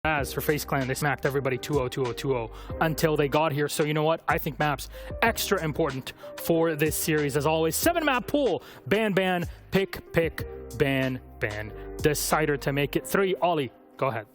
As for FaZe Clan, they smacked everybody 2-0, 2-0, 2-0 until they got here. So you know what? I think maps extra important for this series. As always, 7-map pool. Ban, ban, pick, pick, ban, ban. Decider to make it 3. Ollie, go ahead.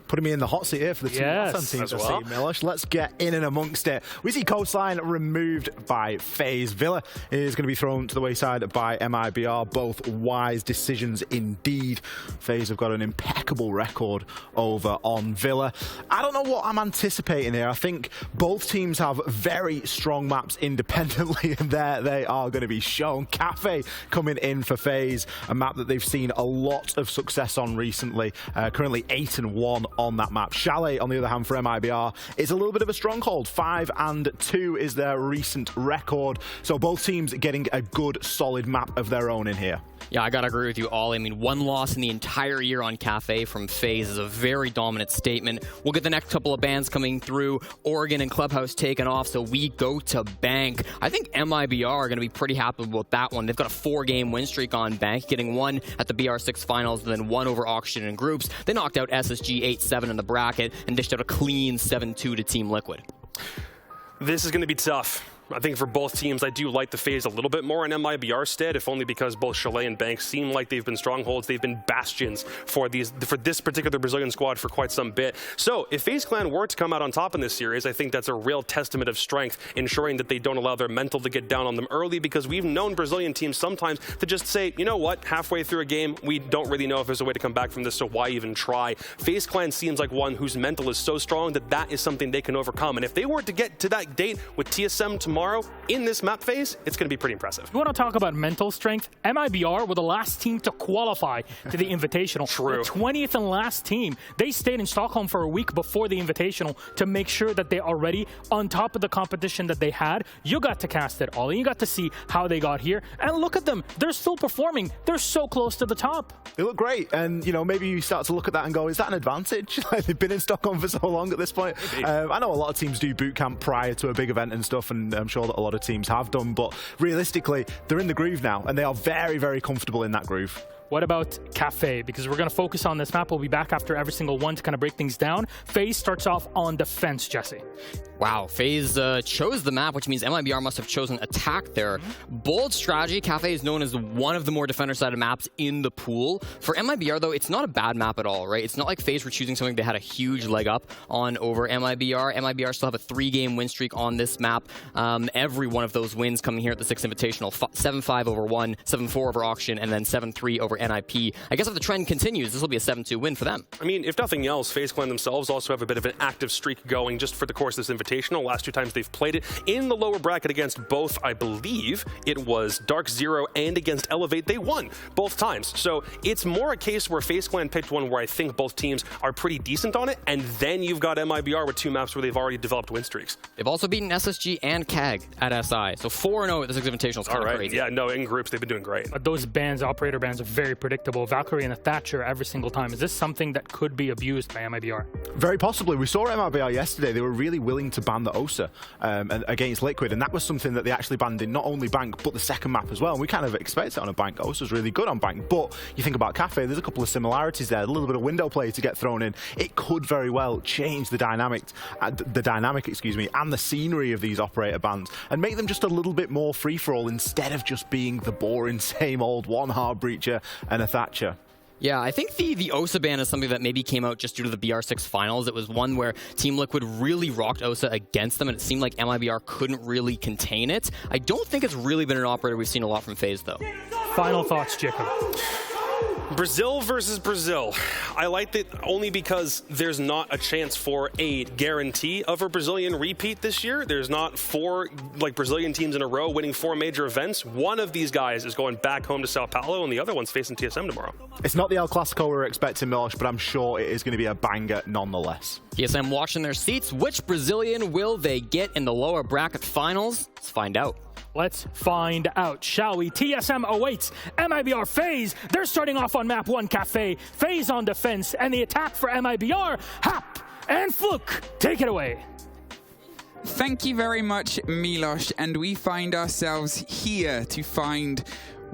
Putting me in the hot seat here for the yes, teams as well. Milosh. Let's get in and amongst it. We see Coastline removed by FaZe. Villa is going to be thrown to the wayside by MIBR. Both wise decisions indeed. FaZe have got an impeccable record over on Villa. I don't know what I'm anticipating here. I think both teams have very strong maps independently, and there they are going to be shown. Kafe coming in for FaZe, a map that they've seen a lot of success on recently. Currently 8-1 on that map. Chalet, on the other hand, for MIBR, is a little bit of a stronghold. 5-2 is their recent record. So both teams getting a good, solid map of their own in here. Yeah, I gotta agree with you all. I mean, one loss in the entire year on Kafe from FaZe is a very dominant statement. We'll get the next couple of bans coming through. Oregon and Clubhouse taking off, so we go to Bank. I think MIBR are gonna be pretty happy with that one. They've got a 4-game win streak on Bank, getting 1 at the BR6 finals, and then 1 over Auction in groups. They knocked out SSG 8-7 in the bracket and dished out a clean 7-2 to Team Liquid. This is gonna be tough. I think for both teams, I do like the FaZe a little bit more in MIBR stead, if only because both Chalet and Bank seem like they've been strongholds. They've been bastions for this particular Brazilian squad for quite some bit. So if FaZe Clan were to come out on top in this series, I think that's a real testament of strength, ensuring that they don't allow their mental to get down on them early, because we've known Brazilian teams sometimes to just say, you know what, halfway through a game, we don't really know if there's a way to come back from this, so why even try? FaZe Clan seems like one whose mental is so strong that that is something they can overcome. And if they were to get to that date with TSM tomorrow in this map phase, it's going to be pretty impressive. You want to talk about mental strength? MIBR were the last team to qualify to the Invitational. True. The 20th and last team. They stayed in Stockholm for a week before the Invitational to make sure that they are ready on top of the competition that they had. You got to cast it all, and you got to see how they got here. And look at them. They're still performing. They're so close to the top. They look great. And, you know, maybe you start to look at that and go, is that an advantage? They've been in Stockholm for so long at this point. I know a lot of teams do boot camp prior to a big event and stuff, and I'm sure that a lot of teams have done, but realistically, they're in the groove now, and they are very, very comfortable in that groove. What about Kafe? Because we're going to focus on this map. We'll be back after every single one to kind of break things down. FaZe starts off on defense, Jesse. Wow, FaZe chose the map, which means MIBR must have chosen attack there. Bold strategy. Kafe is known as one of the more defender-sided maps in the pool. For MIBR, though, it's not a bad map at all, right? It's not like FaZe were choosing something they had a huge leg up on over MIBR. MIBR still have a 3-game win streak on this map. Every one of those wins coming here at the 6th Invitational. 7-5 over 1, 7-4 over Auction, and then 7-3 over NIP. I guess if the trend continues, this will be a 7-2 win for them. I mean, if nothing else, FaZe Clan themselves also have a bit of an active streak going just for the course of this Invitational. Last 2 times they've played it in the lower bracket against both, I believe, it was Dark Zero and against Elevate. They won both times. So it's more a case where FaZe Clan picked one where I think both teams are pretty decent on it, and then you've got MIBR with 2 maps where they've already developed win streaks. They've also beaten SSG and CAG at SI. So 4-0 at the 6th Invitational is kind of crazy. Yeah, no, in groups they've been doing great. Those bans, operator bans, are very predictable. Valkyrie and the Thatcher every single time. Is this something that could be abused by MIBR? Very possibly. We saw MIBR yesterday. They were really willing to ban the OSA against Liquid, and that was something that they actually banned in not only Bank, but the second map as well. And we kind of expect it on a Bank. OSA's really good on Bank. But you think about Kafe, there's a couple of similarities there. A little bit of window play to get thrown in. It could very well change the dynamic, and the scenery of these operator bans and make them just a little bit more free-for-all instead of just being the boring same old one hard breacher and a Thatcher. Yeah, I think the OSA ban is something that maybe came out just due to the BR6 finals. It was one where Team Liquid really rocked OSA against them, and it seemed like MIBR couldn't really contain it. I don't think it's really been an operator we've seen a lot from FaZe, though. Final thoughts, Jacob. Brazil versus Brazil. I liked it only because there's not a chance for a guarantee of a Brazilian repeat this year. There's not 4 Brazilian teams in a row winning 4 major events. One of these guys is going back home to Sao Paulo, and the other one's facing TSM tomorrow. It's not the El Clasico we were expecting, Milosh, but I'm sure it is going to be a banger nonetheless. TSM watching their seats. Which Brazilian will they get in the lower bracket finals? Let's find out. Let's find out, shall we? TSM awaits MIBR FaZe. They're starting off on map 1, Kafe. FaZe on defense, and the attack for MIBR. Hap and Fluke, take it away. Thank you very much, Milosh. And we find ourselves here to find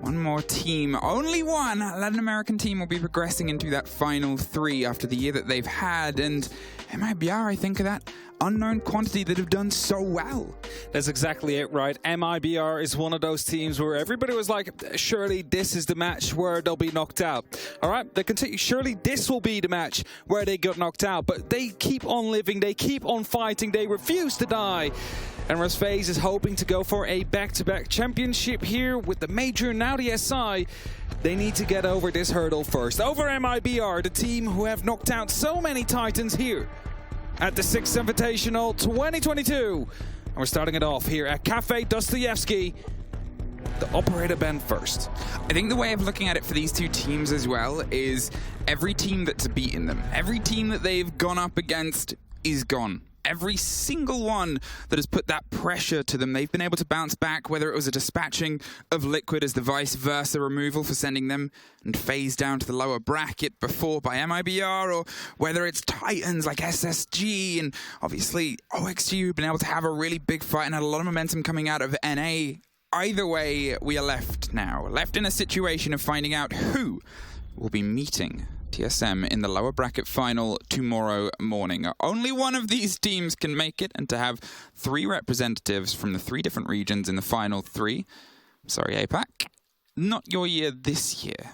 One more team, only one Latin American team will be progressing into that final 3 after the year that they've had, and MIBR, I think, of that unknown quantity that have done so well. That's exactly it, right? MIBR is one of those teams where everybody was like, surely this is the match where they'll be knocked out. All right, they continue. Surely this will be the match where they got knocked out, but they keep on living, they keep on fighting, they refuse to die. And whereas FaZe is hoping to go for a back-to-back championship here with the Major, now the SI, they need to get over this hurdle first. Over MIBR, the team who have knocked out so many Titans here at the 6th Invitational 2022. And we're starting it off here at Kafe Dostoyevsky, the operator band first. I think the way of looking at it for these two teams as well is every team that's beaten them, every team that they've gone up against is gone. Every single one that has put that pressure to them, they've been able to bounce back, whether it was a dispatching of Liquid as the vice versa removal for sending them and FaZe down to the lower bracket before by MIBR, or whether it's Titans like SSG and obviously OXG who've been able to have a really big fight and had a lot of momentum coming out of NA. Either way, we are left now, left in a situation of finding out who will be meeting TSM in the lower bracket final tomorrow morning. Only one of these teams can make it, and to have 3 representatives from the 3 different regions in the final 3, sorry APAC, not your year this year.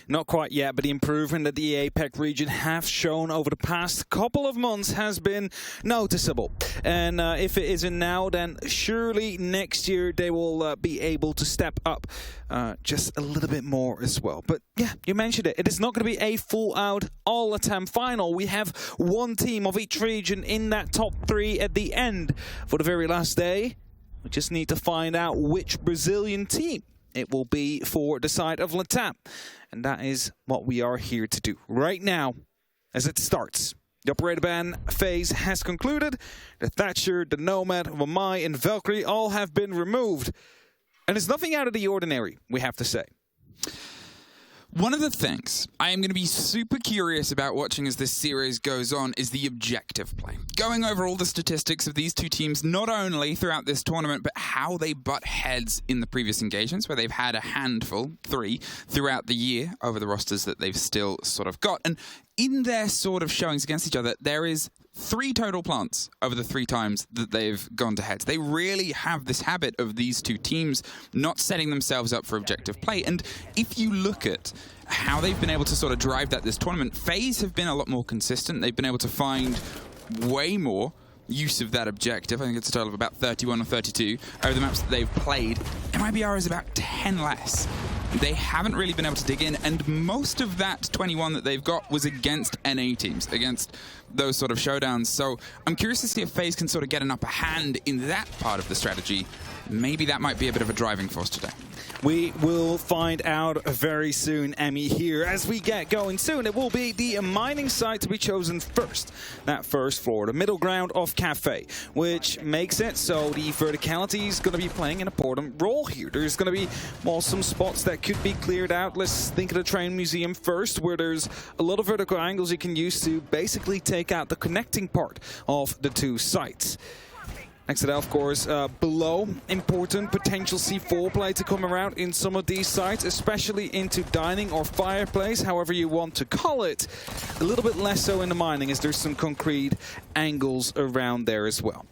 Not quite yet, but the improvement that the APAC region have shown over the past couple of months has been noticeable. And if it isn't now, then surely next year they will be able to step up just a little bit more as well. But yeah, you mentioned it. It is not going to be a full-out all-attempt final. We have one team of each region in that top 3 at the end for the very last day. We just need to find out which Brazilian team it will be for the side of Latam. And that is what we are here to do right now as it starts. The operator ban phase has concluded. The Thatcher, the Nomad, Wamai, and Valkyrie all have been removed. And it's nothing out of the ordinary, we have to say. One of the things I am going to be super curious about watching as this series goes on is the objective play. Going over all the statistics of these two teams, not only throughout this tournament, but how they butt heads in the previous engagements, where they've had a handful, 3, throughout the year over the rosters that they've still sort of got. And in their sort of showings against each other, there is 3 total plants over the 3 times that they've gone to heads. They really have this habit of these two teams not setting themselves up for objective play. And if you look at how they've been able to sort of drive that this tournament, FaZe have been a lot more consistent. They've been able to find way more use of that objective. I think it's a total of about 31 or 32 over the maps that they've played. MIBR is about 10 less. They haven't really been able to dig in, and most of that 21 that they've got was against NA teams, against those sort of showdowns. So I'm curious to see if FaZe can sort of get an upper hand in that part of the strategy. Maybe that might be a bit of a driving force today. We will find out very soon, Emmy, here. As we get going soon, it will be the mining site to be chosen first. That first floor, the middle ground of Kafe, which makes it so the verticality is going to be playing an important role here. There's going to be, well, some spots that could be cleared out. Let's think of the train museum first, where there's a lot of vertical angles you can use to basically take out the connecting part of the 2 sites. Next to that, of course, below, important potential C4 play to come around in some of these sites, especially into dining or fireplace, however you want to call it. A little bit less so in the mining, as there's some concrete angles around there as well.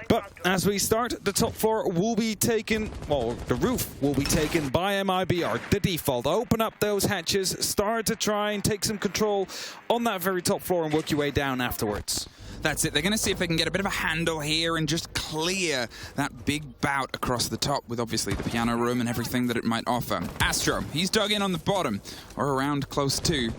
But as we start, the top floor will be taken, well, the roof will be taken by MIBR, the default. Open up those hatches, start to try and take some control on that very top floor and work your way down afterwards. That's it. They're going to see if they can get a bit of a handle here and just clear that big bout across the top with obviously the piano room and everything that it might offer. Astro, he's dug in on the bottom, or around close to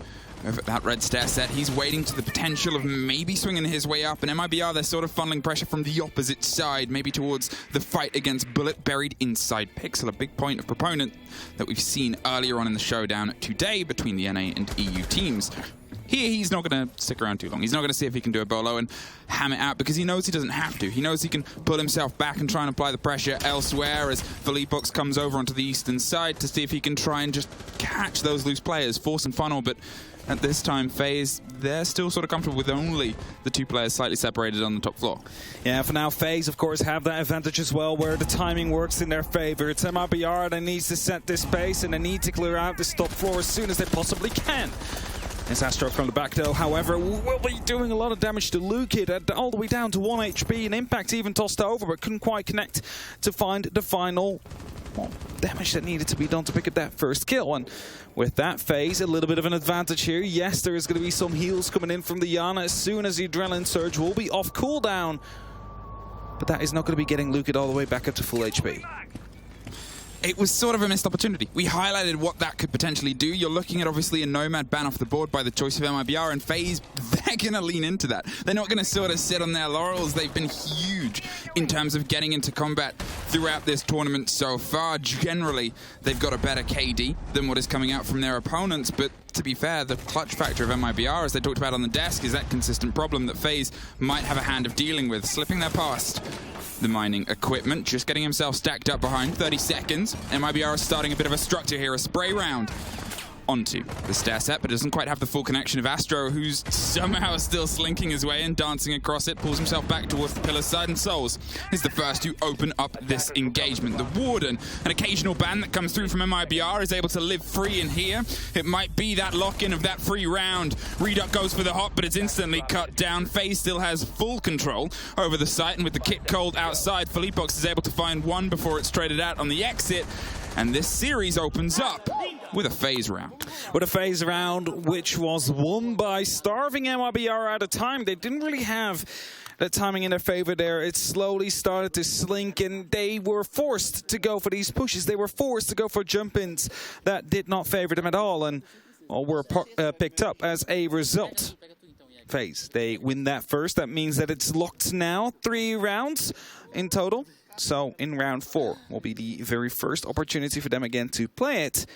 that red stair set. He's waiting to the potential of maybe swinging his way up, and MIBR, they're sort of funneling pressure from the opposite side, maybe towards the fight against Bullet buried inside Pixel, a big point of proponent that we've seen earlier on in the showdown today between the NA and EU teams. Here, he's not going to stick around too long. He's not going to see if he can do a bolo and ham it out because he knows he doesn't have to. He knows he can pull himself back and try and apply the pressure elsewhere as Philippux comes over onto the eastern side to see if he can try and just catch those loose players, force and funnel. But at this time, FaZe, they're still sort of comfortable with only the 2 players slightly separated on the top floor. Yeah, for now, FaZe, of course, have that advantage as well, where the timing works in their favor. It's MIBR that needs to set this pace, and they need to clear out this top floor as soon as they possibly can. It's Astro from the back, though, however, will be doing a lot of damage to Lukid, all the way down to 1 HP, and Impact even tossed over, but couldn't quite connect to find the final damage that needed to be done to pick up that first kill. And with that, FaZe, a little bit of an advantage here. Yes, there is going to be some heals coming in from the Yana as soon as the Adrenaline Surge will be off cooldown, but that is not going to be getting Lukid all the way back up to full HP. It was sort of a missed opportunity. We highlighted what that could potentially do. You're looking at, obviously, a Nomad ban off the board by the choice of MIBR, and FaZe, they're going to lean into that. They're not going to sort of sit on their laurels. They've been huge in terms of getting into combat throughout this tournament so far. Generally, they've got a better KD than what is coming out from their opponents, but to be fair, the clutch factor of MIBR, as they talked about on the desk, is that consistent problem that FaZe might have a hand of dealing with, slipping their past the mining equipment, just getting himself stacked up behind 30 seconds. MIBR is starting a bit of a structure here, a spray round onto the stair set, but doesn't quite have the full connection of Astro, who's somehow still slinking his way and dancing across it, pulls himself back towards the pillar side, and Souls is the first to open up this engagement. The Warden, an occasional ban that comes through from MIBR, is able to live free in here. It might be that lock-in of that free round. Reduct goes for the hop, but it's instantly cut down. FaZe still has full control over the site, and with the kit cold outside, Philippux is able to find one before it's traded out on the exit. And this series opens up with a FaZe round. With a FaZe round, which was won by starving MIBR at a time. They didn't really have the timing in their favor there. It slowly started to slink, and they were forced to go for these pushes. They were forced to go for jump-ins that did not favor them at all, and were picked up as a result. FaZe, they win that first. That means that it's locked now. 3 rounds in total. So in round 4 will be the very first opportunity for them again to play it.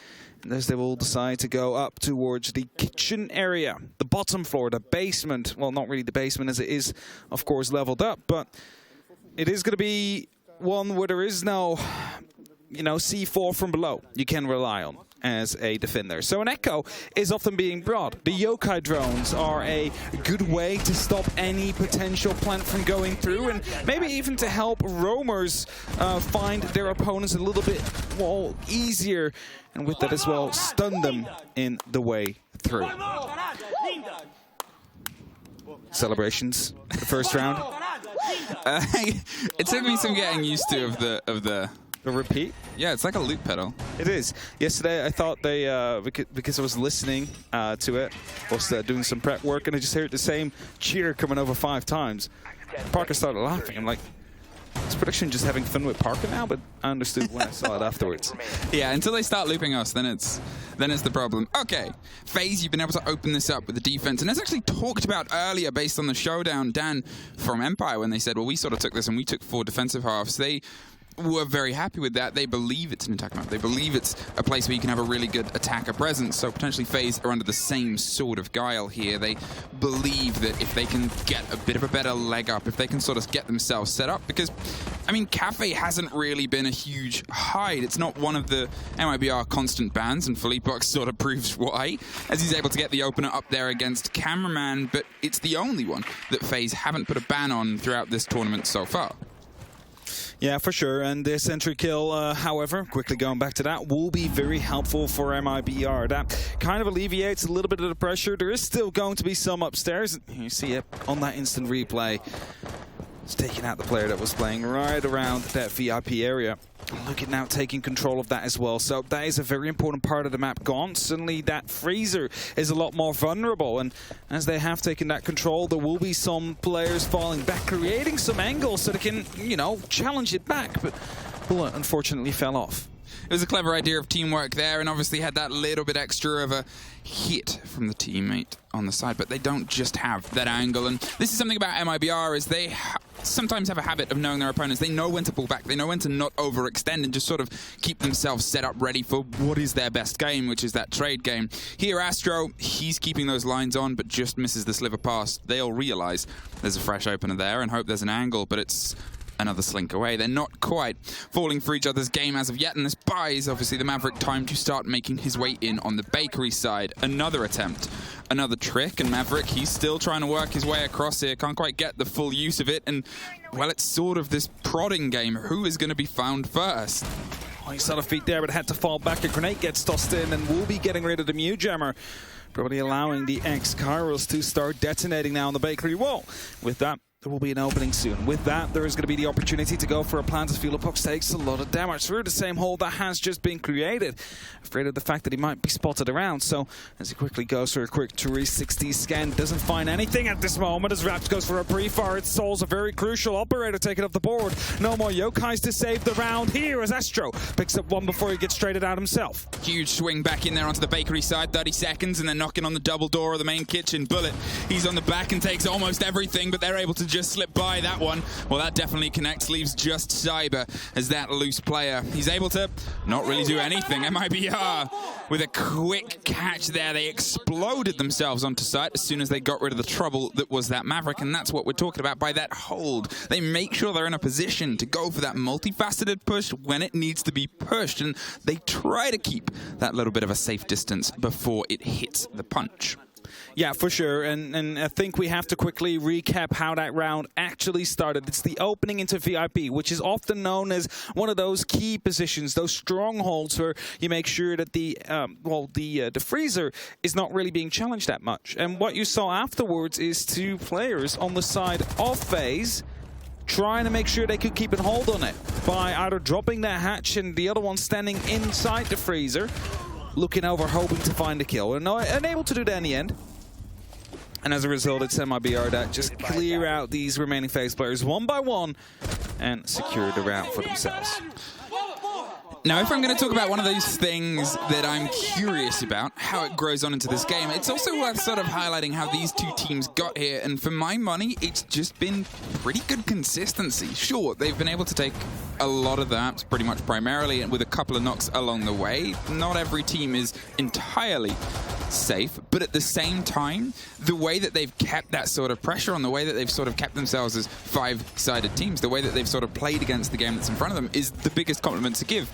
And as they will decide to go up towards the kitchen area, the bottom floor, the basement. Well, not really the basement, as it is, of course, leveled up. But it is going to be one where there is no, C4 from below you can rely on as a defender. So an echo is often being brought. The yokai drones are a good way to stop any potential plant from going through, and maybe even to help roamers find their opponents a little bit easier, and with that as well, stun them in the way through. Celebrations for the first round. It took me some getting used to of the repeat? Yeah, it's like a loop pedal. It is. Yesterday, I thought they, because I was listening to it, was doing some prep work, and I just heard the same cheer coming over 5 times. Parker started laughing. I'm like, is production just having fun with Parker now? But I understood when I saw it afterwards. Yeah, until they start looping us, then it's the problem. Okay, FaZe, you've been able to open this up with the defense, and as actually talked about earlier based on the showdown, Dan from Empire, when they said, well, we sort of took this and we took 4 defensive halves. They were very happy with that. They believe it's an attack map. They believe it's a place where you can have a really good attacker presence. So potentially FaZe are under the same sort of guile here. They believe that if they can get a bit of a better leg up, if they can sort of get themselves set up, because, I mean, Kafe hasn't really been a huge hide. It's not one of the MIBR constant bans, and Philippux sort of proves why, as he's able to get the opener up there against Cameraman, but it's the only one that FaZe haven't put a ban on throughout this tournament so far. Yeah, for sure. And this entry kill, however, quickly going back to that, will be very helpful for MIBR. That kind of alleviates a little bit of the pressure. There is still going to be some upstairs. You see it on that instant replay. It's taking out the player that was playing right around that VIP area. Look at now taking control of that as well. So that is a very important part of the map gone. Suddenly that freezer is a lot more vulnerable, and as they have taken that control, there will be some players falling back, creating some angles so they can, challenge it back. But Bullet unfortunately fell off. It was a clever idea of teamwork there, and obviously had that little bit extra of a hit from the teammate on the side, but they don't just have that angle. And this is something about MIBR, is they sometimes have a habit of knowing their opponents. They know when to pull back. They know when to not overextend and just sort of keep themselves set up ready for what is their best game, which is that trade game. Here, Astro, he's keeping those lines on, but just misses the sliver pass. They'll realize there's a fresh opener there and hope there's an angle, but it's another slink away. They're not quite falling for each other's game as of yet, and this buys, obviously, the Maverick time to start making his way in on the bakery side. Another attempt, another trick, and Maverick, he's still trying to work his way across here. Can't quite get the full use of it, and, well, it's sort of this prodding game. Who is going to be found first? Oh, he's on a feet there, but had to fall back. A grenade gets tossed in, and we'll be getting rid of the Mew Jammer. Probably allowing the X-Kairos to start detonating now on the bakery wall. With that, there will be an opening soon. With that, there is going to be the opportunity to go for a plant as Filopox takes a lot of damage through the same hole that has just been created. Afraid of the fact that he might be spotted around, so as he quickly goes for a quick 360 scan, doesn't find anything at this moment as Raps goes for a pre-fire. It Souls a very crucial operator taking up the board. No more Yokais to save the round here as Astro picks up one before he gets traded out himself. Huge swing back in there onto the bakery side, 30 seconds, and then knocking on the double door of the main kitchen. Bullet, he's on the back and takes almost everything, but they're able to just slip by that one. Well, that definitely connects, leaves just Cyber as that loose player. He's able to not really do anything. MIBR with a quick catch there. They exploded themselves onto site as soon as they got rid of the trouble that was that Maverick, and that's what we're talking about by that hold. They make sure they're in a position to go for that multifaceted push when it needs to be pushed, and they try to keep that little bit of a safe distance before it hits the punch. Yeah, for sure, and I think we have to quickly recap how that round actually started. It's the opening into VIP, which is often known as one of those key positions, those strongholds where you make sure that the freezer is not really being challenged that much. And what you saw afterwards is two players on the side of FaZe trying to make sure they could keep a hold on it by either dropping that hatch and the other one standing inside the freezer, looking over, hoping to find a kill, and unable to do that in the end. And as a result, it's MIBR that just clear out these remaining FaZe players one by one and secure the round for themselves. Now, if I'm going to talk about one of those things that I'm curious about, how it grows on into this game, it's also worth sort of highlighting how these two teams got here. And for my money, it's just been pretty good consistency. Sure, they've been able to take a lot of the maps pretty much primarily and with a couple of knocks along the way. Not every team is entirely safe, but at the same time, the way that they've kept that sort of pressure on, the way that they've sort of kept themselves as five-sided teams, the way that they've sort of played against the game that's in front of them is the biggest compliment to give.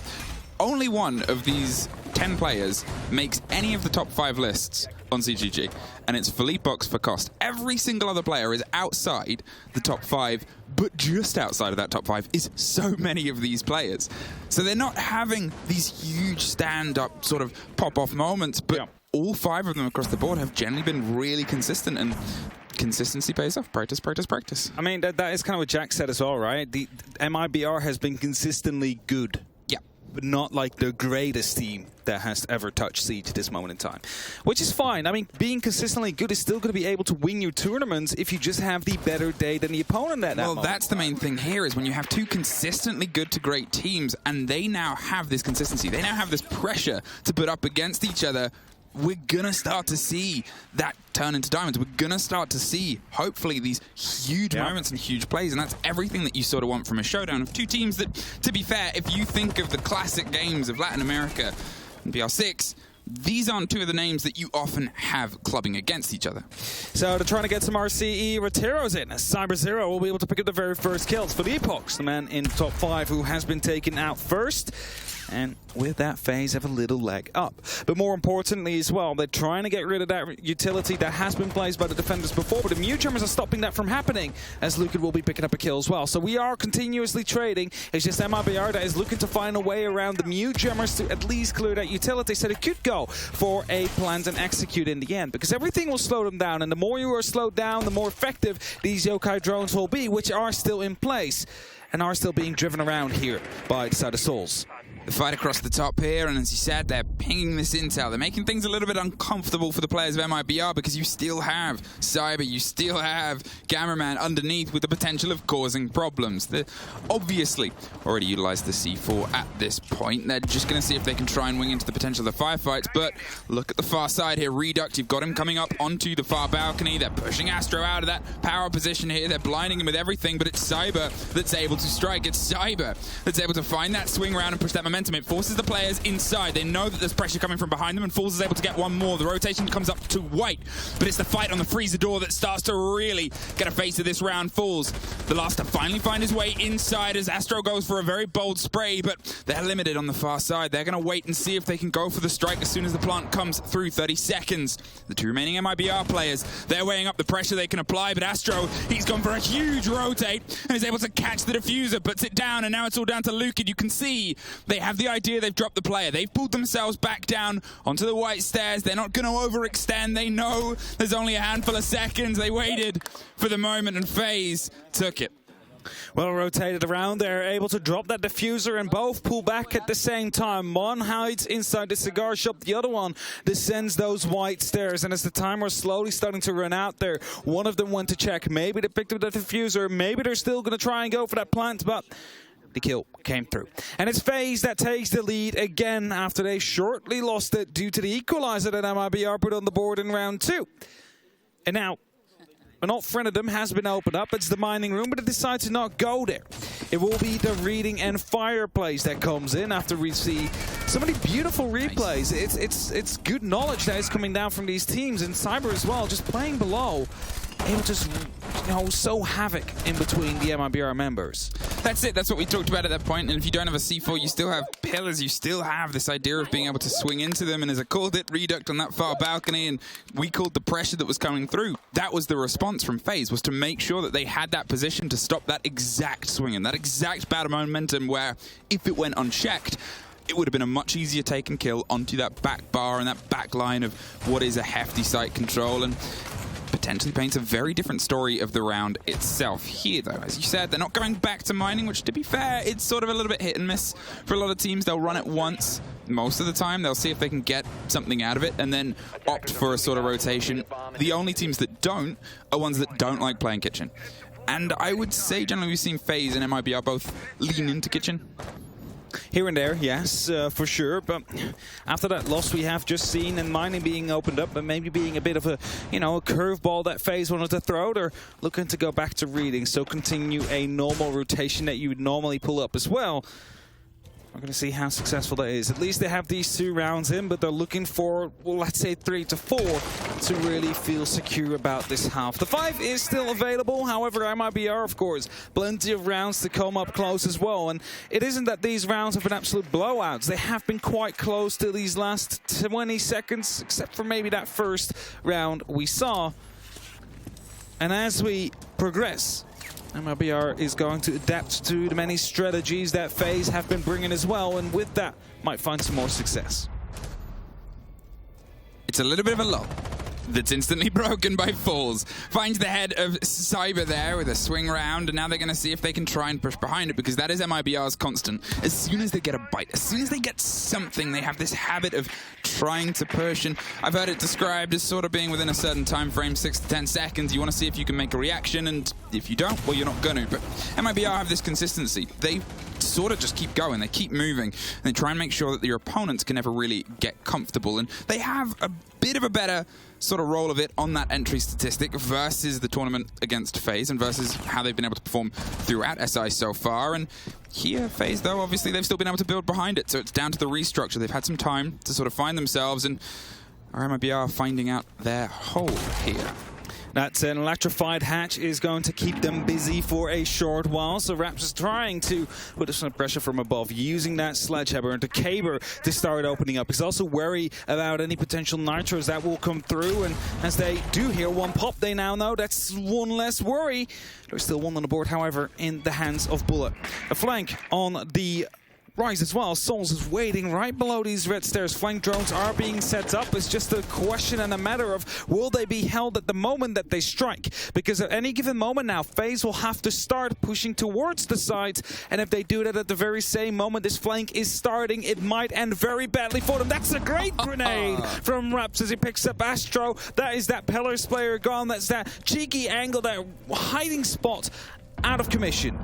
Only one of these 10 players makes any of the top 5 lists on CGG, and it's Filopox for cost. Every single other player is outside the top 5, but just outside of that top 5 is so many of these players. So they're not having these huge stand-up sort of pop-off moments, but all 5 of them across the board have generally been really consistent, and consistency pays off. Practice, practice, practice. I mean, that is kind of what Jack said as well, right? The MIBR has been consistently good. Yeah. But not like the greatest team that has ever touched Siege at this moment in time. Which is fine. I mean, being consistently good is still going to be able to win your tournaments if you just have the better day than the opponent at that moment. Well, that's the main thing here, is when you have two consistently good to great teams, and they now have this consistency. They now have this pressure to put up against each other. We're going to start to see that turn into diamonds. We're going to start to see, hopefully, these huge moments and huge plays, and that's everything that you sort of want from a showdown of two teams that, to be fair, if you think of the classic games of Latin America and BR6, these aren't two of the names that you often have clubbing against each other. So they're trying to get some RCE. Rotero's in. Cyber Zero will be able to pick up the very first kills. Filopox, the man in top 5 who has been taken out first. And with that, FaZe have a little leg up. But more importantly as well, they're trying to get rid of that utility that has been placed by the defenders before, but the Mew Jammers are stopping that from happening, as Lucan will be picking up a kill as well. So we are continuously trading. It's just MIBR that is looking to find a way around the Mew Jammers to at least clear that utility, so they could go for a plant and execute in the end, because everything will slow them down, and the more you are slowed down, the more effective these Yokai drones will be, which are still in place and are still being driven around here by the side of Souls. the fight across the top here, and as you said, they're pinging this intel. They're making things a little bit uncomfortable for the players of MIBR because you still have Cyber, you still have Cameraman underneath with the potential of causing problems. They obviously already utilized the C4 at this point. They're just going to see if they can try and wing into the potential of the firefights, but look at the far side here. Reduct, you've got him coming up onto the far balcony. They're pushing Astro out of that power position here. They're blinding him with everything, but it's Cyber that's able to strike. It's Cyber that's able to find that swing round and push that momentum. It forces the players inside. They know that there's pressure coming from behind them, and Falls is able to get one more. The rotation comes up to White, but it's the fight on the freezer door that starts to really get a face of this round. Falls, the last to finally find his way inside as Astro goes for a very bold spray, but they're limited on the far side. They're going to wait and see if they can go for the strike as soon as the plant comes through. 30 seconds. The two remaining MIBR players, they're weighing up the pressure they can apply, but Astro, he's gone for a huge rotate and is able to catch the diffuser, puts it down, and now it's all down to Luke, and you can see they have the idea. They've dropped the player. They've pulled themselves back down onto the white stairs. They're not going to overextend. They know there's only a handful of seconds. They waited for the moment, and FaZe took it. Well rotated around, they're able to drop that diffuser and both pull back at the same time. One hides inside the cigar shop, the other one descends those white stairs, and as the timer is slowly starting to run out there, one of them went to check. Maybe they picked up the diffuser, maybe they're still going to try and go for that plant, but the kill came through. And it's FaZe that takes the lead again after they shortly lost it due to the equalizer that MIBR put on the board in round 2. And now an alt friend of them has been opened up. It's the mining room, but it decides to not go there. It will be the reading and fireplace that comes in after we see so many beautiful replays. Nice. It's good knowledge that is coming down from these teams, and Cyber as well, just playing below, able to just, sow havoc in between the MIBR members. That's it. That's what we talked about at that point. And if you don't have a C4, you still have pillars. You still have this idea of being able to swing into them. And as I called it, Reduct on that far balcony, and we called the pressure that was coming through. That was the response from FaZe, was to make sure that they had that position to stop that exact swing and that exact bad momentum where if it went unchecked, it would have been a much easier take and kill onto that back bar and that back line of what is a hefty site control, and potentially paints a very different story of the round itself. Here, though, as you said, they're not going back to mining, which, to be fair, it's sort of a little bit hit and miss for a lot of teams. They'll run it once. Most of the time, they'll see if they can get something out of it and then opt for a sort of rotation. The only teams that don't are ones that don't like playing kitchen. And I would say, generally, we've seen FaZe and MIBR both lean into kitchen. Here and there, yes, for sure. But after that loss we have just seen, and mining being opened up, but maybe being a bit of a, a curveball that FaZe wanted to throw, they're looking to go back to reading. So continue a normal rotation that you would normally pull up as well. We're going to see how successful that is. At least they have these 2 rounds in, but they're looking for, well, let's say 3 to 4 to really feel secure about this half. The 5 is still available. However, MIBR, of course, plenty of rounds to come up close as well. And it isn't that these rounds have been absolute blowouts. They have been quite close to these last 20 seconds, except for maybe that first round we saw. And as we progress, MIBR is going to adapt to the many strategies that FaZe have been bringing as well, and with that, might find some more success. It's a little bit of a lull that's instantly broken by Falls. Finds the head of Cyber there with a swing round, and now they're going to see if they can try and push behind it, because that is MIBR's constant. As soon as they get a bite, as soon as they get something, they have this habit of trying to push, and I've heard it described as sort of being within a certain time frame, 6 to 10 seconds. You want to see if you can make a reaction, and if you don't, well, you're not going to. But MIBR have this consistency. They sort of just keep going. They keep moving, and they try and make sure that your opponents can never really get comfortable, and they have a bit of a better sort of roll of it on that entry statistic versus the tournament against FaZe and versus how they've been able to perform throughout SI so far. And here, FaZe, though, obviously they've still been able to build behind it, so it's down to the restructure. They've had some time to sort of find themselves, and MIBR finding out their hole here. That an electrified hatch is going to keep them busy for a short while. So Raptors trying to put some pressure from above, using that sledgehammer into Kaber to start opening up. He's also wary about any potential nitros that will come through. And as they do hear one pop, they now know that's one less worry. There's still one on the board, however, in the hands of Bullet. A flank on the Rise as well. Souls is waiting right below these red stairs. Flank drones are being set up. It's just a question and a matter of will they be held at the moment that they strike? Because at any given moment now, FaZe will have to start pushing towards the sides. And if they do that at the very same moment this flank is starting, it might end very badly for them. That's a great grenade from Raps as he picks up Astro. That is that Pillars player gone. That's that cheeky angle, that hiding spot out of commission.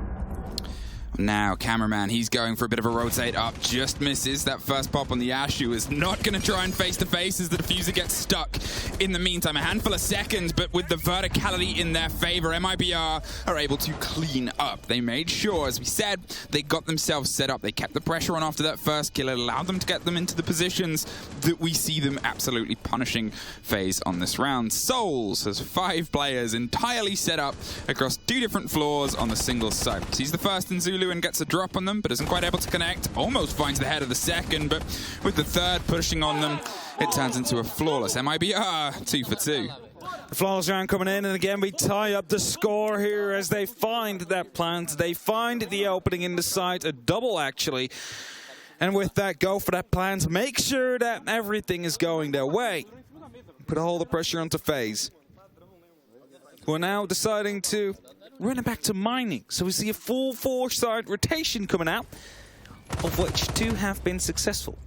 Now, Cameraman, he's going for a bit of a rotate up, just misses. That first pop on the Ashu is not going to try and face-to-face as the diffuser gets stuck. In the meantime, a handful of seconds, but with the verticality in their favor, MIBR are able to clean up. They made sure, as we said, they got themselves set up. They kept the pressure on after that first kill. It allowed them to get them into the positions that we see them absolutely punishing FaZe on this round. Souls has 5 players entirely set up across 2 different floors on the single site. He's the first in Zulu and gets a drop on them, but isn't quite able to connect. Almost finds the head of the second, but with the third pushing on them, it turns into a flawless MIBR 2 for 2. The flawless round coming in, and again we tie up the score here as they find that plant. They find the opening in the site, a double actually. And with that, go for that plant. Make sure that everything is going their way. Put all the pressure onto FaZe. We're now deciding to run it back to mining. So we see a full 4-side rotation coming out, of which 2 have been successful.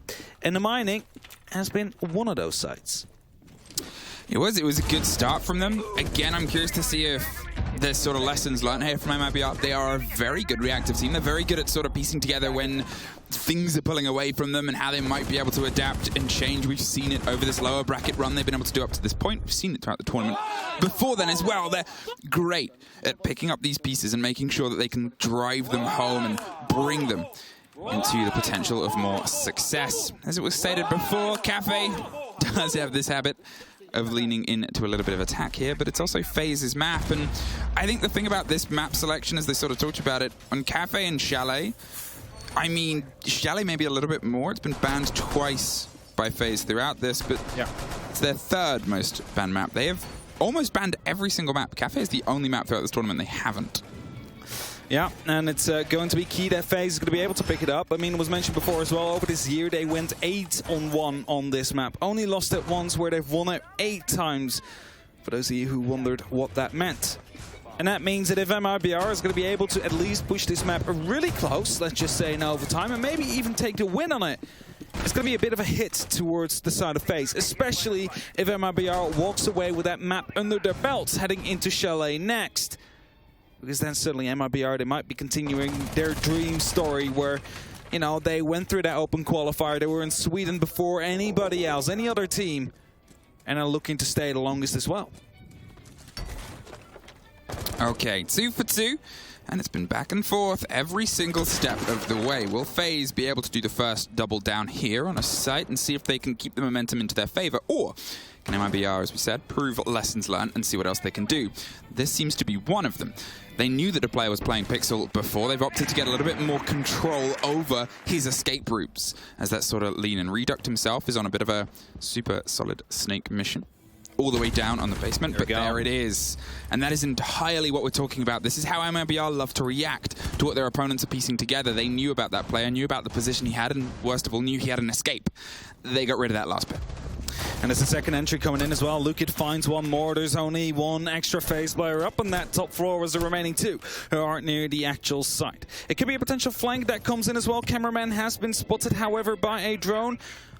And the mining has been one of those sites. It was a good start from them. Again, I'm curious to see if there's sort of lessons learned here from MIBR. They are a very good reactive team. They're very good at sort of piecing together when things are pulling away from them and how they might be able to adapt and change. We've seen it over this lower bracket run they've been able to do up to this point. We've seen it throughout the tournament before then as well. They're great at picking up these pieces and making sure that they can drive them home and bring them into the potential of more success. As it was stated before, Kafe does have this habit of leaning into a little bit of attack here, but it's also FaZe's map, and I think the thing about this map selection, as they sort of talked about it, on Kafe and Chalet, I mean, Chalet maybe a little bit more. It's been banned twice by FaZe throughout this, but it's their 3rd most banned map. They have almost banned every single map. Kafe is the only map throughout this tournament they haven't. Yeah, and it's going to be key that FaZe is going to be able to pick it up. I mean, it was mentioned before as well, over this year they went 8-on-1 on this map. Only lost it once, where they've won it 8 times, for those of you who wondered what that meant. And that means that if MIBR is going to be able to at least push this map really close, let's just say in overtime, and maybe even take the win on it, it's going to be a bit of a hit towards the side of FaZe, especially if MIBR walks away with that map under their belts heading into Chalet next. Because then certainly MIBR, they might be continuing their dream story where, you know, they went through that open qualifier. They were in Sweden before anybody else, any other team, and are looking to stay the longest as well. Okay, 2 for 2, and it's been back and forth every single step of the way. Will FaZe be able to do the first double down here on a site and see if they can keep the momentum into their favor, or can MIBR, as we said, prove lessons learned and see what else they can do? This seems to be one of them. They knew that a player was playing Pixel before. They've opted to get a little bit more control over his escape routes, as that sort of lean and Reduct himself is on a bit of a super solid snake mission. All the way down on the basement, but there it is. And that is entirely what we're talking about. This is how MIBR love to react to what their opponents are piecing together. They knew about that player, knew about the position he had, and worst of all, knew he had an escape. They got rid of that last bit. And there's a second entry coming in as well. Lukid finds one more. There's only one extra FaZe player up on that top floor as the remaining 2 who aren't near the actual site. It could be a potential flank that comes in as well. Cameraman has been spotted, however, by a drone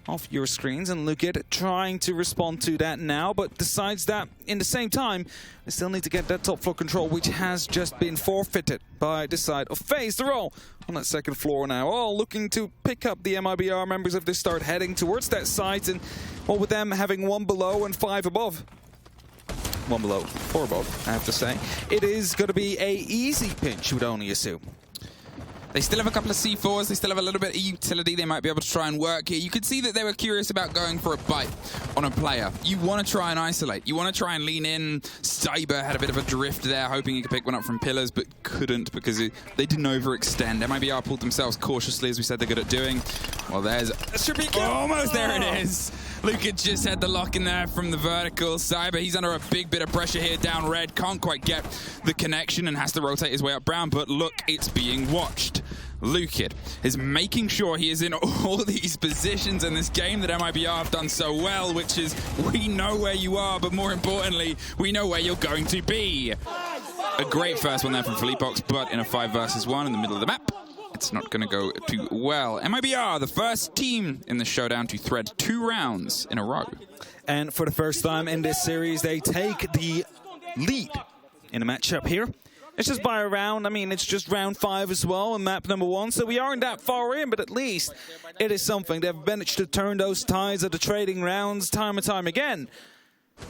off your screens, and Lukid trying to respond to that now, but decides that in the same time they still need to get that top floor control, which has just been forfeited by the side of FaZe. They're all on that second floor now, all looking to pick up the MIBR members if they start heading towards that site, and well, with them having 1 below and 5 above. 1 below, 4 above, I have to say. It is going to be a easy pinch, you would only assume. They still have a couple of C4s, they still have a little bit of utility they might be able to try and work here. You could see that they were curious about going for a bite on a player. You want to try and isolate, you want to try and lean in. Cyber had a bit of a drift there, hoping he could pick one up from Pillars, but couldn't because they didn't overextend. MIBR pulled themselves cautiously, as we said they're good at doing. Well, there's... almost there it is! Luka just had the lock in there from the vertical. Cyber, he's under a big bit of pressure here down red. Can't quite get the connection and has to rotate his way up brown. But look, it's being watched. Lukid is making sure he is in all these positions in this game that MIBR have done so well, which is, we know where you are, but more importantly, we know where you're going to be. A great first one there from Felipox, but in a 5 versus 1 in the middle of the map, it's not going to go too well. MIBR, the first team in the showdown to thread 2 rounds in a row. And for the first time in this series, they take the lead in a matchup here. It's just by a round. I mean, it's just round 5 as well in map number 1, so we aren't that far in, but at least it is something. They've managed to turn those tides of the trading rounds time and time again.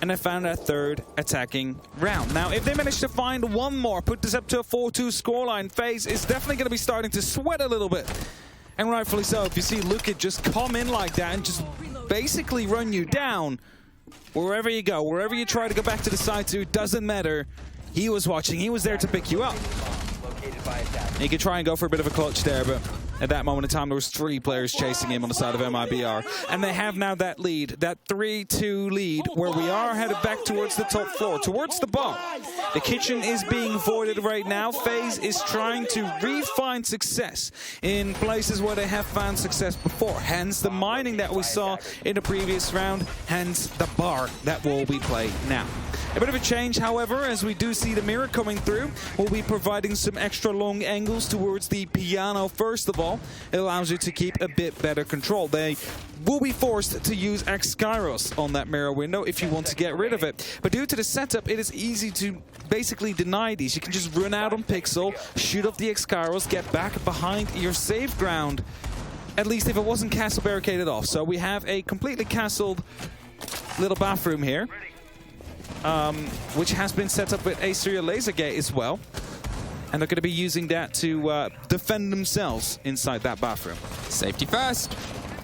And they found their 3rd attacking round. Now, if they manage to find one more, put this up to a 4-2 scoreline, FaZe is definitely going to be starting to sweat a little bit. And rightfully so. If you see Lukid just come in like that and just basically run you down, wherever you go, wherever you try to go back to the side to, it doesn't matter. He was watching. He was there to pick you up. He could try and go for a bit of a clutch there, but at that moment in time, there was 3 players chasing him on the side of MIBR. And they have now that lead, that 3-2 lead, where we are headed back towards the top floor, towards the bar. The kitchen is being voided right now. FaZe is trying to re-find success in places where they have found success before. Hence the mining that we saw in the previous round, hence the bar that will be played now. A bit of a change, however, as we do see the mirror coming through. We'll be providing some extra long angles towards the piano first of all. It allows you to keep a bit better control. They will be forced to use X-Skyros on that mirror window if you want to get rid of it. But due to the setup, it is easy to basically deny these. You can just run out on Pixel, shoot off the X-Skyros, get back behind your safe ground. At least if it wasn't castle barricaded off. So we have a completely castled little bathroom here. Which has been set up with a serial laser gate as well. And they're going to be using that to defend themselves inside that bathroom. Safety first.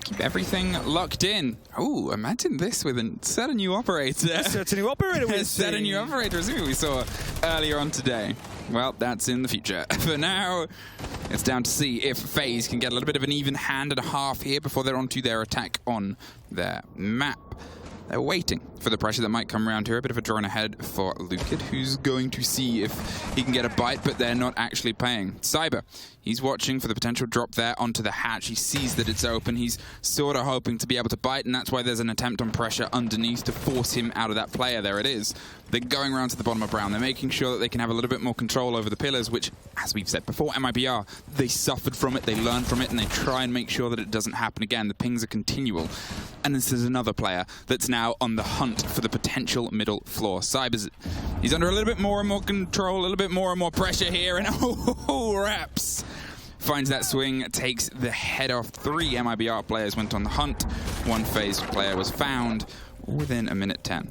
Keep everything locked in. Oh, imagine this with a set a new operator. Set a new operator. Set a new operator, as we saw earlier on today. Well, that's in the future. For now, it's down to see if FaZe can get a little bit of an even hand and a half here before they're onto their attack on their map. They're waiting for the pressure that might come around here. A bit of a drone ahead for Lukid, who's going to see if he can get a bite, but they're not actually paying. Cyber, he's watching for the potential drop there onto the hatch. He sees that it's open. He's sort of hoping to be able to bite, and that's why there's an attempt on pressure underneath to force him out of that player. There it is. They're going around to the bottom of Brown. They're making sure that they can have a little bit more control over the pillars, which, as we've said before, MIBR, they suffered from it, they learned from it, and they try and make sure that it doesn't happen again. The pings are continual. And this is another player that's now on the hunt for the potential middle floor. Cyber's, he's under a little bit more and more control, a little bit more and more pressure here, and Raps finds that swing, takes the head off. 3 MIBR players went on the hunt. 1 FaZe player was found within a minute 10.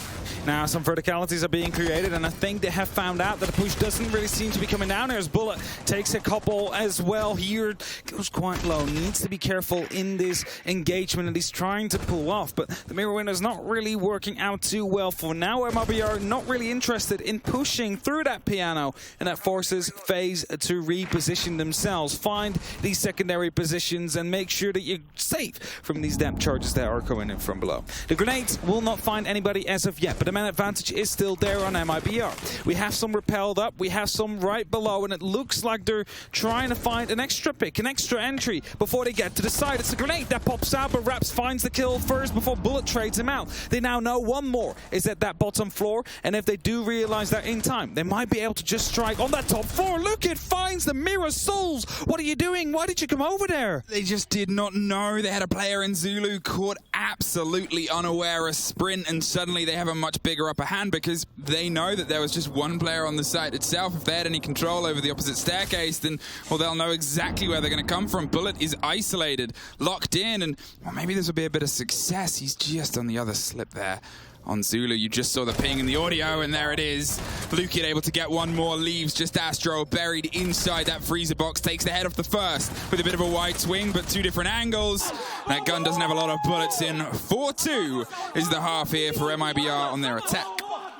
Now some verticalities are being created, and I think they have found out that the push doesn't really seem to be coming down here, as Bullet takes a couple as well here. Goes quite low, needs to be careful in this engagement, and he's trying to pull off, but the mirror window is not really working out too well for now. MIBR not really interested in pushing through that piano, and that forces FaZe to reposition themselves, find these secondary positions, and make sure that you're safe from these depth charges that are coming in from below. The grenades will not find anybody as of yet, but the man advantage is still there on MIBR. We have some repelled up, we have some right below, and it looks like they're trying to find an extra pick, an extra entry before they get to the side. It's a grenade that pops out, but Raps finds the kill first before Bullet trades him out. They now know one more is at that bottom floor, and if they do realize that in time, they might be able to just strike on that top floor. Look, it finds the Mirror Souls. What are you doing? Why did you come over there? They just did not know. They had a player in Zulu caught absolutely unaware, a sprint, and suddenly they have a much bigger upper hand because they know that there was just one player on the site itself. If they had any control over the opposite staircase, then, well, they'll know exactly where they're going to come from. Bullet is isolated, locked in, and well, maybe this will be a bit of success. He's just on the other slip there. On Zulu, you just saw the ping in the audio, and there it is. Lukid able to get one more, leaves just Astro buried inside that freezer box, takes the head off the first with a bit of a wide swing, but 2 different angles. That gun doesn't have a lot of bullets in. 4-2 is the half here for MIBR on their attack.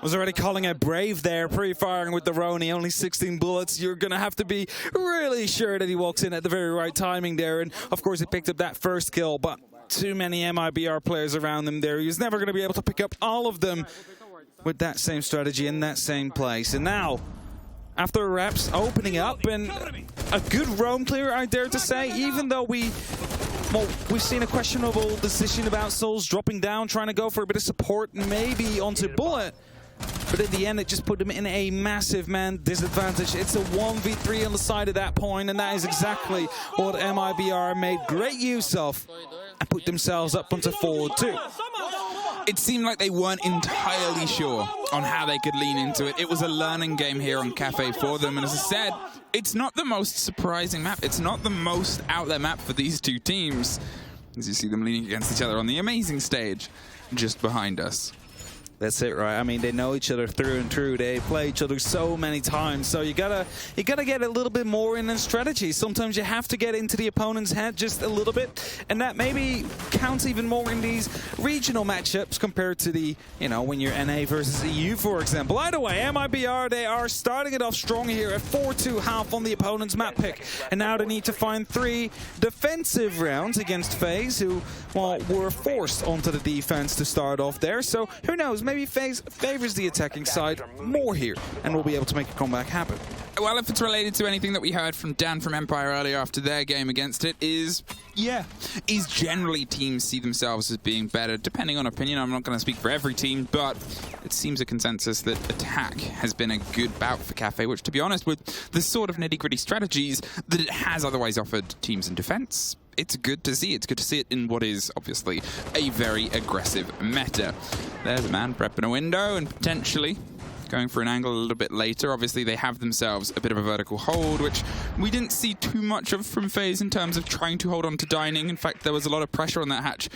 Was already calling it brave there, pre-firing with the Roni, only 16 bullets. You're going to have to be really sure that he walks in at the very right timing there, and of course he picked up that first kill, but too many MIBR players around him there. He was never going to be able to pick up all of them with that same strategy in that same place. And now after reps opening up, and a good roam clear, I dare to say, even though we've seen a questionable decision about Souls dropping down, trying to go for a bit of support, maybe onto Bullet. But at the end, it just put him in a massive man disadvantage. It's a 1v3 on the side at that point, and that is exactly what MIBR made great use of and put themselves up onto 4-2. It seemed like they weren't entirely sure on how they could lean into it. It was a learning game here on Kafe for them, and as I said, it's not the most surprising map. It's not the most out there map for these two teams, as you see them leaning against each other on the amazing stage just behind us. That's it, right? I mean, they know each other through and through. They play each other so many times, so you gotta get a little bit more in strategy. Sometimes you have to get into the opponent's head just a little bit, and that maybe counts even more in these regional matchups compared to the, you know, when you're NA versus EU, for example. Either way, MIBR, they are starting it off strong here at 4-2 half on the opponent's map pick, and now they need to find 3 defensive rounds against FaZe, who, well, were forced onto the defense to start off there. So who knows? Maybe FaZe favors the attacking side more here and will be able to make a comeback happen. Well, if it's related to anything that we heard from Dan from Empire earlier after their game against it is generally teams see themselves as being better, depending on opinion. I'm not going to speak for every team, but it seems a consensus that attack has been a good bout for Kafe, which, to be honest, with the sort of nitty-gritty strategies that it has otherwise offered teams in defense, it's good to see. It's good to see it in what is obviously a very aggressive meta. There's a man prepping a window and potentially going for an angle a little bit later. Obviously, they have themselves a bit of a vertical hold, which we didn't see too much of from FaZe in terms of trying to hold on to dining. In fact, there was a lot of pressure on that hatch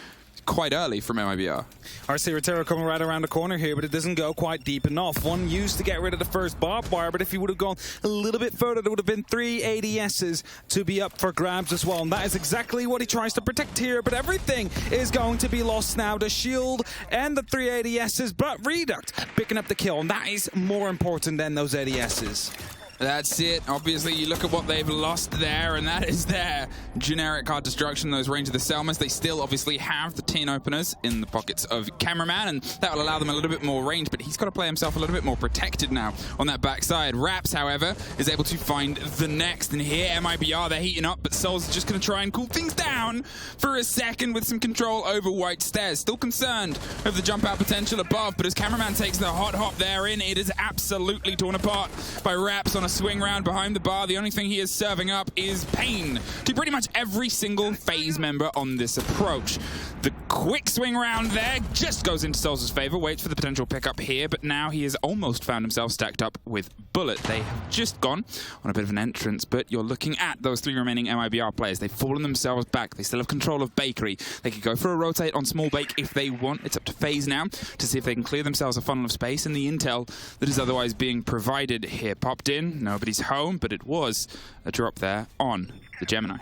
quite early from MIBR. RC Rotero coming right around the corner here, but it doesn't go quite deep enough. One used to get rid of the first barbed wire, but if he would have gone a little bit further, there would have been 3 ADSs to be up for grabs as well, and that is exactly what he tries to protect here, but everything is going to be lost now. The shield and the 3 ADSs, but Reduct picking up the kill, and that is more important than those ADSs. That's it. Obviously, you look at what they've lost there, and that is their generic hard destruction, those range of the Selmas. They still obviously have the tin openers in the pockets of Cameraman, and that will allow them a little bit more range, but he's got to play himself a little bit more protected now on that backside. Raps, however, is able to find the next, and here MIBR, they're heating up, but Sol's just going to try and cool things down for a second with some control over White Stairs. Still concerned of the jump out potential above, but as Cameraman takes the hot hop there in, it is absolutely torn apart by Raps on a swing round behind the bar. The only thing he is serving up is pain to pretty much every single FaZe member on this approach. The quick swing round there just goes into Souls' favor, waits for the potential pickup here, but now he has almost found himself stacked up with Bullet. They have just gone on a bit of an entrance, but you're looking at those 3 remaining MIBR players. They've fallen themselves back. They still have control of Bakery. They could go for a rotate on Small Bake if they want. It's up to FaZe now to see if they can clear themselves a funnel of space, and the intel that is otherwise being provided here popped in. Nobody's home, but it was a drop there on the Gemini.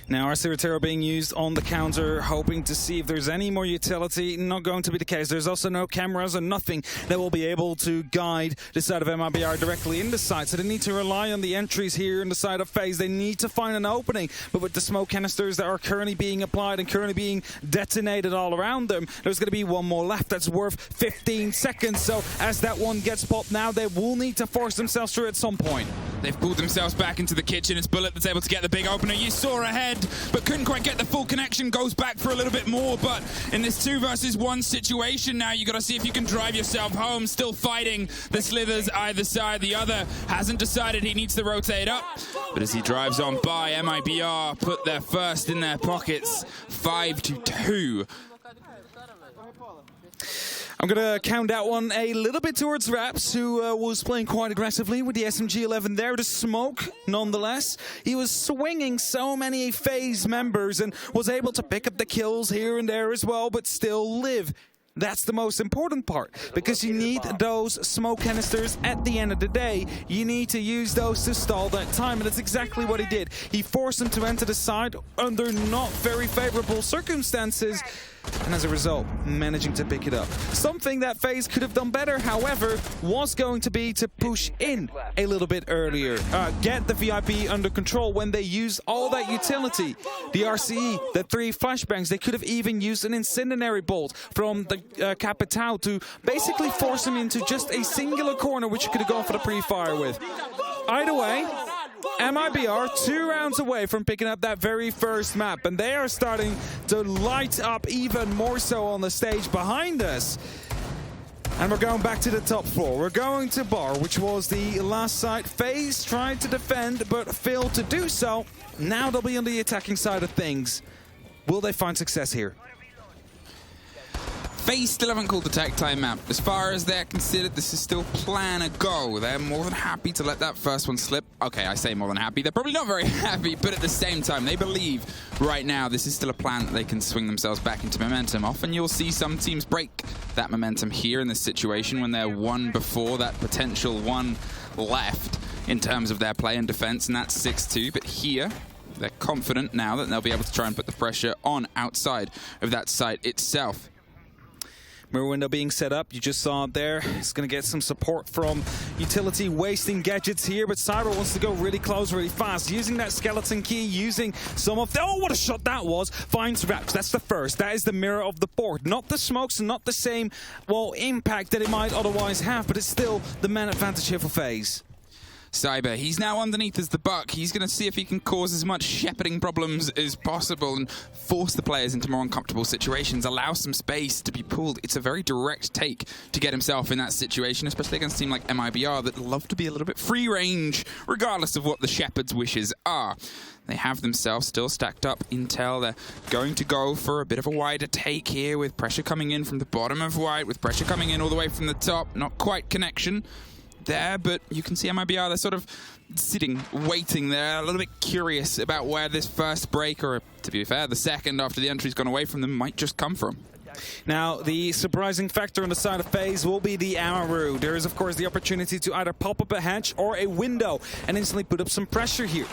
Now, RC Rotero being used on the counter, hoping to see if there's any more utility. Not going to be the case. There's also no cameras and nothing that will be able to guide the side of MIBR directly in the site. So they need to rely on the entries here in the side of FaZe. They need to find an opening. But with the smoke canisters that are currently being applied and currently being detonated all around them, there's going to be one more left that's worth 15 seconds. So as that one gets popped now, they will need to force themselves through at some point. They've pulled themselves back into the kitchen. It's Bullet that's able to get the big opener. You saw ahead, but couldn't quite get the full connection. Goes back for a little bit more, but in this 2 versus 1 situation now, you got to see if you can drive yourself home. Still fighting the Slithers either side. The other hasn't decided he needs to rotate up, but as he drives on by, MIBR put their first in their pockets, 5-2. I'm going to count that one a little bit towards Raps, who was playing quite aggressively with the SMG-11 there. The smoke, nonetheless. He was swinging so many FaZe members and was able to pick up the kills here and there as well, but still live. That's the most important part, because you need those smoke canisters at the end of the day. You need to use those to stall that time, and that's exactly what he did. He forced them to enter the side under not very favorable circumstances, and as a result, managing to pick it up. Something that FaZe could have done better, however, was going to be to push in a little bit earlier. Get the VIP under control when they use all that utility. The RCE, the 3 flashbangs, they could have even used an incendiary bolt from the Capital to basically force him into just a singular corner, which you could have gone for the pre-fire with. Either way, MIBR 2 rounds away from picking up that very first map, and they are starting to light up even more so on the stage behind us. And we're going back to the top floor. We're going to Bar, which was the last site. FaZe tried to defend, but failed to do so. Now they'll be on the attacking side of things. Will they find success here? FaZe still haven't called the tech time map. As far as they're considered, this is still plan a go. They're more than happy to let that first one slip. Okay, I say more than happy. They're probably not very happy, but at the same time, they believe right now this is still a plan that they can swing themselves back into momentum. Often you'll see some teams break that momentum here in this situation when they're one before that potential one left in terms of their play and defense, and that's 6-2. But here, they're confident now that they'll be able to try and put the pressure on outside of that site itself. Mirror window being set up, you just saw it there. It's going to get some support from utility wasting gadgets here, but Cyber wants to go really close, really fast, using that skeleton key, using some of the... Oh, what a shot that was! Finds Raps, that's the first. That is the mirror of the port. Not the smokes and not the same, well, impact that it might otherwise have, but it's still the man advantage here for FaZe. Cyber, he's now underneath as the Buck. He's going to see if he can cause as much shepherding problems as possible and force the players into more uncomfortable situations, allow some space to be pulled. It's a very direct take to get himself in that situation, especially against a team like MIBR that love to be a little bit free range, regardless of what the shepherd's wishes are. They have themselves still stacked up intel. They're going to go for a bit of a wider take here with pressure coming in from the bottom of white, with pressure coming in all the way from the top. Not quite connection there, but you can see MIBR, they're sort of sitting, waiting there, a little bit curious about where this first break, or to be fair, the second after the entry's gone away from them, might just come from. Now, the surprising factor on the side of FaZe will be the Amaru. There is, of course, the opportunity to either pop up a hatch or a window and instantly put up some pressure here.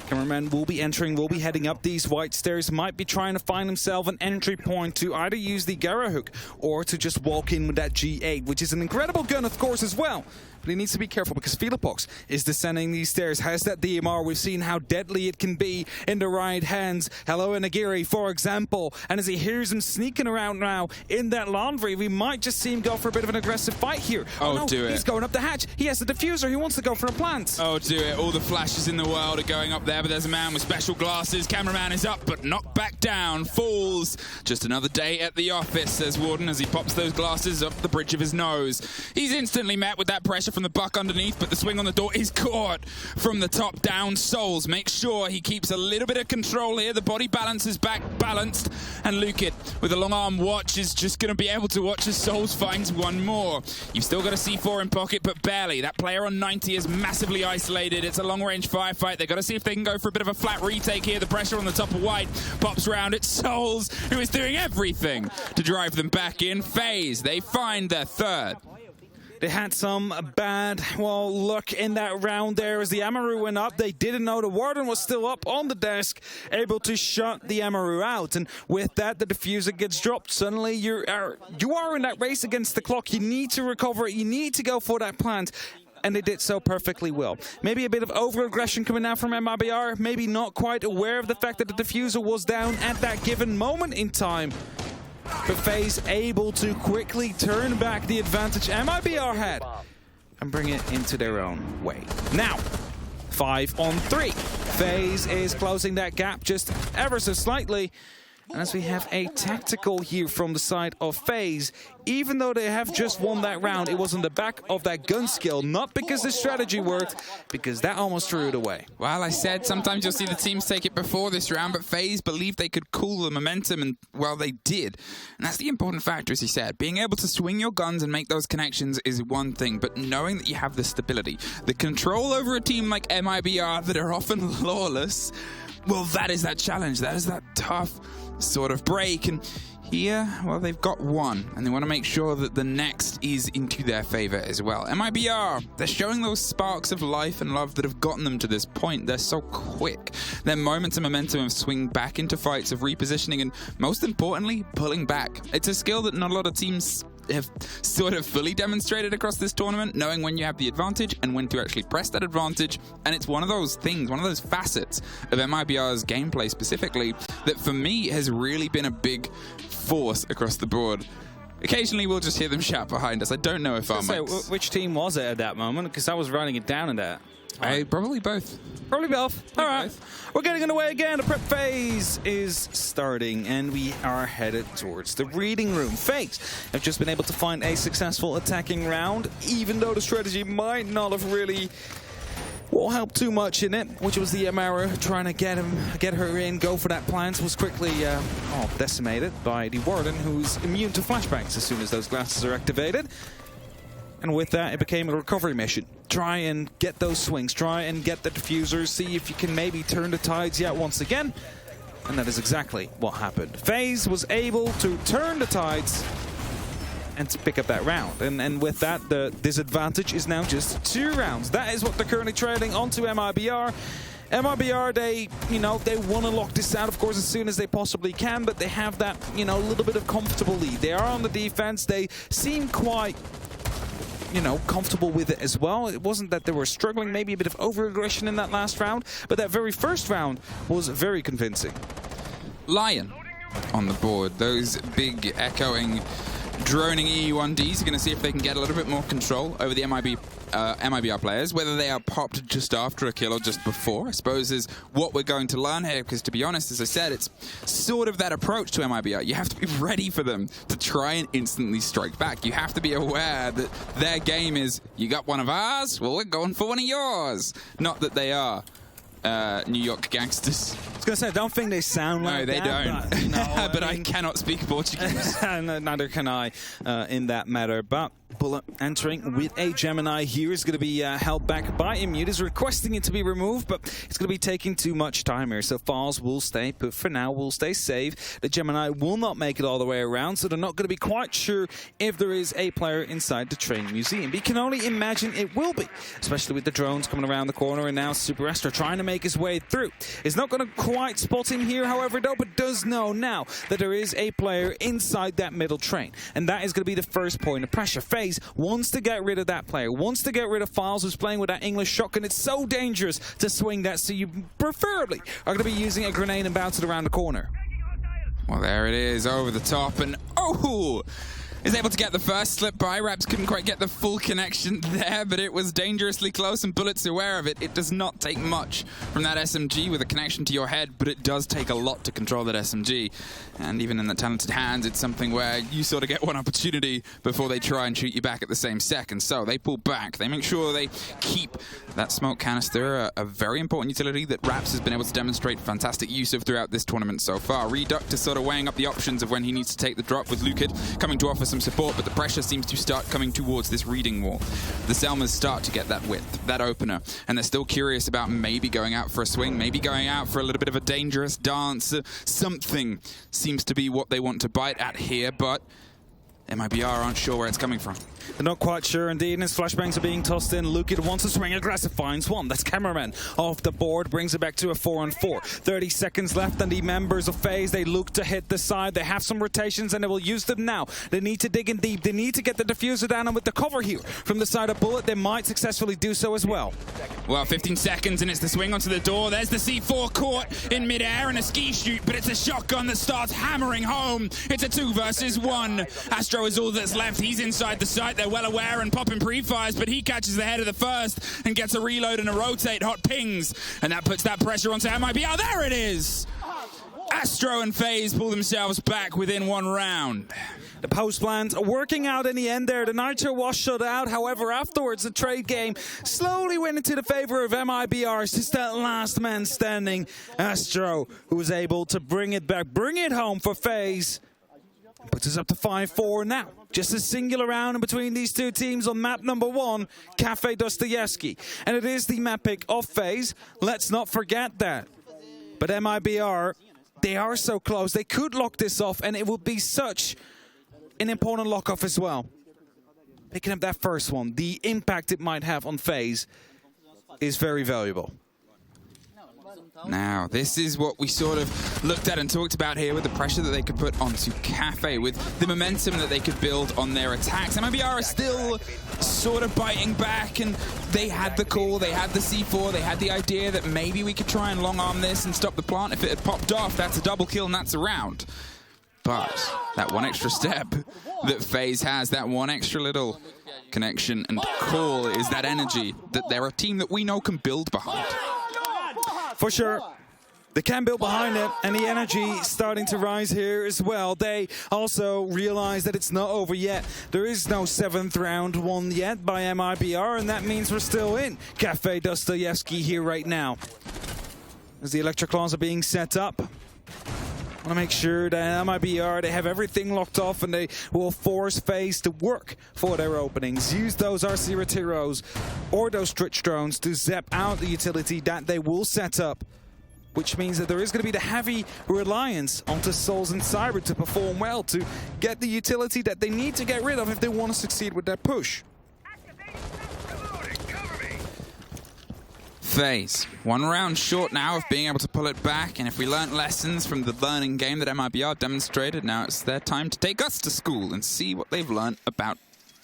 Cameraman will be entering, will be heading up these white stairs, might be trying to find himself an entry point to either use the Gara hook or to just walk in with that G8, which is an incredible gun, of course, as well. But he needs to be careful because Philopox is descending these stairs. Has that DMR. We've seen how deadly it can be in the right hands. Hello, Inagiri, for example. And as he hears him sneaking around now in that laundry, we might just see him go for a bit of an aggressive fight here. Oh, no, do it. He's going up the hatch. He has the diffuser. He wants to go for a plant. Oh, do it. All the flashes in the world are going up there, but there's a man with special glasses. Cameraman is up, but knocked back down. Falls. Just another day at the office, says Warden, as he pops those glasses up the bridge of his nose. He's instantly met with that pressure from the Buck underneath, but the swing on the door is caught from the top down. Souls makes sure he keeps a little bit of control here. The body balance is back balanced, and Lukit with a long arm watch is just going to be able to watch as Souls finds one more. You've still got a C4 in pocket, but barely. That player on 90 is massively isolated. It's a long-range firefight. They've got to see if they can go for a bit of a flat retake here. The pressure on the top of white pops round. It's Souls who is doing everything to drive them back in. FaZe, they find their third. They had some bad, well, luck in that round there as the Amaru went up. They didn't know the Warden was still up on the desk, able to shut the Amaru out. And with that, the diffuser gets dropped. Suddenly, you are in that race against the clock. You need to recover it. You need to go for that plant. And they did so perfectly well. Maybe a bit of over-aggression coming out from MIBR. Maybe not quite aware of the fact that the diffuser was down at that given moment in time. But FaZe able to quickly turn back the advantage MIBR had and bring it into their own way. Now, 5 on 3. FaZe is closing that gap just ever so slightly. And as we have a tactical here from the side of FaZe, even though they have just won that round, it was on the back of that gun skill, not because the strategy worked, because that almost threw it away. Well, I said sometimes you'll see the teams take it before this round, but FaZe believed they could cool the momentum, and, well, they did. And that's the important factor, as he said. Being able to swing your guns and make those connections is one thing, but knowing that you have the stability, the control over a team like MIBR that are often lawless, well, that is that challenge. That is that tough sort of break, and here, well, they've got one, and they want to make sure that the next is into their favor as well. MIBR, they're showing those sparks of life and love that have gotten them to this point. They're so quick. Their moments of momentum of swing back into fights, of repositioning, and most importantly, pulling back. It's a skill that not a lot of teams have sort of fully demonstrated across this tournament, knowing when you have the advantage and when to actually press that advantage. And it's one of those things, one of those facets of MIBR's gameplay specifically that for me has really been a big force across the board. Occasionally we'll just hear them shout behind us. I don't know if our mics... Which team was it at that moment? Because I was writing it down in that. Probably both. Probably both. All right. We're getting underway again. The prep phase is starting, and we are headed towards the reading room. FaZe have just been able to find a successful attacking round, even though the strategy might not have really helped too much in it, which was the Amara trying to get her in, go for that plant, was quickly decimated by the Warden, who's immune to flashbangs as soon as those glasses are activated. And with that, it became a recovery mission. Try and get those swings. Try and get the diffusers. See if you can maybe turn the tides yet once again. And that is exactly what happened. FaZe was able to turn the tides and to pick up that round. And with that, the disadvantage is now just 2 rounds. That is what they're currently trailing onto MIBR. MIBR, they want to lock this out, of course, as soon as they possibly can, but they have that, little bit of comfortable lead. They are on the defense. They seem quite comfortable with it as well. It wasn't that they were struggling, maybe a bit of over-aggression in that last round, but that very first round was very convincing. Lion on the board. Those big echoing, droning EU1Ds are going to see if they can get a little bit more control over the MIBR players. Whether they are popped just after a kill or just before, I suppose, is what we're going to learn here, because to be honest, as I said, it's sort of that approach to MIBR. You have to be ready for them to try and instantly strike back. You have to be aware that their game is, you got one of ours? Well, we're going for one of yours. Not that they are New York gangsters. I was going to say, I don't think they sound like that. No, they don't. But, but I cannot speak Portuguese. Neither can I in that matter. But Bullet entering with a Gemini here is going to be held back by Immute. Is requesting it to be removed, but it's going to be taking too much time here. So FaZe will stay put for now, will stay safe. The Gemini will not make it all the way around, so they're not going to be quite sure if there is a player inside the train museum. But you can only imagine it will be, especially with the drones coming around the corner, and now Super Astro trying to make his way through. Is not going to quite spot him here, however, though, but does know now that there is a player inside that middle train, and that is going to be the first point of pressure. FaZe wants to get rid of that player, wants to get rid of Files, who's playing with that English shotgun. It's so dangerous to swing that, so you preferably are going to be using a grenade and bounce it around the corner. Well, there it is, over the top, and is able to get the first slip by. Raps couldn't quite get the full connection there, but it was dangerously close, and Bullet's aware of it. It does not take much from that SMG with a connection to your head, but it does take a lot to control that SMG. And even in the talented hands, it's something where you sort of get one opportunity before they try and shoot you back at the same second. So they pull back. They make sure they keep that smoke canister, a very important utility that Raps has been able to demonstrate fantastic use of throughout this tournament so far. Reduct is sort of weighing up the options of when he needs to take the drop, with Lukid coming to offer some support, but the pressure seems to start coming towards this reading wall. The Selmas start to get that width, that opener, and they're still curious about maybe going out for a swing, maybe going out for a little bit of a dangerous dance. Something seems to be what they want to bite at here, but MIBR aren't sure where it's coming from. They're not quite sure indeed, and his flashbangs are being tossed in. Lukid wants to swing aggressive, finds one. That's Cameraman off the board, brings it back to a 4-on-4. 30 seconds left, and the members of FaZe, they look to hit the side. They have some rotations, and they will use them now. They need to dig in deep. They need to get the diffuser down, and with the cover here from the side of Bullet, they might successfully do so as well. Well, 15 seconds, and it's the swing onto the door. There's the C4 caught in midair and a ski shoot, but it's a shotgun that starts hammering home. It's a 2 versus 1. Astro is all that's left. He's inside the site. They're well aware and popping pre-fires, but he catches the head of the first and gets a reload and a rotate. Hot pings, and that puts that pressure onto MIBR. There it is! Astro and FaZe pull themselves back within 1 round. The post plans are working out in the end there. The Nitro was shut out. However, afterwards, the trade game slowly went into the favor of MIBR. It's just that last man standing, Astro, who was able to bring it back, bring it home for FaZe. Puts us up to 5-4 now. Just a singular round in between these two teams on map number 1, Kafe Dostoyevsky. And it is the map pick of FaZe. Let's not forget that. But MIBR, They are so close. They could lock this off, and it would be such an important lock-off as well. Picking up that first one, the impact it might have on FaZe is very valuable. Now, this is what we sort of looked at and talked about here with the pressure that they could put onto Kafe, with the momentum that they could build on their attacks. MIBR are still sort of biting back, and they had the call, they had the C4, they had the idea that maybe we could try and long-arm this and stop the plant. If it had popped off, that's a double kill and that's a round. But that one extra step that FaZe has, that one extra little connection and call, is that energy that they're a team that we know can build behind. For sure. They can build behind it, and the energy starting to rise here as well. They also realize that it's not over yet. There is no 7th round won yet by MIBR, and that means we're still in Kafe Dostoyevsky here right now. As the electric claws are being set up, I want to make sure that MIBR, they have everything locked off, and they will force FaZe to work for their openings. Use those RC Retiros or those Stritch drones to zap out the utility that they will set up, which means that there is going to be the heavy reliance onto Souls and Cyber to perform well, to get the utility that they need to get rid of if they want to succeed with that push. FaZe, 1 round short now of being able to pull it back, and if we learnt lessons from the learning game that MIBR demonstrated, now it's their time to take us to school and see what they've learnt about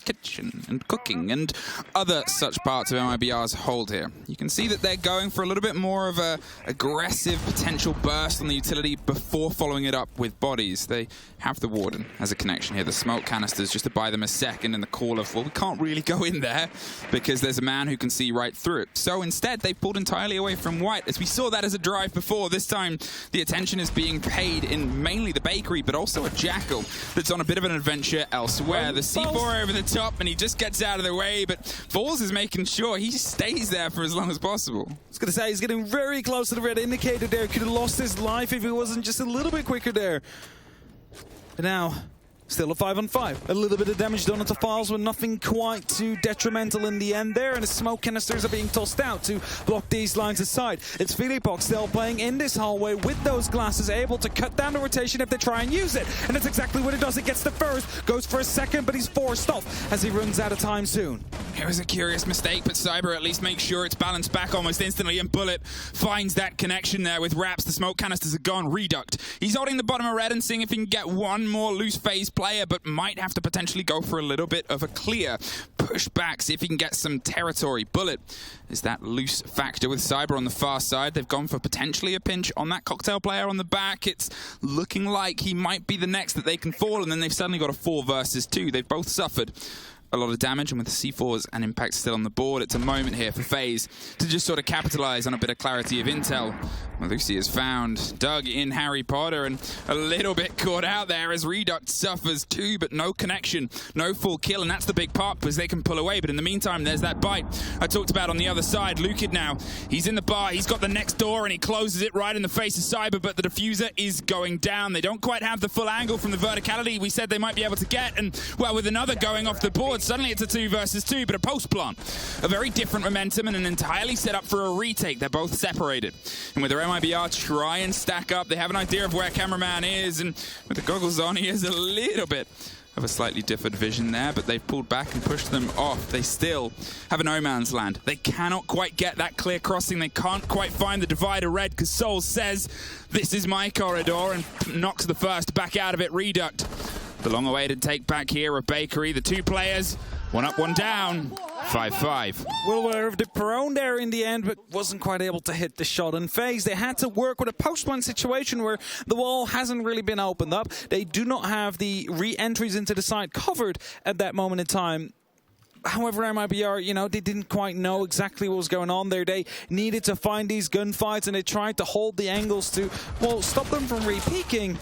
kitchen and cooking and other such parts of MIBR's hold here. You can see that they're going for a little bit more of a aggressive potential burst on the utility before following it up with bodies. They have the Warden as a connection here. The smoke canisters just to buy them a second, and the call of, well, we can't really go in there because there's a man who can see right through it. So instead, they pulled entirely away from White. As we saw that as a drive before, this time the attention is being paid in mainly the bakery, but also a Jackal that's on a bit of an adventure elsewhere. The C4 over the top, and he just gets out of the way, but FaZe is making sure he stays there for as long as possible. I was going to say, he's getting very close to the red indicator there. Could have lost his life if he wasn't just a little bit quicker there. But now, still a 5-on-5. A little bit of damage done onto Files, but nothing quite too detrimental in the end there, and the smoke canisters are being tossed out to block these lines aside. It's Philipok still playing in this hallway with those glasses, able to cut down the rotation if they try and use it. And that's exactly what it does. It gets the first, goes for a second, but he's forced off as he runs out of time soon. It was a curious mistake, but Cyber at least makes sure it's balanced back almost instantly, and Bullet finds that connection there with Raps. The smoke canisters are gone. Reduct. He's holding the bottom of red and seeing if he can get one more loose FaZe player, but might have to potentially go for a little bit of a clear push back, see if he can get some territory. Bullet is that loose factor with Cyber on the far side. They've gone for potentially a pinch on that cocktail player on the back. It's looking like he might be the next that they can fall, and then they've suddenly got a 4 versus 2. They've both suffered a lot of damage, and with the C4s and Impact still on the board, it's a moment here for FaZe to just sort of capitalize on a bit of clarity of intel. Lucy has found, dug in Harry Potter, and a little bit caught out there as Reduct suffers too, but no connection, no full kill, and that's the big part because they can pull away. But in the meantime, there's that bite I talked about on the other side. Lukid now, he's in the bar, he's got the next door, and he closes it right in the face of Cyber, but the diffuser is going down. They don't quite have the full angle from the verticality we said they might be able to get, and well, with another going off the board, suddenly it's a 2 versus 2, but a post plant. A very different momentum and an entirely set up for a retake. They're both separated. And with their MIBR try and stack up, they have an idea of where cameraman is, and with the goggles on, he has a little bit of a slightly different vision there, but they've pulled back and pushed them off. They still have a no man's land. They cannot quite get that clear crossing. They can't quite find the divider red because Soul says, this is my corridor, and knocks the first back out of it. Reduct. The long-awaited take back here of Bakery. The 2 players, 1 up, 1 down. 5-5. Well aware of the prone there in the end, but wasn't quite able to hit the shot. And FaZe, they had to work with a post-one situation where the wall hasn't really been opened up. They do not have the re-entries into the side covered at that moment in time. However, MIBR, you know, they didn't quite know exactly what was going on there. They needed to find these gunfights, and they tried to hold the angles to, well, stop them from re-peeking.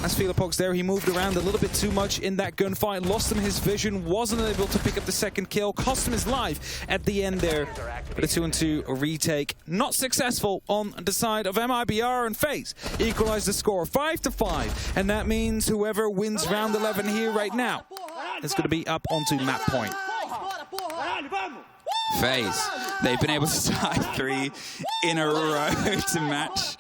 As Philipok's there, he moved around a little bit too much in that gunfight, lost him his vision, wasn't able to pick up the second kill, cost him his life at the end there. But a 2-on-2 retake, not successful on the side of MIBR, and FaZe equalized the score 5-5. And that means whoever wins round 11 here right now is going to be up onto map point. FaZe, they've been able to tie 3 in a row to match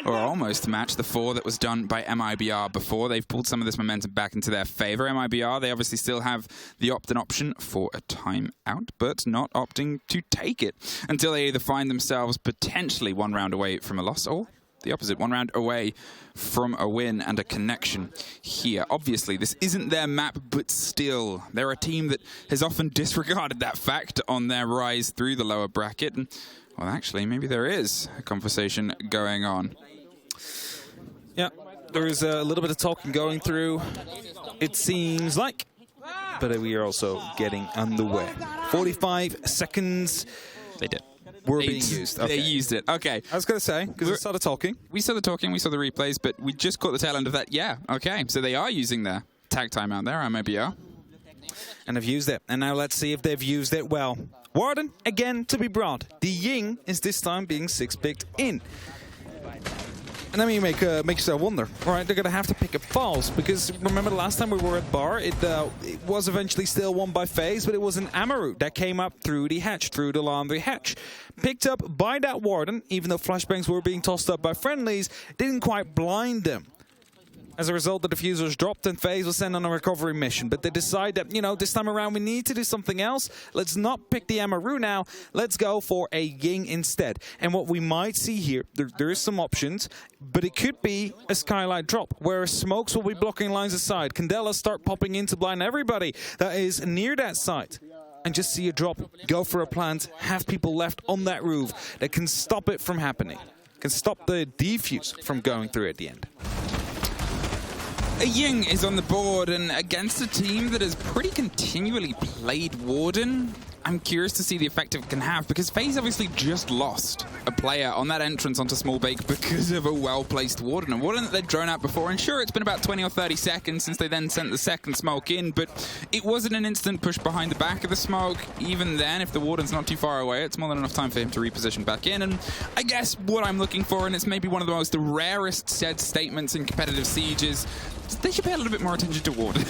or almost match the 4 that was done by MIBR before. They've pulled some of this momentum back into their favor. MIBR, they obviously still have the opt-in option for a timeout, but not opting to take it until they either find themselves potentially 1 round away from a loss, or the opposite, 1 round away from a win and a connection here. Obviously, this isn't their map, but still, they're a team that has often disregarded that fact on their rise through the lower bracket. And, well, actually, maybe there is a conversation going on. Yeah, there is a little bit of talking going through, it seems like. But we are also getting underway. 45 seconds. They did. Were being used. Okay. They used it. Okay. I was going to say, because we saw the talking. We saw the talking, we saw the replays, but we just caught the tail end of that. Yeah, okay. So they are using their tag timeout there, MIBR. And they've used it. And now let's see if they've used it well. Warden, again, to be brought. The Ying is this time being 6-picked in. And then you make yourself wonder, all right, they're going to have to pick up falls, because remember the last time we were at Bar, it was eventually still won by FaZe, but it was an Amaru that came up through the hatch, through the laundry hatch. Picked up by that Warden, even though flashbangs were being tossed up by friendlies, didn't quite blind them. As a result, the diffusers dropped and FaZe was sent on a recovery mission. But they decide that, you know, this time around we need to do something else. Let's not pick the Amaru now. Let's go for a Ying instead. And what we might see here, there is some options, but it could be a Skylight drop, where smokes will be blocking lines aside. Candela start popping in to blind everybody that is near that site. And just see a drop, go for a plant, have people left on that roof that can stop it from happening. Can stop the defuse from going through at the end. A Ying is on the board, and against a team that has pretty continually played Warden, I'm curious to see the effect it can have, because FaZe obviously just lost a player on that entrance onto Small Bake because of a well-placed Warden. A Warden that they'd drawn out before, and sure, it's been about 20 or 30 seconds since they then sent the second smoke in, but it wasn't an instant push behind the back of the smoke. Even then, if the Warden's not too far away, it's more than enough time for him to reposition back in. And I guess what I'm looking for, and it's maybe one of the most rarest said statements in competitive sieges, they should pay a little bit more attention to Warden.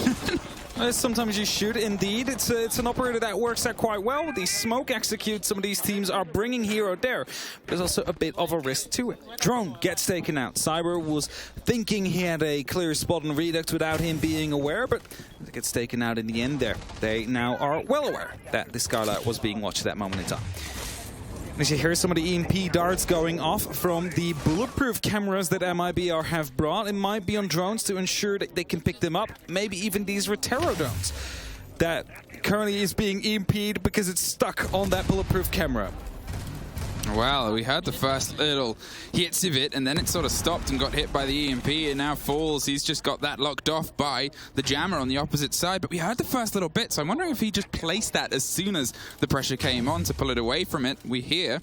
Sometimes you should, indeed. It's an operator that works out quite well with these smoke executes some of these teams are bringing here or there. There's also a bit of a risk to it. Drone gets taken out. Cyber was thinking he had a clear spot on Redux without him being aware, but it gets taken out in the end there. They now are well aware that the Skylight was being watched at that moment in time. As you hear some of the EMP darts going off from the bulletproof cameras that MIBR have brought, it might be on drones to ensure that they can pick them up. Maybe even these Rotero drones that currently is being EMP'd because it's stuck on that bulletproof camera. Well, we heard the first little hits of it, and then it sort of stopped and got hit by the EMP, and now falls. He's just got that locked off by the jammer on the opposite side, but we heard the first little bit, so I'm wondering if he just placed that as soon as the pressure came on to pull it away from it. We hear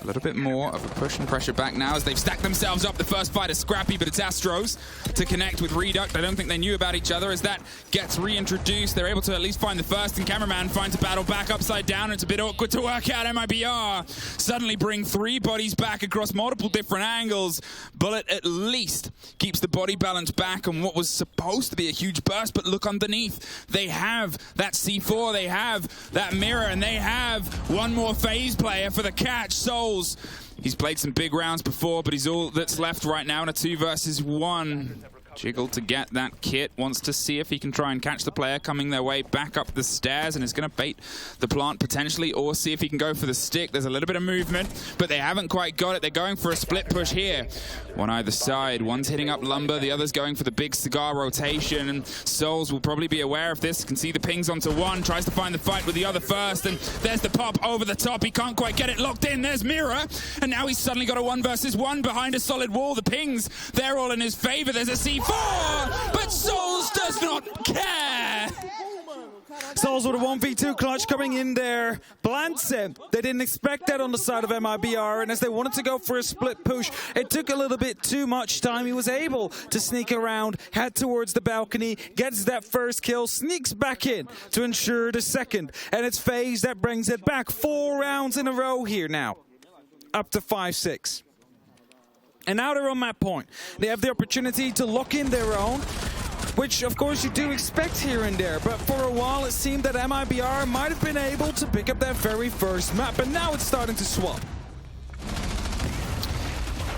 a little bit more of a push and pressure back now as they've stacked themselves up. The first fight is scrappy, but it's Astros to connect with Reduct. I don't think they knew about each other. As that gets reintroduced, they're able to at least find the first, and Cameraman finds a battle back upside down. It's a bit awkward to work out. MIBR suddenly bring 3 bodies back across multiple different angles. Bullet at least keeps the body balance back on what was supposed to be a huge burst, but look underneath. They have that C4, they have that mirror, and they have one more FaZe player for the catch. Souls. He's played some big rounds before, but he's all that's left right now in a 2 versus 1. Jiggle to get that kit, wants to see if he can try and catch the player coming their way back up the stairs, and is going to bait the plant potentially, or see if he can go for the stick. There's a little bit of movement, but they haven't quite got it. They're going for a split push here. One either side. One's hitting up Lumber, the other's going for the big cigar rotation, and Souls will probably be aware of this. Can see the pings onto one, tries to find the fight with the other first, and there's the pop over the top. He can't quite get it locked in. There's Mirror, and now he's suddenly got a 1 versus 1 behind a solid wall. The pings, they're all in his favor. There's a C4, but Souls does not care. Souls with a 1v2 clutch coming in there. Blants it. They didn't expect that on the side of MIBR, and as they wanted to go for a split push, it took a little bit too much time. He was able to sneak around, head towards the balcony, gets that first kill, sneaks back in to ensure the second, and it's FaZe that brings it back. 4 rounds in a row here now, up to 5-6. And now they're on that point. They have the opportunity to lock in their own, which of course you do expect here and there, but for a while it seemed that MIBR might have been able to pick up that very first map, but now it's starting to swap.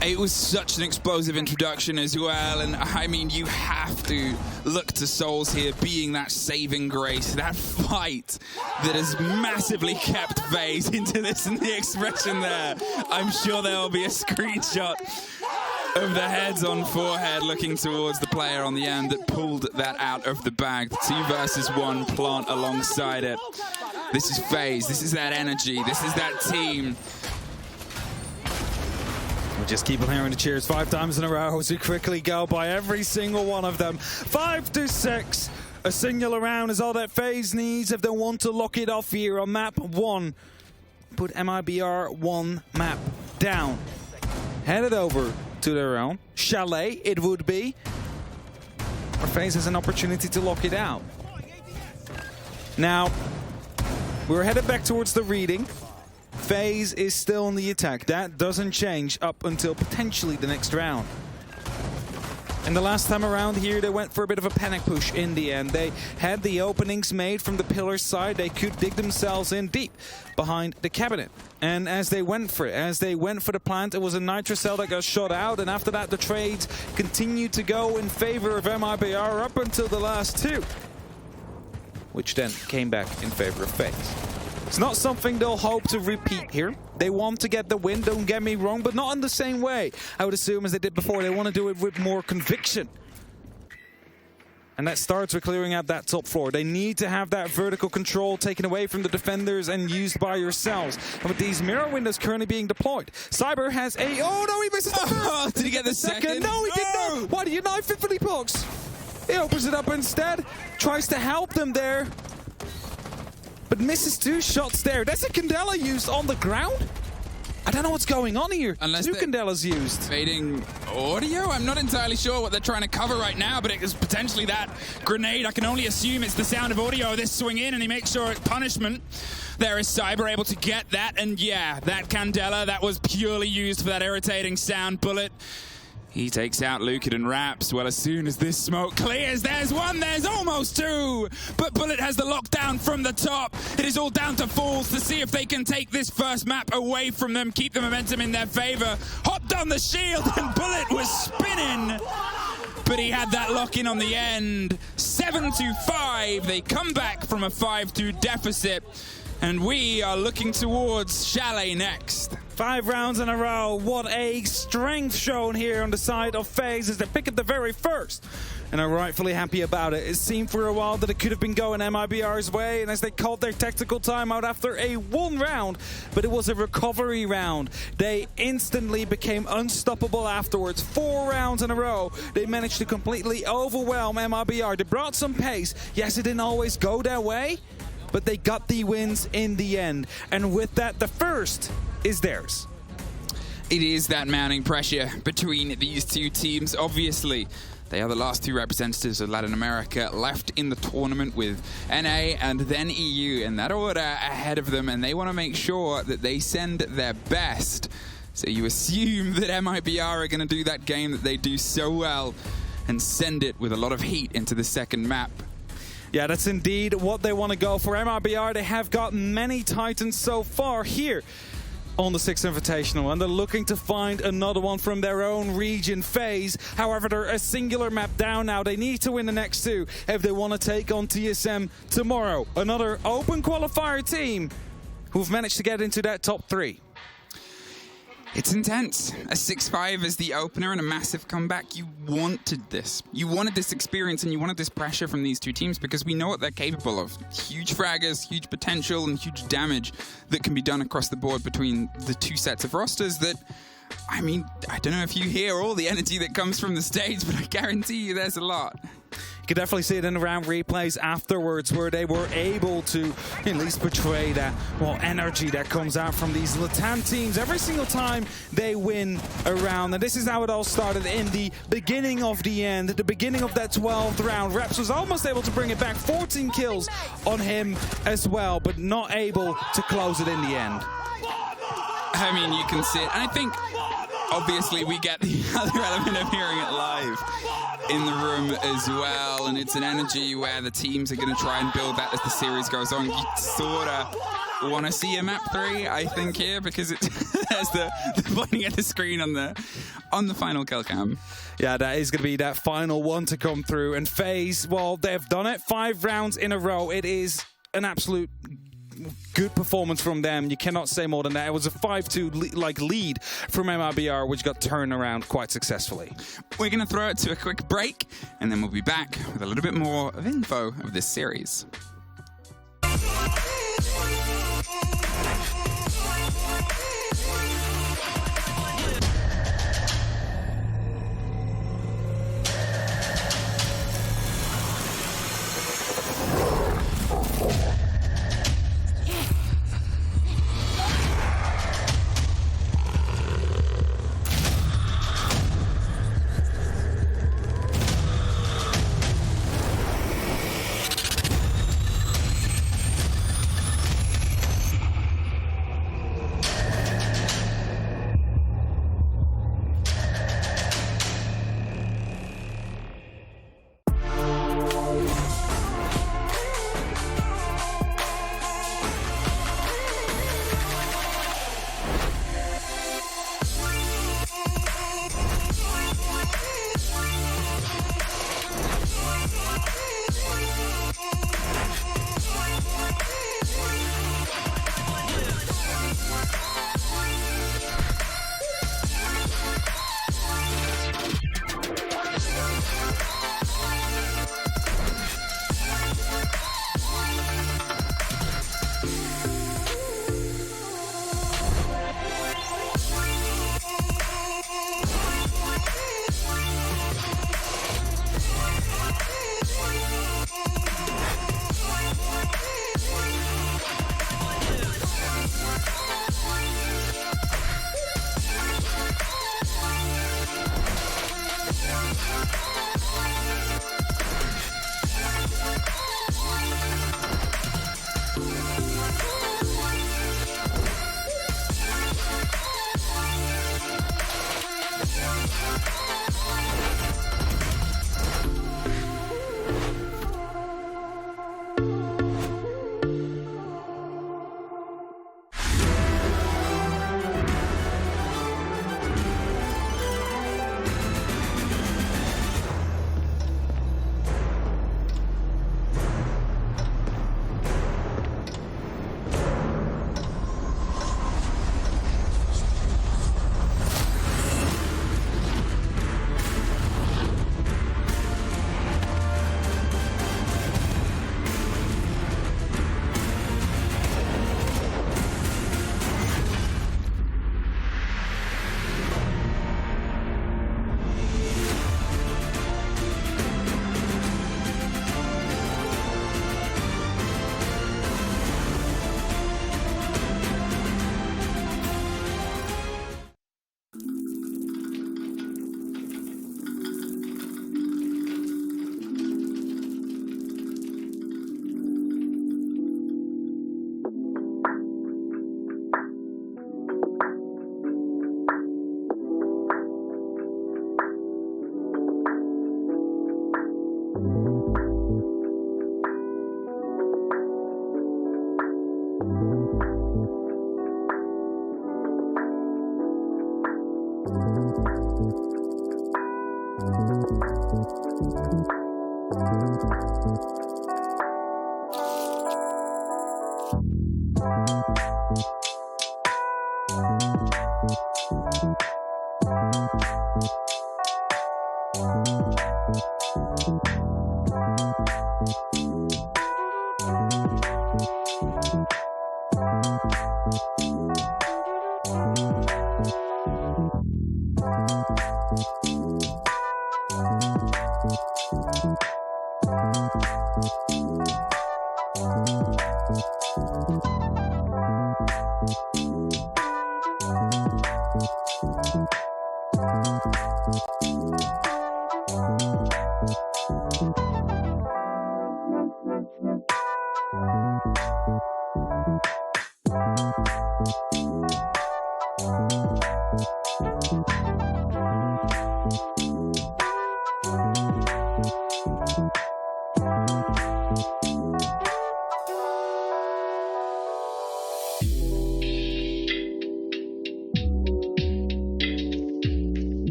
It was such an explosive introduction as well, and I mean, you have to look to Souls here being that saving grace, that fight that has massively kept FaZe into this, and the expression there. I'm sure there will be a screenshot of the heads on forehead looking towards the player on the end that pulled that out of the bag. The 2 versus 1 plant alongside it. This is FaZe, this is that energy, this is that team. We just keep on hearing the cheers 5 times in a row as we quickly go by every single one of them. 5-6. A singular round is all that FaZe needs if they want to lock it off here on map 1. Put MIBR 1 map down. Headed over to their own. Chalet, it would be. Or FaZe has an opportunity to lock it out. Now, we're headed back towards the reading. FaZe is still on the attack. That doesn't change up until potentially the next round. And the last time around here, they went for a bit of a panic push in the end. They had the openings made from the pillar side. They could dig themselves in deep behind the cabinet. And as they went for it, as they went for the plant, it was a Nitro cell that got shot out. And after that, the trades continued to go in favor of MIBR up until the last 2. Which then came back in favor of FaZe. It's not something they'll hope to repeat here. They want to get the win, don't get me wrong, but not in the same way, I would assume, as they did before. They want to do it with more conviction. And that starts with clearing out that top floor. They need to have that vertical control taken away from the defenders and used by yourselves. And with these mirror windows currently being deployed, Cyber has a... Oh, no, he misses the first! Did he get the second? No, he did not! Why do you knife it for the pucks? He opens it up instead, tries to help them there. But misses 2 shots there. That's a Candela used on the ground? I don't know what's going on here. Unless 2 Candelas used. Fading audio? I'm not entirely sure what they're trying to cover right now, but it is potentially that grenade. I can only assume it's the sound of audio. This swing in, and he makes sure it's punishment. There is Cyber able to get that, and yeah, that Candela, that was purely used for that irritating sound bullet. He takes out Lucan and Raps. Well, as soon as this smoke clears, there's 1, there's almost 2. But Bullet has the lockdown from the top. It is all down to Falls to see if they can take this first map away from them, keep the momentum in their favor. Hopped on the shield, and Bullet was spinning. But he had that lock in on the end. 7-5. They come back from a 5-2 deficit. And we are looking towards Chalet next. 5 rounds in a row. What a strength shown here on the side of FaZe as they pick it the very first. And are rightfully happy about it. It seemed for a while that it could have been going MIBR's way, and as they called their tactical timeout after a 1 round, but it was a recovery round. They instantly became unstoppable afterwards. 4 rounds in a row. They managed to completely overwhelm MIBR. They brought some pace. Yes, it didn't always go their way, but they got the wins in the end. And with that, the first is theirs. It is that mounting pressure between these 2 teams. Obviously, they are the last 2 representatives of Latin America left in the tournament, with NA and then EU in that order ahead of them, and they want to make sure that they send their best. So you assume that MIBR are going to do that game that they do so well and send it with a lot of heat into the second map. Yeah, that's indeed what they want to go for. MIBR, they have got many Titans so far here on the 6th Invitational, and they're looking to find another one from their own region, FaZe. However, they're a singular map down now. They need to win the next 2 if they want to take on TSM tomorrow. Another open qualifier team who've managed to get into that top 3. It's intense. A 6-5 as the opener and a massive comeback. You wanted this. You wanted this experience and you wanted this pressure from these 2 teams because we know what they're capable of. Huge fraggers, huge potential, and huge damage that can be done across the board between the 2 sets of rosters that, I mean, I don't know if you hear all the energy that comes from the stage, but I guarantee you there's a lot. You can definitely see it in the round replays afterwards, where they were able to at least portray that, well, energy that comes out from these Latam teams every single time they win a round. And this is how it all started in the beginning of the end, the beginning of that 12th round. Reps was almost able to bring it back, 14 kills on him as well, but not able to close it in the end. I mean, you can see it. And I think, obviously, we get the other element of hearing it live in the room as well, and it's an energy where the teams are going to try and build that as the series goes on. You sort of want to see a map 3, I think, here, because it There's the pointing at the screen on the final kill cam. Yeah, that is going to be that final one to come through. And FaZe, well, they've done it 5 rounds in a row. It is an absolute good performance from them. You cannot say more than that. It was a 5-2 lead from MIBR, which got turned around quite successfully. We're going to throw it to a quick break, and then we'll be back with a little bit more of info of this series.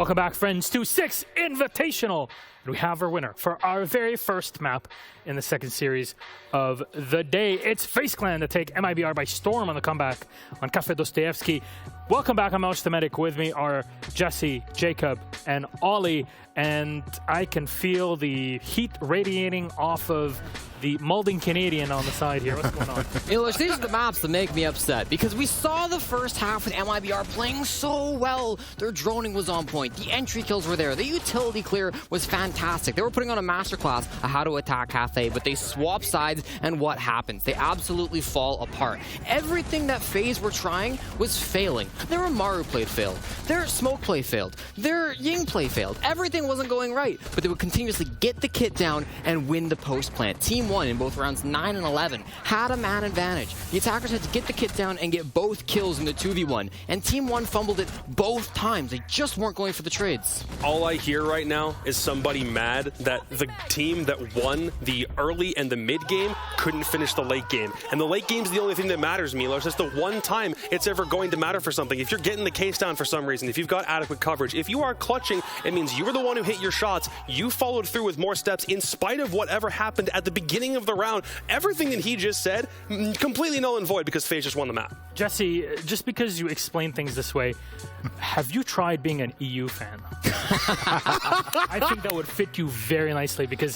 Welcome back, friends, to 6 Invitational. And we have our winner for our very first map in the second series of the day. It's FaZe Clan to take MIBR by storm on the comeback on Kafe Dostoyevsky. Welcome back. I'm Alex the Medic. With me are Jesse, Jacob, and Ollie. And I can feel the heat radiating off of the Mulding Canadian on the side here. What's going on? English, these are the maps that make me upset because we saw the first half with MIBR playing so well. Their droning was on point. The entry kills were there. The utility clear was fantastic. They were putting on a masterclass of how to attack Kafe, but they swap sides, and what happens? They absolutely fall apart. Everything that FaZe were trying was failing. Their Amaru play failed. Their smoke play failed. Their Ying play failed. Everything wasn't going right, but they would continuously get the kit down and win the post plant. Team 1 in both rounds 9 and 11 had a man advantage. The attackers had to get the kit down and get both kills in the 2v1, and Team 1 fumbled it both times. They just weren't going for the trades. All I hear right now is somebody mad that the team that won the early and the mid game couldn't finish the late game. And the late game's the only thing that matters, Milos. It's the one time it's ever going to matter for something. If you're getting the case down for some reason, if you've got adequate coverage, if you are clutching, it means you were the one who hit your shots. You followed through with more steps in spite of whatever happened at the beginning of the round. Everything that he just said, completely null and void because FaZe just won the map. Jesse, just because you explain things this way, have you tried being an EU fan? I think that would fit you very nicely because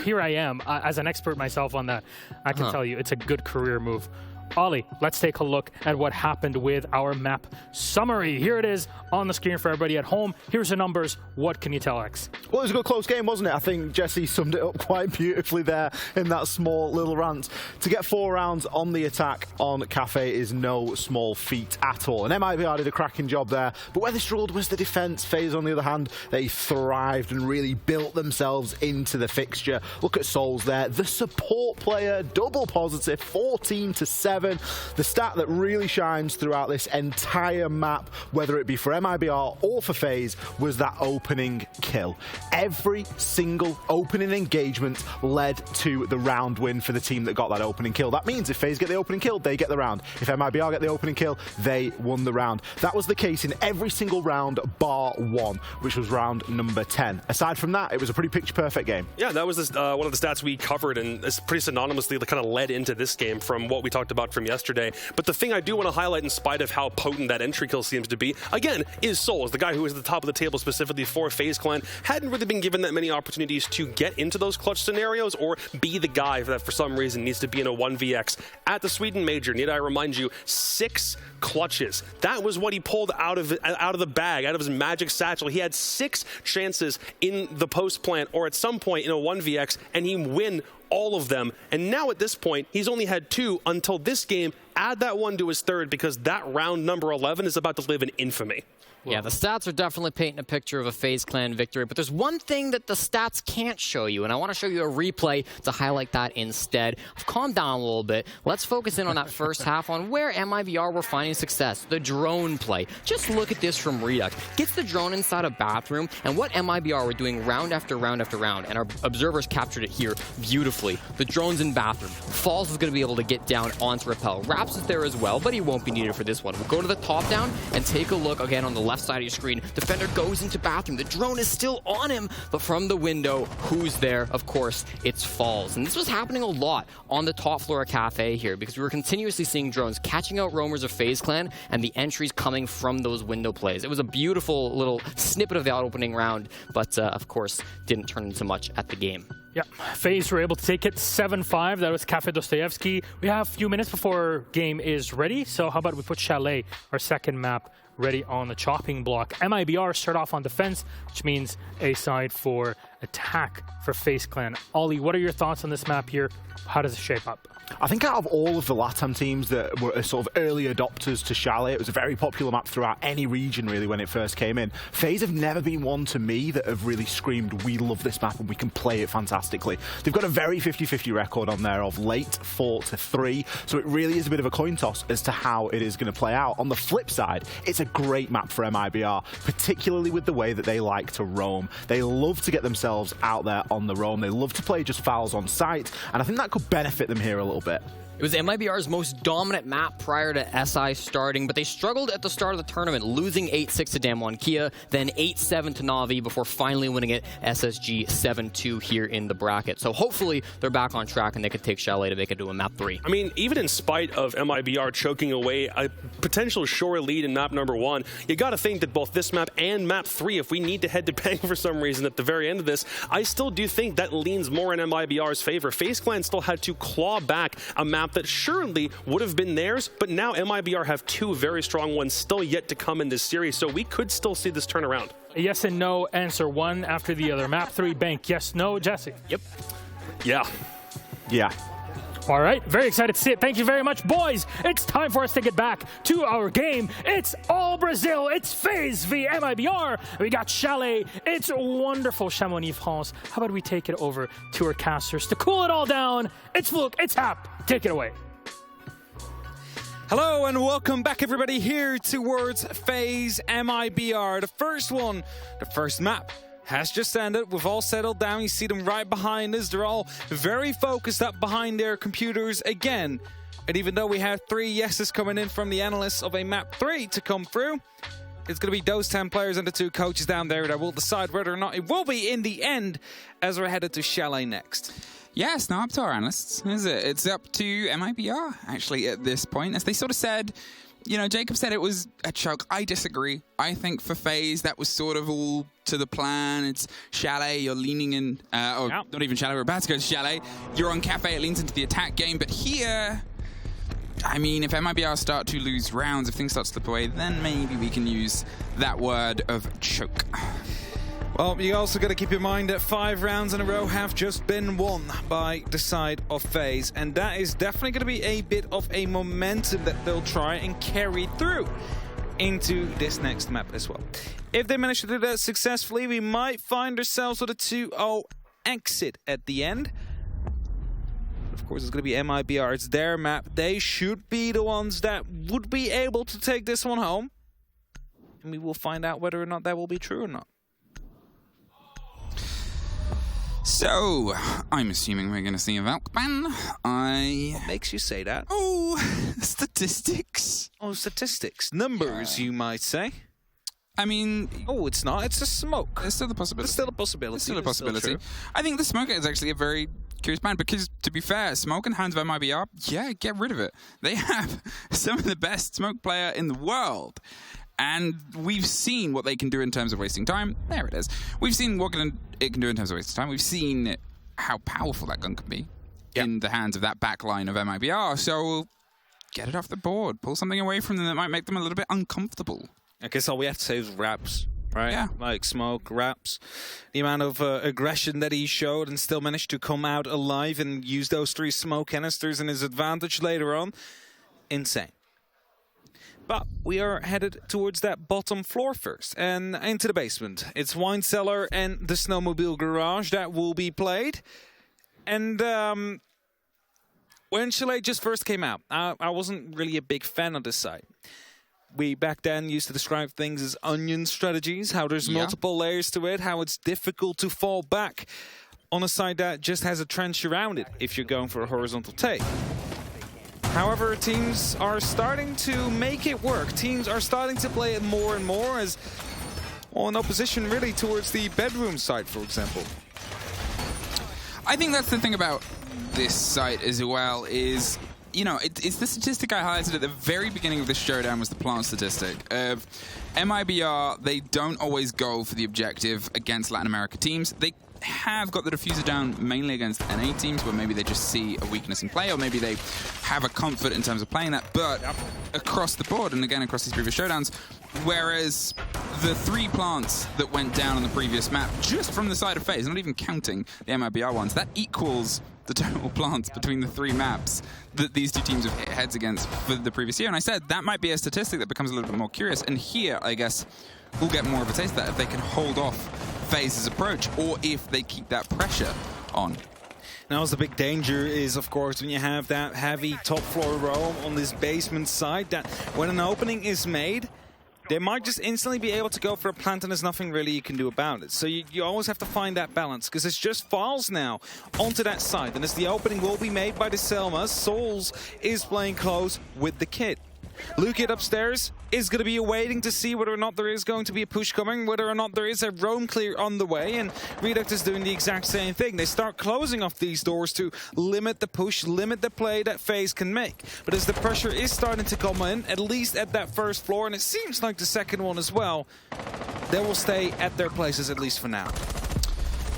here I am, as an expert myself on that. I can tell you it's a good career move. Ollie, let's take a look at what happened with our map summary. Here it is on the screen for everybody at home. Here's the numbers. What can you tell X? Well, it was a good close game, wasn't it? I think Jesse summed it up quite beautifully there in that small little rant. To get 4 rounds on the attack on Kafe is no small feat at all. And MIBR did a cracking job there. But where they struggled was the defense. FaZe, on the other hand, they thrived and really built themselves into the fixture. Look at Souls there. The support player, double positive, 14-7. The stat that really shines throughout this entire map, whether it be for MIBR or for FaZe, was that opening kill. Every single opening engagement led to the round win for the team that got that opening kill. That means if FaZe get the opening kill, they get the round. If MIBR get the opening kill, they won the round. That was the case in every single round bar 1, which was round number 10. Aside from that, it was a pretty picture-perfect game. Yeah, that was one of the stats we covered, and it's pretty synonymously kind of led into this game from what we talked about from yesterday. But the thing I do want to highlight, in spite of how potent that entry kill seems to be, again, is Souls, the guy who was at the top of the table specifically for FaZe Clan, hadn't really been given that many opportunities to get into those clutch scenarios or be the guy that for some reason needs to be in a 1vx. At the Sweden Major, need I remind you, 6 clutches. That was what he pulled out of the bag, out of his magic satchel. He had 6 chances in the post plant or at some point in a 1vx, and he win all of them. And now at this point, he's only had 2 until this game. Add that one to his third because that round number 11 is about to live in infamy. Yeah, the stats are definitely painting a picture of a FaZe Clan victory, but there's one thing that the stats can't show you, and I want to show you a replay to highlight that instead. I've calmed down a little bit. Let's focus in on that first half on where MIBR were finding success, the drone play. Just look at this from Redux. Gets the drone inside a bathroom, and what MIBR were doing round after round after round, and our observers captured it here beautifully. The drone's in bathroom. Falls is going to be able to get down onto Repel. Raps is there as well, but he won't be needed for this one. We'll go to the top down and take a look again on the left side of your screen. Defender goes into bathroom. The drone is still on him, but from the window, who's there? Of course, it's Falls. And this was happening a lot on the top floor of Kafe here because we were continuously seeing drones catching out roamers of FaZe Clan and the entries coming from those window plays. It was a beautiful little snippet of the opening round, but of course, didn't turn into much at the game. Yeah, FaZe were able to take it 7-5. That was Kafe Dostoyevsky. We have a few minutes before game is ready, so how about we put Chalet, our second map, ready on the chopping block. MIBR start off on defense, which means a side for attack for FaZe Clan. Ollie, what are your thoughts on this map here? How does it shape up? I think out of all of the LATAM teams that were sort of early adopters to Chalet, it was a very popular map throughout any region really when it first came in. FaZe have never been one to me that have really screamed, we love this map and we can play it fantastically. They've got a very 50-50 record on there of late 4-3, so it really is a bit of a coin toss as to how it is going to play out. On the flip side, it's a great map for MIBR, particularly with the way that they like to roam. They love to get themselves themselves out there on the roam. They love to play just fouls on site, and I think that could benefit them here a little bit. It was MIBR's most dominant map prior to SI starting, but they struggled at the start of the tournament, losing 8-6 to Damwon Kia, then 8-7 to Na'Vi before finally winning it SSG 7-2 here in the bracket. So hopefully they're back on track and they can take Chalet to make it to a map 3. I mean, even in spite of MIBR choking away a potential sure lead in map number 1, you got to think that both this map and map 3, if we need to head to Bang for some reason at the very end of this, I still do think that leans more in MIBR's favor. FaZe Clan still had to claw back a map that surely would have been theirs, but now MIBR have 2 very strong ones still yet to come in this series, so we could still see this turn around. Yes and no, answer one after the other. Map 3, Bank, yes, no, Jesse? Yep. Yeah. Yeah. All right, very excited to see it. Thank you very much, boys. It's time for us to get back to our game. It's all Brazil. It's FaZe v MIBR. We got Chalet. It's wonderful, Chamonix, France. How about we take it over to our casters to cool it all down? It's Fluke. It's Hap. Take it away. Hello and welcome back, everybody, here towards FaZe MIBR. The first one, the first map, has just ended. We've all settled down. You see them right behind us. They're all very focused up behind their computers again. And even though we have 3 yeses coming in from the analysts of a map 3 to come through, it's going to be those 10 players and the 2 coaches down there that will decide whether or not it will be in the end as we're headed to Chalet next. Yeah, it's not up to our analysts, is it? It's up to MIBR, actually, at this point. As they sort of said, you know, Jacob said it was a choke. I disagree. I think for FaZe, that was sort of all to the plan. It's Chalet, you're leaning in, not even Chalet, we're about to go to Chalet. You're on Kafe, it leans into the attack game. But here, I mean, if MIBR start to lose rounds, if things start to slip away, then maybe we can use that word of choke. Well, you also got to keep in mind that 5 rounds in a row have just been won by the side of FaZe, and that is definitely going to be a bit of a momentum that they'll try and carry through into this next map as well. If they manage to do that successfully, we might find ourselves with a 2-0 exit at the end. Of course, it's going to be MIBR. It's their map. They should be the ones that would be able to take this one home, and we will find out whether or not that will be true or not. So, I'm assuming we're going to see a Valk ban. What makes you say that? Oh, statistics. Oh, statistics. Numbers, you might say. I mean... Oh, it's not. It's a smoke. There's still the possibility. There's still a possibility. There's still a possibility. I think the smoke is actually a very curious ban because, to be fair, smoke in hands of MIBR, yeah, get rid of it. They have some of the best smoke player in the world. And we've seen what they can do in terms of wasting time. There it is. We've seen what it can do in terms of wasting time. We've seen how powerful that gun can be in the hands of that back line of MIBR. So get it off the board. Pull something away from them that might make them a little bit uncomfortable. I guess all we have to say is wraps, right? Yeah. Like smoke, wraps. The amount of aggression that he showed and still managed to come out alive and use those 3 smoke canisters in his advantage later on. Insane. But we are headed towards that bottom floor first and into the basement. It's Wine Cellar and the Snowmobile Garage that will be played. And when Chalet just first came out, I wasn't really a big fan of this side. We back then used to describe things as onion strategies, how there's multiple layers to it, how it's difficult to fall back on a side that just has a trench around it if you're going for a horizontal take. However, teams are starting to make it work. Teams are starting to play it more and more as in opposition really towards the bedroom side, for example. I think that's the thing about this site as well is, you know, it's the statistic I highlighted at the very beginning of this showdown was the plant statistic of MIBR. They don't always go for the objective against Latin America teams. They have got the diffuser down mainly against NA teams where maybe they just see a weakness in play or maybe they have a comfort in terms of playing that, but across the board and again across these previous showdowns, whereas the 3 plants that went down on the previous map just from the side of FaZe, not even counting the MIBR ones, that equals the total plants between the 3 maps that these 2 teams have hit heads against for the previous year. And I said that might be a statistic that becomes a little bit more curious, and here I guess we'll get more of a taste of that if they can hold off FaZe's approach or if they keep that pressure on. Now, the big danger is, of course, when you have that heavy top floor roam on this basement side, that when an opening is made, they might just instantly be able to go for a plant, and there's nothing really you can do about it. So you always have to find that balance, because it's just Falls now onto that side. And as the opening will be made by the Selma, Souls is playing close with the kid. Lukid upstairs is going to be waiting to see whether or not there is going to be a push coming, whether or not there is a roam clear on the way, and Reduct is doing the exact same thing. They start closing off these doors to limit the push, limit the play that FaZe can make. But as the pressure is starting to come in, at least at that first floor, and it seems like the second one as well, they will stay at their places at least for now.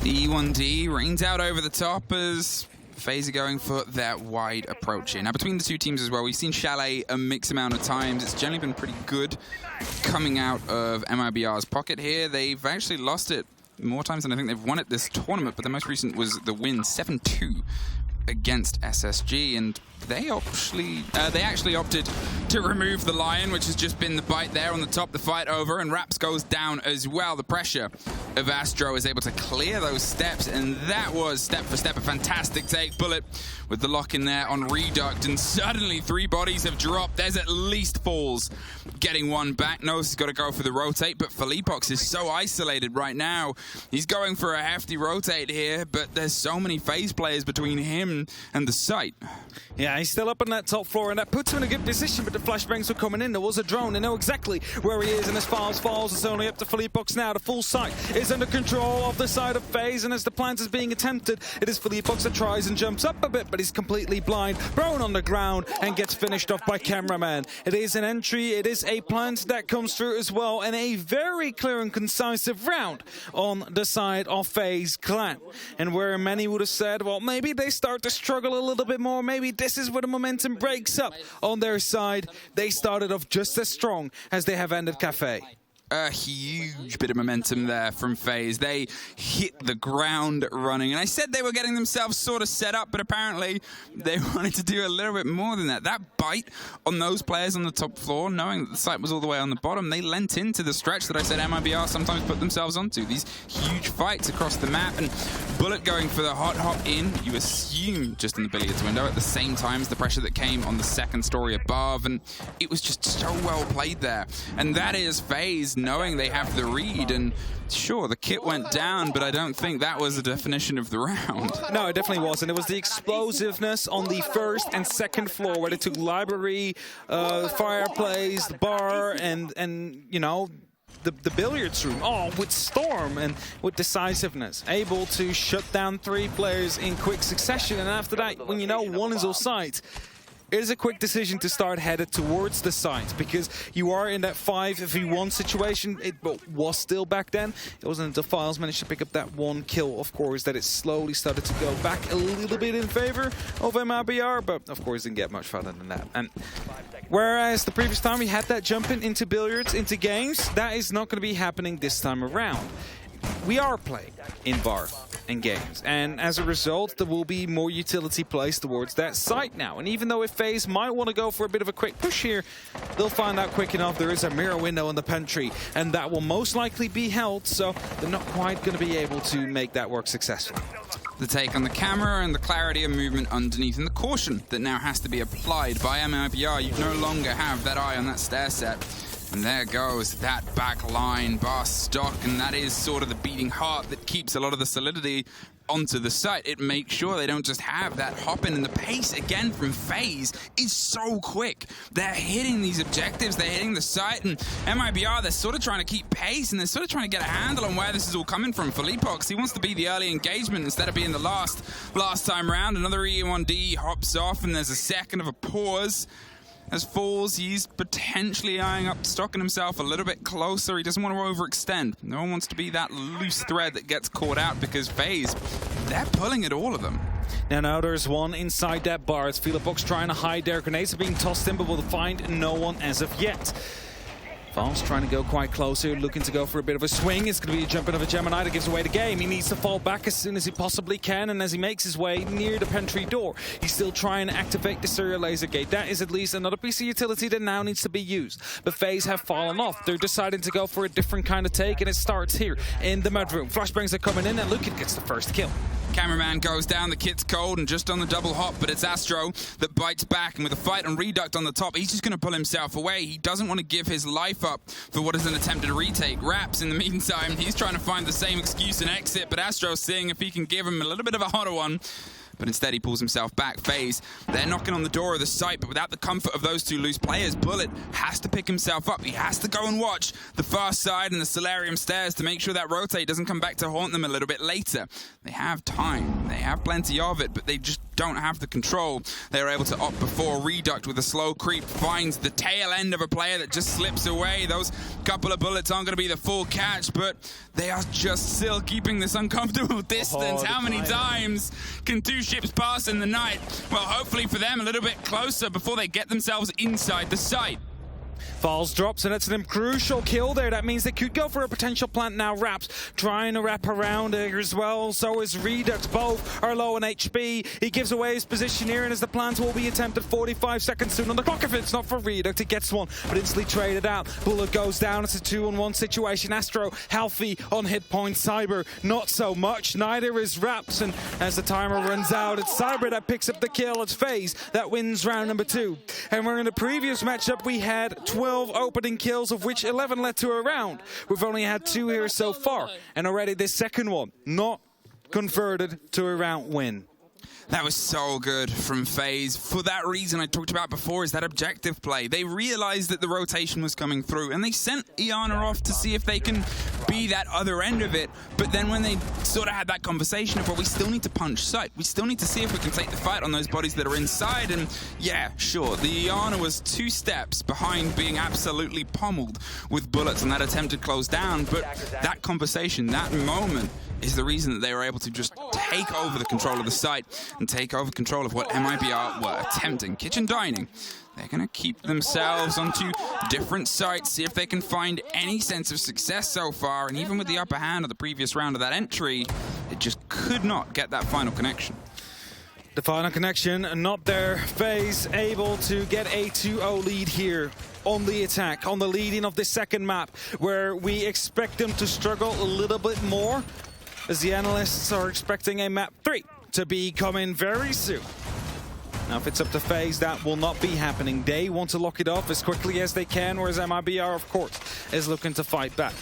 The E1D rains out over the top as FaZe are going for their wide approach here. Now, between the two teams as well, we've seen Chalet a mixed amount of times. It's generally been pretty good coming out of MIBR's pocket here. They've actually lost it more times than I think they've won it this tournament, but the most recent was the win 7-2 against SSG, and they actually opted to remove the Lion, which has just been the bite there on the top, the fight over, and Raps goes down as well. The pressure of Astro is able to clear those steps, and that was step for step a fantastic take. Bullet with the lock in there on Reduct, and suddenly 3 bodies have dropped. There's at least Falls getting one back. Nose has got to go for the rotate, but Philippox is so isolated right now. He's going for a hefty rotate here, but there's so many FaZe players between him and the site. Yeah, he's still up on that top floor, and that puts him in a good position, but the flashbangs were coming in. There was a drone. They know exactly where he is, and as Falls, it's only up to Philippox now. The full site is under control of the side of FaZe, and as the plant is being attempted, it is Philippox that tries and jumps up a bit, but he's completely blind, thrown on the ground, and gets finished off by Cameraman. It is an entry, it is a plant that comes through as well, and a very clear and concisive round on the side of FaZe Clan. And where many would have said, well, maybe they start to struggle a little bit more, maybe this is where the momentum breaks up on their side, they started off just as strong as they have ended Kafe. A huge bit of momentum there from FaZe. They hit the ground running. And I said they were getting themselves sort of set up, but apparently they wanted to do a little bit more than that. That bite on those players on the top floor, knowing that the site was all the way on the bottom, they lent into the stretch that I said MIBR sometimes put themselves onto. These huge fights across the map, and Bullet going for the hot hop in, you assume just in the billiards window, at the same time as the pressure that came on the second story above, and it was just so well played there. And that is FaZe knowing they have the read, and sure, the kit went down, but I don't think that was the definition of the round. No, it definitely wasn't. It was the explosiveness on the first and second floor, where they took library, fireplace, the bar, and you know, the billiards room, all with Storm and with decisiveness, able to shut down 3 players in quick succession. And after that, when you know one is offside, it is a quick decision to start headed towards the site, because you are in that 5v1 situation. It was still back then. It wasn't until Files managed to pick up that 1 kill, of course, that it slowly started to go back a little bit in favor of MIBR, but of course didn't get much further than that. And whereas the previous time we had that jumping into billiards, into games, that is not going to be happening this time around. We are playing in bar and games, and as a result there will be more utility placed towards that site now. And even though if FaZe might want to go for a bit of a quick push here, they'll find out quick enough there is a mirror window in the pantry, and that will most likely be held, so they're not quite going to be able to make that work successfully. The take on the camera and the clarity of movement underneath, and the caution that now has to be applied by MIBR. You no longer have that eye on that stair set. And there goes that back line bar stock, and that is sort of the beating heart that keeps a lot of the solidity onto the site. It makes sure they don't just have that hop in, and the pace again from FaZe is so quick. They're hitting these objectives, they're hitting the site, and MIBR, they're sort of trying to keep pace, and they're sort of trying to get a handle on where this is all coming from. Philippox, he wants to be the early engagement instead of being the last time round. Another E1D hops off, and there's a second of a pause. As Falls, he's potentially eyeing up stocking himself a little bit closer. He doesn't want to overextend. No one wants to be that loose thread that gets caught out, because FaZe, they're pulling at all of them. Now there's one inside that bar. It's Philippox trying to hide there. Grenades are being tossed in, but will find no one as of yet. Falls trying to go quite close here, looking to go for a bit of a swing. It's going to be a jumping of a Gemini that gives away the game. He needs to fall back as soon as he possibly can, and as he makes his way near the pantry door, he's still trying to activate the serial laser gate. That is at least another piece of utility that now needs to be used. But FaZe have fallen off. They're deciding to go for a different kind of take, and it starts here in the mudroom. Flashbangs are coming in, and Lukid gets the first kill. Cameraman goes down, the kit's cold and just on the double hop, but it's Astro that bites back, and with a fight on Reduct on the top, he's just going to pull himself away. He doesn't want to give his life himself up for what is an attempted retake. Raps, in the meantime, he's trying to find the same excuse and exit, but Astro's seeing if he can give him a little bit of a hotter one. But instead he pulls himself back. FaZe, they're knocking on the door of the site, but without the comfort of those two loose players, Bullet has to pick himself up. He has to go and watch the far side and the Solarium stairs to make sure that rotate doesn't come back to haunt them a little bit later. They have time. They have plenty of it, but they just don't have the control. They're able to opt before Reduct with a slow creep finds the tail end of a player that just slips away. Those couple of bullets aren't going to be the full catch, but they are just still keeping this uncomfortable distance. How many times can two ships pass in the night? Well, hopefully for them a little bit closer before they get themselves inside the site. Falls drops, and it's a crucial kill there. That means they could go for a potential plant now. Raps trying to wrap around here as well. So is Redux. Both are low on HP. He gives away his position here, and as the plant will be attempted 45 seconds soon on the clock. If it's not for Redux, it gets one, but instantly traded out. Bullet goes down. It's a 2-on-1 situation. Astro healthy on hit points. Cyber not so much. Neither is Raps, and as the timer runs out, it's Cyber that picks up the kill. It's FaZe that wins round number 2. And we're in the previous matchup, we had 12 opening kills, of which 11 led to a round. We've only had 2 here so far, and already this second one not converted to a round win. That was so good from FaZe. For that reason I talked about before, is that objective play. They realized that the rotation was coming through, and they sent Iana off to see if they can be that other end of it. But then when they sort of had that conversation of, well, we still need to punch sight. We still need to see if we can take the fight on those bodies that are inside. And yeah, sure, the Iana was 2 steps behind being absolutely pummeled with bullets on that attempted close down. But that conversation, that moment, is the reason that they were able to just take over the control of the site and take over control of what MIBR were attempting. Kitchen Dining, they're going to keep themselves onto different sites, see if they can find any sense of success so far, and even with the upper hand of the previous round of that entry, it just could not get that final connection. The final connection not there. FaZe able to get a 2-0 lead here on the attack, on the leading of this second map, where we expect them to struggle a little bit more, as the analysts are expecting a map 3 to be coming very soon. Now, if it's up to FaZe, that will not be happening. They want to lock it off as quickly as they can, whereas MIBR, of course, is looking to fight back.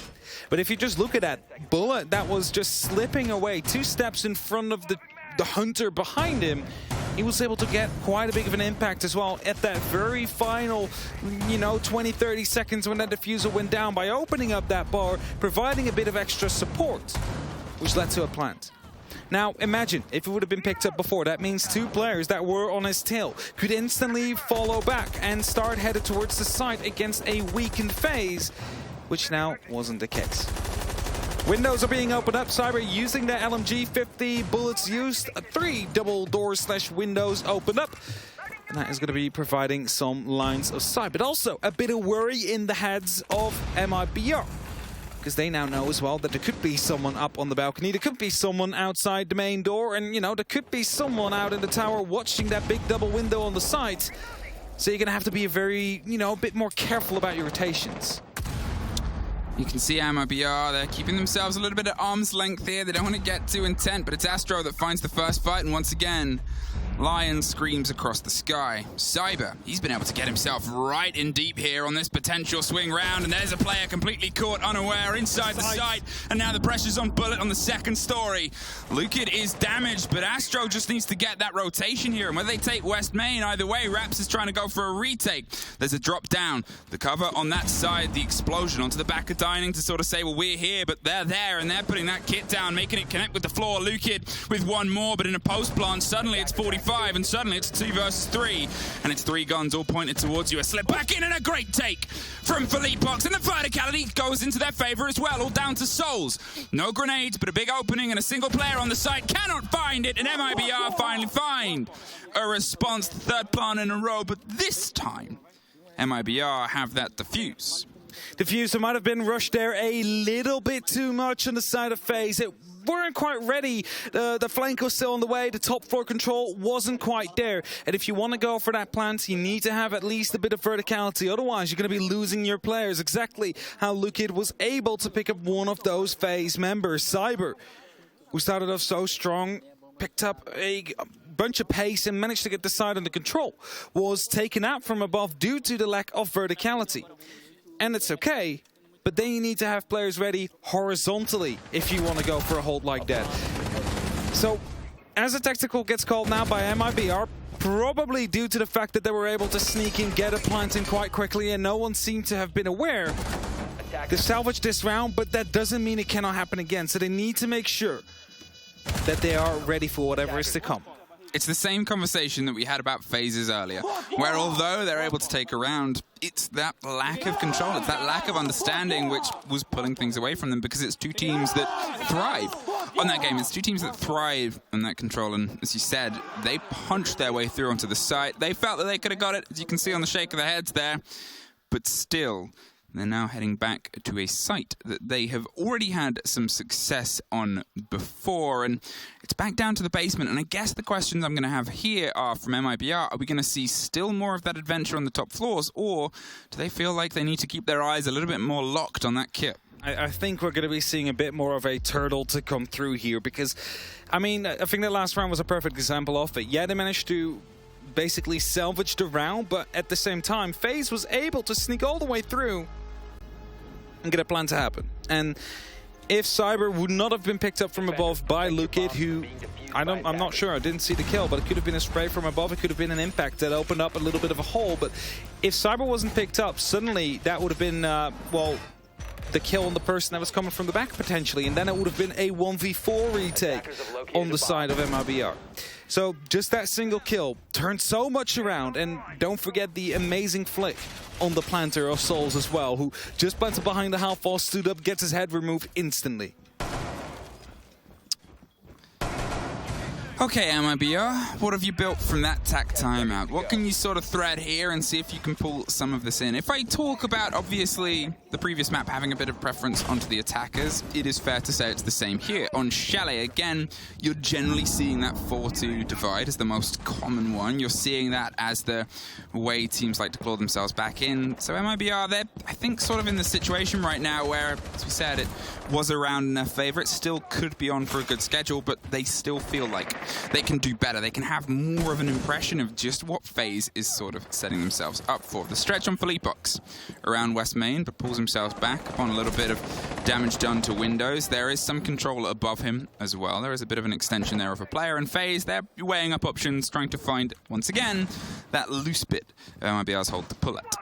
But if you just look at that Bullet that was just slipping away 2 steps in front of the hunter behind him, he was able to get quite a big of an impact as well at that very final, 20-30 seconds when that diffuser went down by opening up that bar, providing a bit of extra support, which led to a plant. Now, imagine if it would have been picked up before. That means 2 players that were on his tail could instantly follow back and start headed towards the site against a weakened FaZe, which now wasn't the case. Windows are being opened up. Cyber using the LMG, 50 bullets used, 3 double doors / windows opened up. And that is going to be providing some lines of sight, but also a bit of worry in the heads of MIBR. Because they now know as well that there could be someone up on the balcony, there could be someone outside the main door, and there could be someone out in the tower watching that big double window on the site. So you're going to have to be a bit more careful about your rotations. You can see MIBR, they're keeping themselves a little bit at arm's length here. They don't want to get too intent, but it's Astro that finds the first fight, and once again, Lion screams across the sky. Cyber, he's been able to get himself right in deep here on this potential swing round, and there's a player completely caught unaware inside the site, and now the pressure's on Bullet on the second story. Lukid is damaged, but Astro just needs to get that rotation here, and whether they take West Main, either way, Raps is trying to go for a retake. There's a drop down. The cover on that side, the explosion onto the back of Dining to sort of say, well, we're here, but they're there, and they're putting that kit down, making it connect with the floor. Lukid with 1 more, but in a post plant, suddenly it's 45. And suddenly it's 2 versus 3, and it's 3 guns all pointed towards you. A slip back in and a great take from Philippe Box, and the verticality goes into their favor as well, all down to Souls. No grenades, but a big opening and a single player on the site cannot find it, and MIBR finally find a response, the 3rd plant in a row, but this time MIBR have that defuse. Diffuser might have been rushed there a little bit too much on the side of FaZe. It weren't quite ready. The flank was still on the way. The top floor control wasn't quite there. And if you want to go for that plant, you need to have at least a bit of verticality. Otherwise, you're going to be losing your players. Exactly how Lukid was able to pick up one of those FaZe members. Cyber, who started off so strong, picked up a bunch of pace and managed to get the side under control, was taken out from above due to the lack of verticality. and it's okay, but then you need to have players ready horizontally if you want to go for a hold like that. So, as a tactical gets called now by MIBR, probably due to the fact that they were able to sneak in, get a plant in quite quickly, and no one seemed to have been aware. They salvaged this round, but that doesn't mean it cannot happen again. So they need to make sure that they are ready for whatever is to come. It's the same conversation that we had about FaZes earlier, where although they're able to take a round, it's that lack of control, it's that lack of understanding which was pulling things away from them, because it's two teams that thrive on that game. It's two teams that thrive on that control, and as you said, they punched their way through onto the site. They felt that they could have got it, as you can see on the shake of their heads there, but still, they're now heading back to a site that they have already had some success on before, and it's back down to the basement. And I guess the questions I'm going to have here are from MIBR, are we going to see still more of that adventure on the top floors, or do they feel like they need to keep their eyes a little bit more locked on that kit? I think we're going to be seeing a bit more of a turtle to come through here, because, I mean, I think that last round was a perfect example of it. Yeah, they managed to basically salvage the round, but at the same time, FaZe was able to sneak all the way through and get a plan to happen. And if Cyber would not have been picked up from above by Lukid, who I'm not sure, I didn't see the kill, but it could have been a spray from above, it could have been an impact that opened up a little bit of a hole. But if Cyber wasn't picked up, suddenly that would have been, well, the kill on the person that was coming from the back potentially, and then it would have been a 1v4 retake on the side of MIBR. So just that single kill turned so much around, and don't forget the amazing flick on the planter of Souls as well, who just planted behind the half wall, stood up, gets his head removed instantly. Okay, MIBR, what have you built from that tack timeout? What can you sort of thread here and see if you can pull some of this in? If I talk about, obviously, the previous map having a bit of preference onto the attackers, it is fair to say it's the same here. On Chalet, again, you're generally seeing that 4-2 divide as the most common one. You're seeing that as the way teams like to claw themselves back in. So MIBR, they're, I think, sort of in the situation right now where, as we said, it was around in their favor. It still could be on for a good schedule, but they still feel like they can do better. They can have more of an impression of just what FaZe is sort of setting themselves up for. The stretch on Philippox around West Main, but pulls himself back upon a little bit of damage done to windows. There is some control above him as well. There is a bit of an extension there of a player. And FaZe, they're weighing up options, trying to find, once again, that loose bit of MIBR's hold to pull at.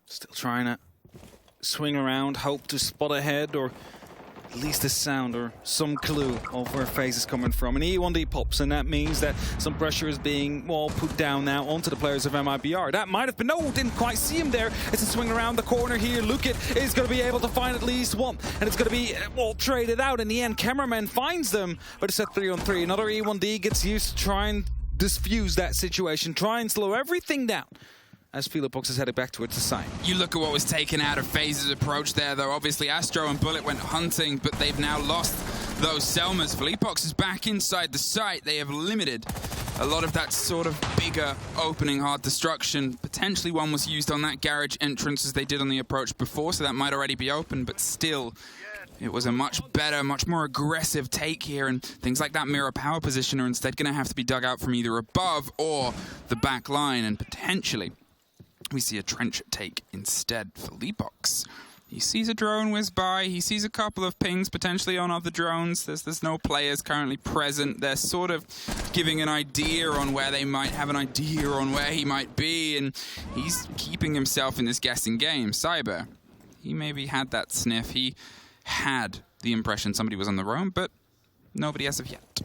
Still trying to swing around, hope to spot ahead, or at least a sound or some clue of where FaZe is coming from. And E1D pops, and that means that some pressure is being, well, put down now onto the players of MIBR. That might have been, no, didn't quite see him there. It's a swing around the corner here. Lukid is going to be able to find at least one, and it's going to be, well, traded out. In the end, Cameraman finds them, but it's a 3-on-3. Another E1D gets used to try and diffuse that situation, try and slow everything down, as Philippox is headed back towards the site. You look at what was taken out of FaZe's approach there, though. Obviously, Astro and Bullet went hunting, but they've now lost those Selmas. Philippox is back inside the site. They have limited a lot of that sort of bigger opening hard destruction. Potentially one was used on that garage entrance as they did on the approach before, so that might already be open, but still, it was a much better, much more aggressive take here, and things like that mirror power position are instead going to have to be dug out from either above or the back line, and potentially we see a trench take instead for Philippox. He sees a drone whiz by, he sees a couple of pings potentially on other drones. There's no players currently present. They're sort of giving an idea on where they might have an idea on where he might be, and he's keeping himself in this guessing game. Cyber, he maybe had that sniff. He had the impression somebody was on the roam, but nobody as of yet.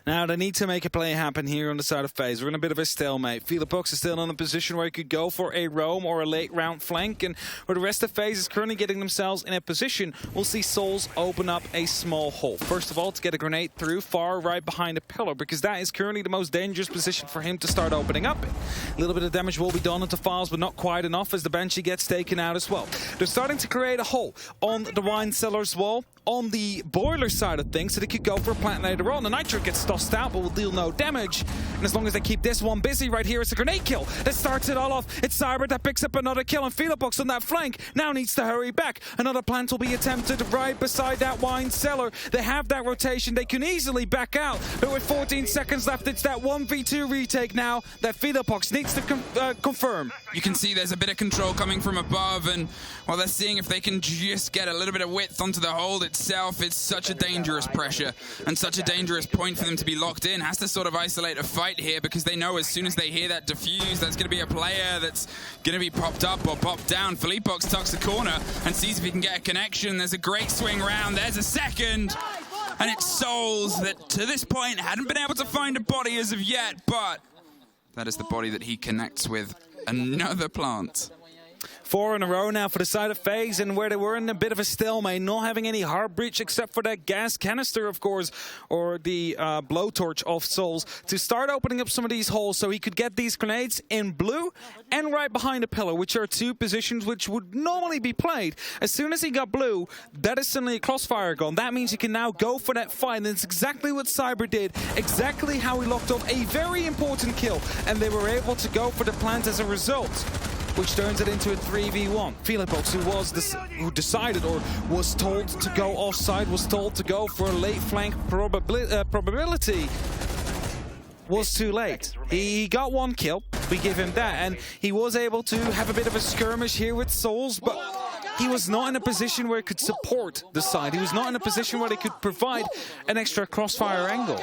Now, they need to make a play happen here on the side of FaZe. We're in a bit of a stalemate. Philippox is still in a position where he could go for a roam or a late round flank, and where the rest of FaZe is currently getting themselves in a position, we'll see Souls open up a small hole. First of all, to get a grenade through far right behind a pillar, because that is currently the most dangerous position for him to start opening up in. A little bit of damage will be done into Files, but not quite enough as the Banshee gets taken out as well. They're starting to create a hole on the wine cellar's wall. on the boiler side of things so they could go for a plant later on. The Nitro gets tossed out but will deal no damage. And as long as they keep this one busy right here, it's a grenade kill that starts it all off. It's Cyber that picks up another kill, and Philobox on that flank now needs to hurry back. Another plant will be attempted right beside that wine cellar. They have that rotation. They can easily back out. But with 14 seconds left, it's that 1v2 retake now that Philobox needs to confirm. You can see there's a bit of control coming from above, and while they're seeing if they can just get a little bit of width onto the hold itself, it's such a dangerous pressure and such a dangerous point for them to be locked in. Has to sort of isolate a fight here because they know as soon as they hear that defuse, that's going to be a player that's going to be popped up or popped down. Philobox tucks the corner and sees if he can get a connection. There's a great swing round. There's a second. And it's Souls that, to this point, hadn't been able to find a body as of yet, but that is the body that he connects with. Another plant. 4 in a row now for the side of FaZe, and where they were in a bit of a stalemate, not having any hard breach except for that gas canister, of course, or the blowtorch of Souls, to start opening up some of these holes so he could get these grenades in blue and right behind the pillar, which are two positions which would normally be played. As soon as he got blue, that is suddenly a crossfire gun. That means he can now go for that fight, and it's exactly what Cyber did, exactly how he locked off a very important kill, and they were able to go for the plant as a result, which turns it into a 3v1. Philobox, who decided or was told to go offside, was told to go for a late flank probability, was too late. He got one kill, we give him that, and he was able to have a bit of a skirmish here with Souls, but he was not in a position where he could support the side. He was not in a position where they could provide an extra crossfire angle.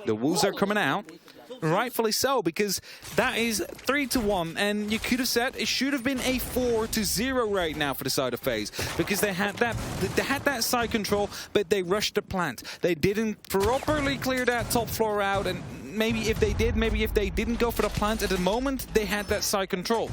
The woos are coming out. Rightfully so, because that is 3-1, and you could have said it should have been a 4-0 right now for the side of FaZe, because they had that side control, but they rushed the plant. They didn't properly clear that top floor out, and maybe if they didn't go for the plant at the moment they had that side control,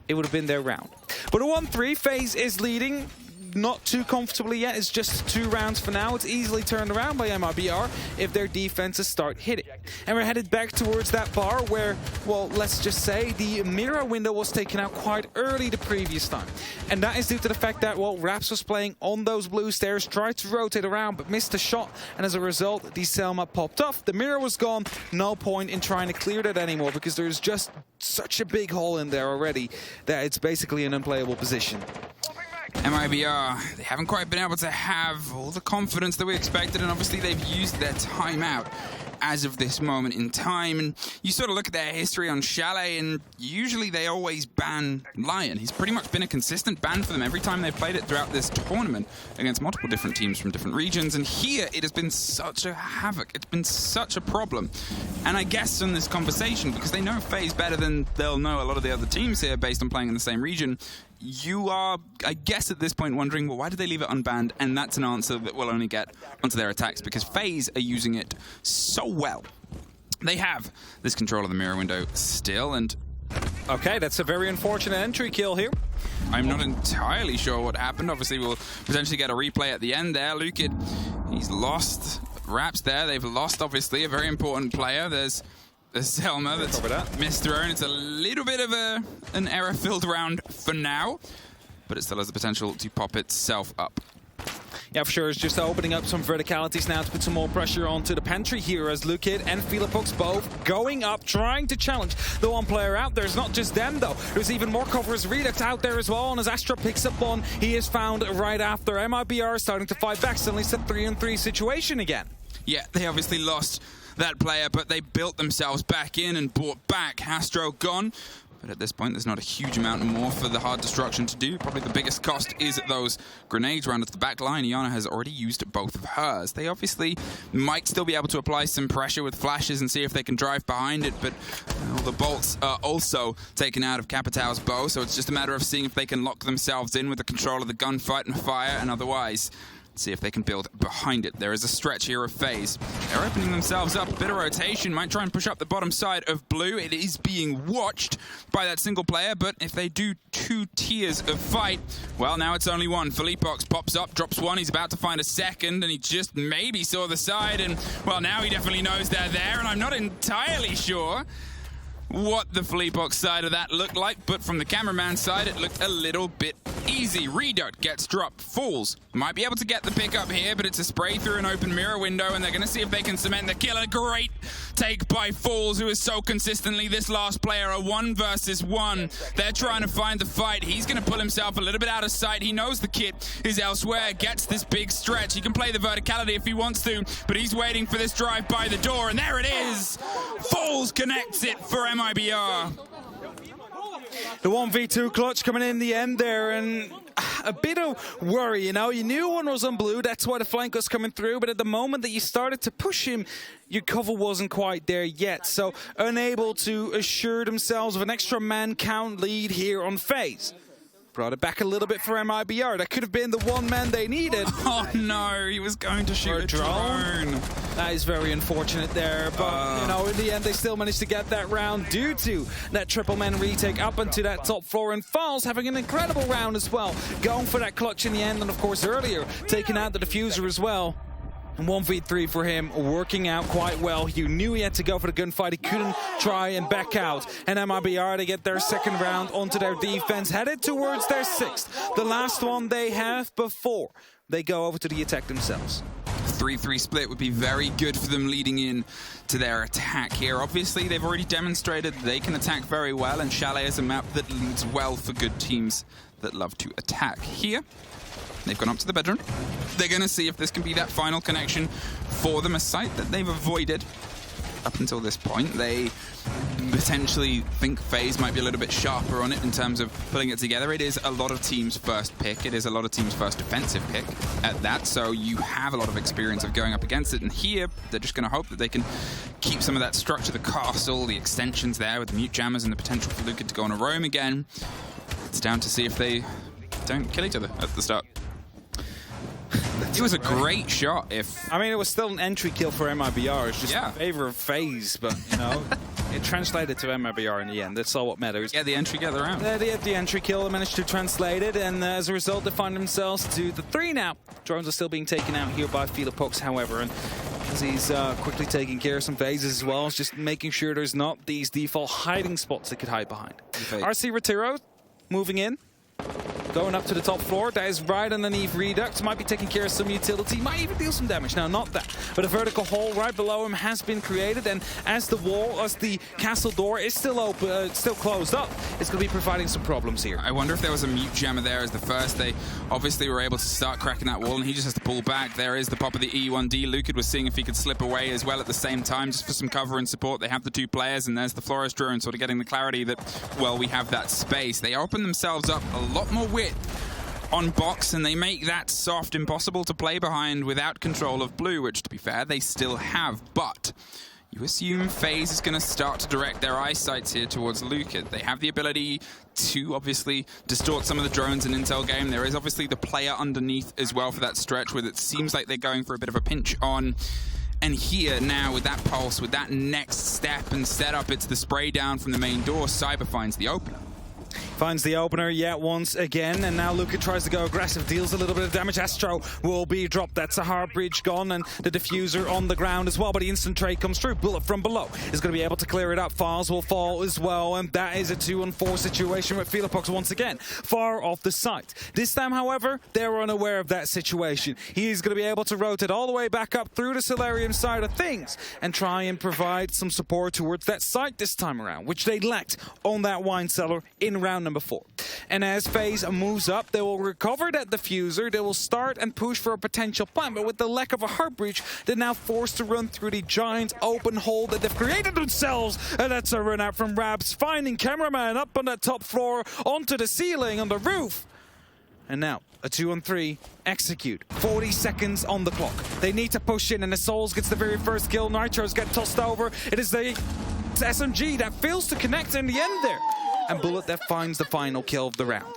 it would have been their round. But a 1-3, FaZe is leading. Not too comfortably yet. It's just 2 rounds for now. It's easily turned around by MIBR if their defenses start hitting. And we're headed back towards that bar where, well, let's just say the mirror window was taken out quite early the previous time. And that is due to the fact that, well, Raps was playing on those blue stairs, tried to rotate around, but missed a shot. And as a result, the Selma popped off. The mirror was gone. No point in trying to clear that anymore because there's just such a big hole in there already that it's basically an unplayable position. MIBR, they haven't quite been able to have all the confidence that we expected, and obviously they've used their timeout as of this moment in time. And you sort of look at their history on Chalet, and usually they always ban Lion. He's pretty much been a consistent ban for them every time they've played it throughout this tournament against multiple different teams from different regions. And here it has been such a havoc. It's been such a problem. And I guess in this conversation, because they know FaZe better than they'll know a lot of the other teams here based on playing in the same region, you are, I guess at this point, wondering, well, why did they leave it unbanned? And that's an answer that we'll only get onto their attacks, because FaZe are using it so well. They have this control of the mirror window still, and... Okay, that's a very unfortunate entry kill here. I'm not entirely sure what happened. Obviously, we'll potentially get a replay at the end there. Lukid, he's lost Raps there. They've lost, obviously, a very important player. There's Selma that's misthrown. It's a little bit of an error-filled round for now, but it still has the potential to pop itself up. Yeah, for sure. It's just opening up some verticalities now to put some more pressure onto the pantry here as Lukid and Philobox both going up, trying to challenge the one player out there. It's not just them, though. There's even more coverers. Redux out there as well, and as Astra picks up one, he is found right after. MIBR starting to fight back. Suddenly it's a 3-on-3 situation again. Yeah, they obviously lost that player, but they built themselves back in and brought back. Astro gone. But at this point, there's not a huge amount more for the hard destruction to do. Probably the biggest cost is those grenades round at the back line. Iana has already used both of hers. They obviously might still be able to apply some pressure with flashes and see if they can drive behind it, but the bolts are also taken out of Capitão's bow, so it's just a matter of seeing if they can lock themselves in with the control of the gunfight and fire, and otherwise see if they can build behind it. There is a stretch here of FaZe. They're opening themselves up. A bit of rotation. Might try and push up the bottom side of blue. It is being watched by that single player, but if they do 2 tiers of fight, well, now it's only one. Philobox pops up, drops one. He's about to find a second, and he just maybe saw the side, and, well, now he definitely knows they're there, and I'm not entirely sure what the Philobox side of that looked like, but from the cameraman side, it looked a little bit Easy. Reduct gets dropped. Falls. Might be able to get the pick up here, but it's a spray through an open mirror window, and they're going to see if they can cement the kill. A great take by Falls, who is so consistently this last player. A 1 versus 1. They're trying to find the fight. He's going to pull himself a little bit out of sight. He knows the kit is elsewhere. Gets this big stretch. He can play the verticality if he wants to, but he's waiting for this drive by the door, and there it is. Falls connects it for MIBR. The 1v2 clutch coming in the end there, and a bit of worry, you know. You knew one was on blue, that's why the flank was coming through, but at the moment that you started to push him, your cover wasn't quite there yet. So unable to assure themselves of an extra man count lead here on FaZe. Brought it back a little bit for MIBR. That could have been the one man they needed. Oh no, he was going to shoot a drone. That is very unfortunate there, but you know, in the end they still managed to get that round due to that triple man retake up into that top floor, and Falls having an incredible round as well, going for that clutch in the end, and of course earlier taking out the diffuser as well. And 1v3 for him, working out quite well. He knew he had to go for the gunfight. He couldn't try and back out. And MIBR, they get their second round onto their defense, headed towards their 6th. The last one they have before they go over to the attack themselves. 3-3 split would be very good for them leading in to their attack here. Obviously, they've already demonstrated they can attack very well, and Chalet is a map that leads well for good teams that love to attack. Here, they've gone up to the bedroom. They're going to see if this can be that final connection for them, a site that they've avoided up until this point. They potentially think FaZe might be a little bit sharper on it in terms of putting it together. It is a lot of teams' first pick. It is a lot of teams' first defensive pick at that, so you have a lot of experience of going up against it. And here, they're just going to hope that they can keep some of that structure, the castle, the extensions there with the mute jammers and the potential for Luka to go on a roam again. It's down to see if they don't kill each other at the start. It was a great shot. I mean, it was still an entry kill for MIBR. It's just in favor of FaZe, but, you know, it translated to MIBR in the end. That's all what matters. Yeah, the entry got around. They had the entry kill, they managed to translate it, and as a result, they find themselves to the 3 now. Drones are still being taken out here by Philippox, however, and as he's quickly taking care of some phases as well, just making sure there's not these default hiding spots they could hide behind. RC Retiro moving in. Going up to the top floor, that is right underneath Redux, might be taking care of some utility, might even deal some damage. Now, not that, but a vertical hole right below him has been created, and as the castle door is still open, still closed up, it's going to be providing some problems here. I wonder if there was a mute jammer there as the first. They obviously were able to start cracking that wall, and he just has to pull back. There is the pop of the E1D. Luka was seeing if he could slip away as well at the same time, just for some cover and support. They have the 2 players, and there's the Flores drone sort of getting the clarity that, well, we have that space. They open themselves up a lot more width on box, and they make that soft impossible to play behind without control of blue, which, to be fair, they still have. But you assume FaZe is going to start to direct their eyesights here towards Luka. They have the ability to obviously distort some of the drones in intel game. There is obviously the player underneath as well for that stretch, where it seems like they're going for a bit of a pinch on. And here now with that pulse, with that next step and setup, it's the spray down from the main door. Cyber finds the opener. Finds the opener yet once again, and now Luka tries to go aggressive, deals a little bit of damage. Astro will be dropped. That's a hard bridge gone, and the diffuser on the ground as well, but the instant trade comes through. Bullet from below is going to be able to clear it up. Files will fall as well, and that is a 2-on-4 situation with Philippox once again far off the site. This time, however, they're unaware of that situation. He's going to be able to rotate all the way back up through the Solarium side of things and try and provide some support towards that site this time around, which they lacked on that wine cellar in round number 4. And as FaZe moves up, they will recover that diffuser. They will start and push for a potential plant, but with the lack of a heart breach, they're now forced to run through the giant open hole that they've created themselves. And that's a run out from Rabs, finding cameraman up on that top floor, onto the ceiling, on the roof. And now, a 2-on-3, execute. 40 seconds on the clock. They need to push in, and the Souls gets the very first kill. Nitros get tossed over. It is the SMG that fails to connect in the end there. And Bullet that finds the final kill of the round.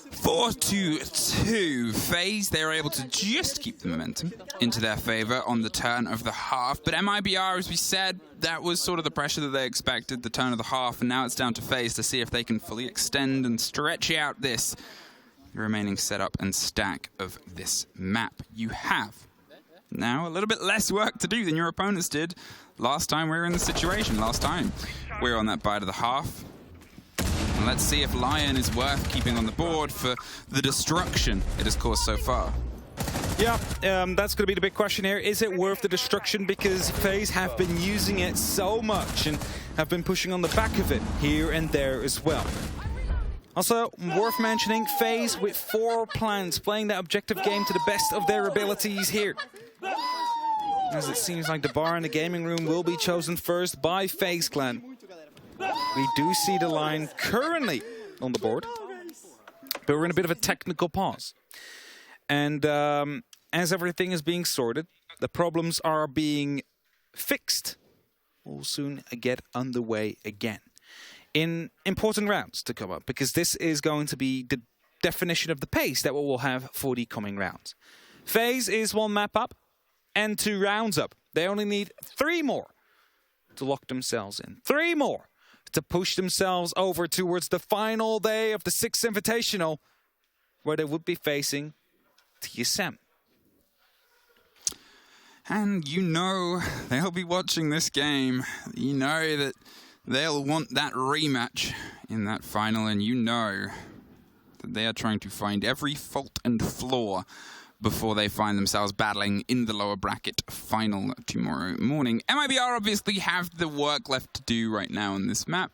4-2. FaZe, they were able to just keep the momentum into their favor on the turn of the half. But MIBR, as we said, that was sort of the pressure that they expected, the turn of the half. And now it's down to FaZe to see if they can fully extend and stretch out this remaining setup and stack of this map. You have now a little bit less work to do than your opponents did last time we were in the situation. Last time we were on that bite of the half. And let's see if Lion is worth keeping on the board for the destruction it has caused so far. Yeah, that's going to be the big question here. Is it worth the destruction? Because FaZe have been using it so much and have been pushing on the back of it here and there as well. Also, worth mentioning, FaZe with 4 plans, playing that objective game to the best of their abilities here. As it seems like the bar in the gaming room will be chosen first by FaZe Clan. We do see the line currently on the board, but we're in a bit of a technical pause. And as everything is being sorted, the problems are being fixed. We'll soon get underway again in important rounds to come up, because this is going to be the definition of the pace that we will have for the coming rounds. FaZe is 1 map up and 2 rounds up. They only need 3 more to lock themselves in. 3 more to push themselves over towards the final day of the 6th Invitational, where they would be facing TSM. And you know they'll be watching this game. You know that they'll want that rematch in that final, and you know that they are trying to find every fault and flaw before they find themselves battling in the lower bracket final tomorrow morning. MIBR obviously have the work left to do right now on this map.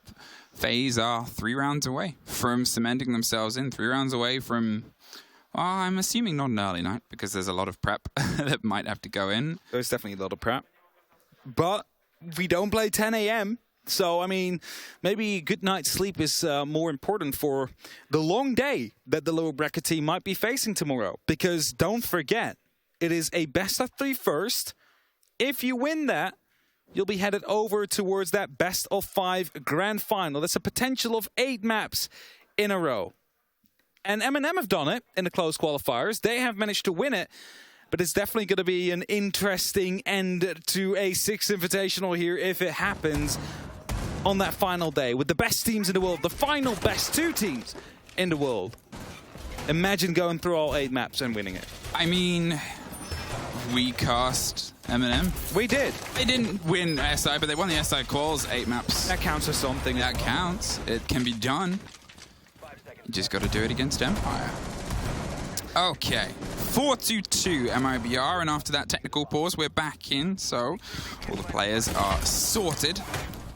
FaZe are 3 rounds away from cementing themselves in, 3 rounds away from, well, I'm assuming not an early night, because there's a lot of prep that might have to go in. There's definitely a lot of prep. But we don't play 10 a.m. So, I mean, maybe a good night's sleep is more important for the long day that the lower bracket team might be facing tomorrow. Because don't forget, it is a best-of-3 first. If you win that, you'll be headed over towards that best-of-5 grand final. That's a potential of 8 maps in a row. And M&M have done it in the close qualifiers. They have managed to win it. But it's definitely going to be an interesting end to a 6th Invitational here if it happens on that final day with the best teams in the world, the final best 2 teams in the world. Imagine going through all 8 maps and winning it. I mean, we cast M&M. We did. They didn't win SI, but they won the SI quals 8 maps. That counts as something. That counts. It can be done. You just got to do it against Empire. Okay, 4-2 MIBR, and after that technical pause, we're back in, so all the players are sorted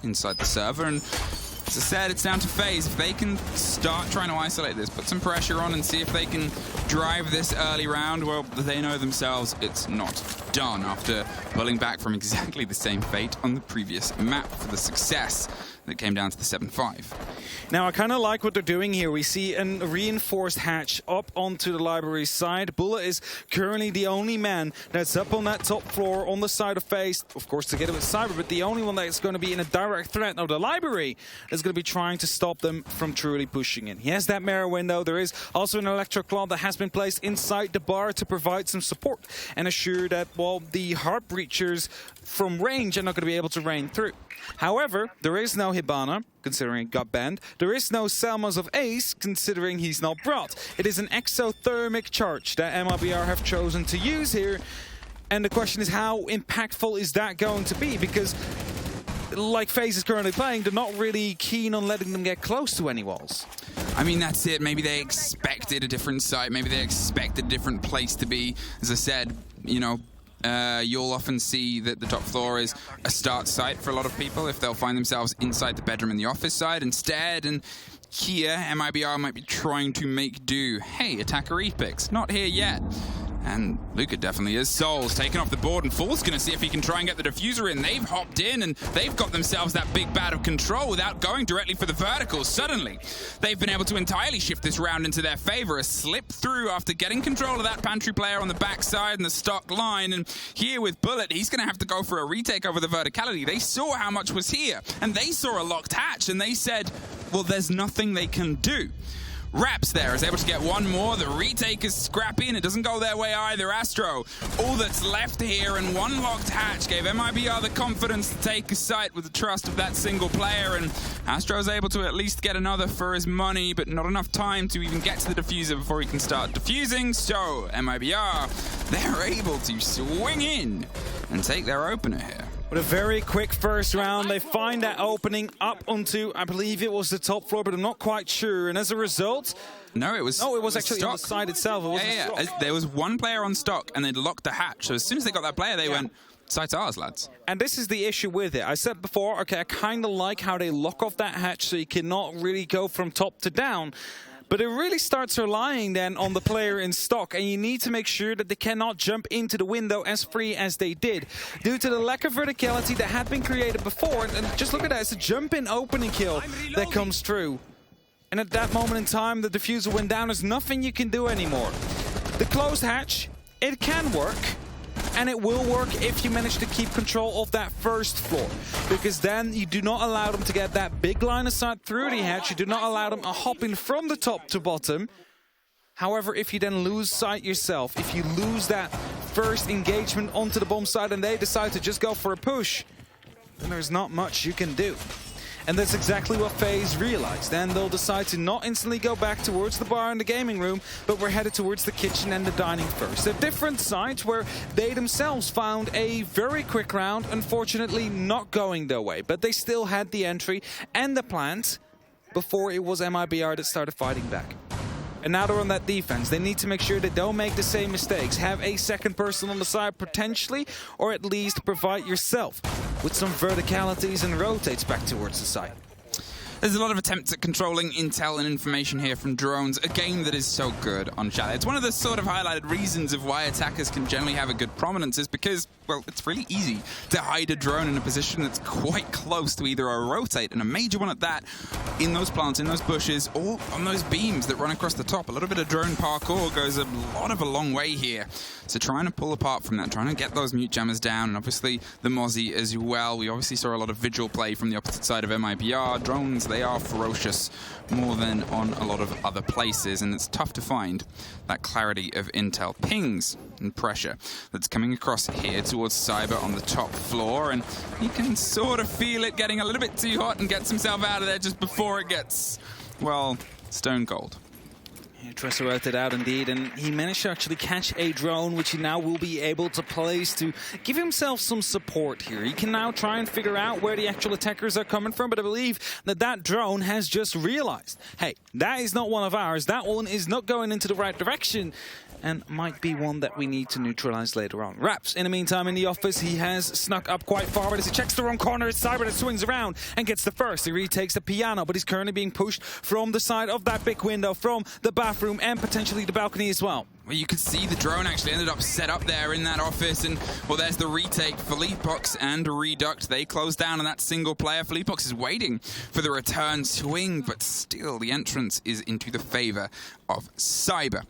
inside the server, and as I said, it's down to FaZe. If they can start trying to isolate this, put some pressure on and see if they can drive this early round, well, they know themselves it's not done after pulling back from exactly the same fate on the previous map for the success that came down to the 7-5. Now, I kind of like what they're doing here. We see a reinforced hatch up onto the library side. Bullet is currently the only man that's up on that top floor on the side of FaZe, of course, together with Cyber, but the only one that's going to be in a direct threat of the library is going to be trying to stop them from truly pushing in. He has that mirror window. There is also an electro claw that has been placed inside the bar to provide some support and assure that, well, the heart breachers from range are not going to be able to rain through. However, there is no Hibana, considering it got banned. There is no Selmas of Ace, considering he's not brought. It is an exothermic charge that MIBR have chosen to use here. And the question is, how impactful is that going to be? Because, like FaZe is currently playing, they're not really keen on letting them get close to any walls. I mean, that's it. Maybe they expected a different site. Maybe they expected a different place to be. As I said, you know, you'll often see that the top floor is a start site for a lot of people if they'll find themselves inside the bedroom in the office side instead. And here, MIBR might be trying to make do. Hey, attacker epics, not here yet. And Luca definitely is. Soul's taken off the board, and Fool's going to see if he can try and get the diffuser in. They've hopped in, and they've got themselves that big bat of control without going directly for the verticals. Suddenly, they've been able to entirely shift this round into their favor. A slip through after getting control of that pantry player on the backside and the stock line. And here with Bullet, he's going to have to go for a retake over the verticality. They saw how much was here, and they saw a locked hatch, and they said, well, there's nothing they can do. Raps there is able to get one more. The retake is scrappy, and it doesn't go their way either. Astro, all that's left here, and one locked hatch gave MIBR the confidence to take a site with the trust of that single player, and Astro's able to at least get another for his money, but not enough time to even get to the diffuser before he can start diffusing. So MIBR, they're able to swing in and take their opener here. With a very quick first round, they find that opening up onto, I believe it was the top floor, but I'm not quite sure. And as a result... No, it was actually stock. on the side itself. It wasn't stock. There was one player on stock, and they'd locked the hatch. So as soon as they got that player, they went, site's ours, lads. And this is the issue with it. I said before, okay, I kind of like how they lock off that hatch so you cannot really go from top to down. But it really starts relying then on the player in stock, and you need to make sure that they cannot jump into the window as free as they did. Due to the lack of verticality that had been created before, and just look at that, it's a jump-in opening kill that comes through. And at that moment in time, the diffuser went down, there's nothing you can do anymore. The closed hatch, it can work. And it will work if you manage to keep control of that first floor. Because then you do not allow them to get that big line of sight through the hatch. You do not allow them hopping from the top to bottom. However, if you then lose sight yourself, if you lose that first engagement onto the bomb side and they decide to just go for a push, then there's not much you can do. And that's exactly what FaZe realized. Then they'll decide to not instantly go back towards the bar and the gaming room, but we're headed towards the kitchen and the dining first. They're different sites where they themselves found a very quick round, unfortunately not going their way. But they still had the entry and the plant before it was MIBR that started fighting back. And now they're on that defense. They need to make sure they don't make the same mistakes. Have a second person on the side potentially, or at least provide yourself with some verticalities and rotates back towards the side. There's a lot of attempts at controlling intel and information here from drones, a game that is so good on Chalet. It's one of the sort of highlighted reasons of why attackers can generally have a good prominence is because, well, it's really easy to hide a drone in a position that's quite close to either a rotate, and a major one at that, in those plants, in those bushes, or on those beams that run across the top. A little bit of drone parkour goes a long way here. So trying to pull apart from that, trying to get those mute jammers down, and obviously the Mozzie as well. We obviously saw a lot of vigil play from the opposite side of MIBR. Drones, they are ferocious more than on a lot of other places, and it's tough to find that clarity of intel. Pings and pressure that's coming across here towards Cyber on the top floor, and you can sort of feel it getting a little bit too hot and gets himself out of there just before it gets, well, stone cold. Yeah, Tressa wrote it out indeed, and he managed to actually catch a drone, which he now will be able to place to give himself some support here. He can now try and figure out where the actual attackers are coming from, but I believe that that drone has just realized, hey, that is not one of ours, that one is not going into the right direction, and might be one that we need to neutralize later on. Raps, in the meantime, in the office, he has snuck up quite far, but as he checks the wrong corner, it's Cyber that swings around and gets the first. He retakes the piano, but he's currently being pushed from the side of that big window, from the bathroom, and potentially the balcony as well. Well, you could see the drone actually ended up set up there in that office, and, well, there's the retake. Felipox and Reduct, they close down on that single player. Felipox is waiting for the return swing, but still the entrance is into the favor of Cyber.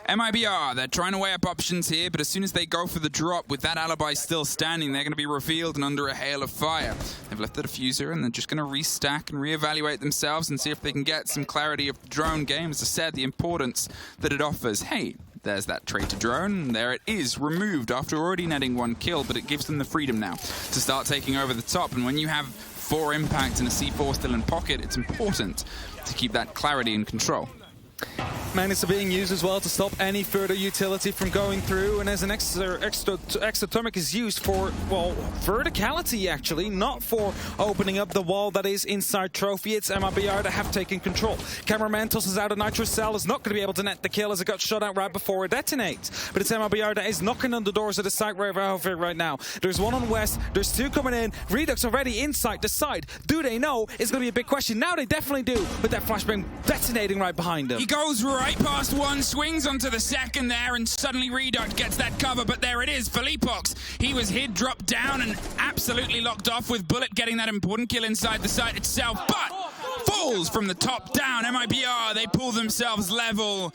MIBR, they're trying to weigh up options here, but as soon as they go for the drop, with that alibi still standing, they're going to be revealed and under a hail of fire. They've left the diffuser, and they're just going to restack and reevaluate themselves and see if they can get some clarity of the drone game. As I said, the importance that it offers. Hey, there's that traitor drone. There it is, removed after already netting one kill, but it gives them the freedom now to start taking over the top. And when you have 4 impacts and a C4 still in pocket, it's important to keep that clarity and control. Magnets are being used as well to stop any further utility from going through, and as an exothermic is used for, well, verticality actually, not for opening up the wall that is inside Trophy. It's MIBR that have taken control. Cameraman tosses out a nitro cell, is not going to be able to net the kill as it got shot out right before it detonates. But it's MIBR that is knocking on the doors of the site right now. There's one on West, there's 2 coming in, Redux already inside the site. Do they know? It's going to be a big question. Now they definitely do, with that flashbang detonating right behind them. He goes right past one, swings onto the second there, and suddenly Reduct gets that cover, but there it is, Felipox. He was hid, dropped down, and absolutely locked off with Bullet getting that important kill inside the site itself, but falls from the top down. MIBR, they pull themselves level,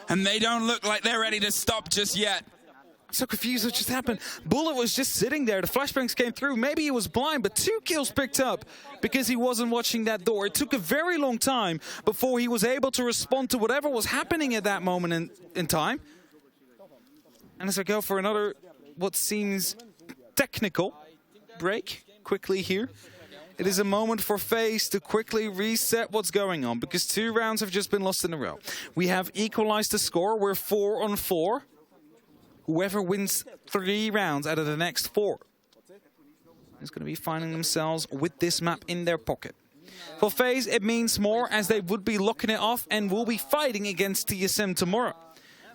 and they don't look like they're ready to stop just yet. So confused what just happened. Bullet was just sitting there. The flashbangs came through. Maybe he was blind, but 2 kills picked up because he wasn't watching that door. It took a very long time before he was able to respond to whatever was happening at that moment in time. And as I go for another, what seems technical break quickly here, it is a moment for FaZe to quickly reset what's going on because 2 rounds have just been lost in a row. We have equalized the score. We're 4-on-4. Whoever wins 3 rounds out of the next 4 is going to be finding themselves with this map in their pocket. For FaZe, it means more, as they would be locking it off and will be fighting against TSM tomorrow.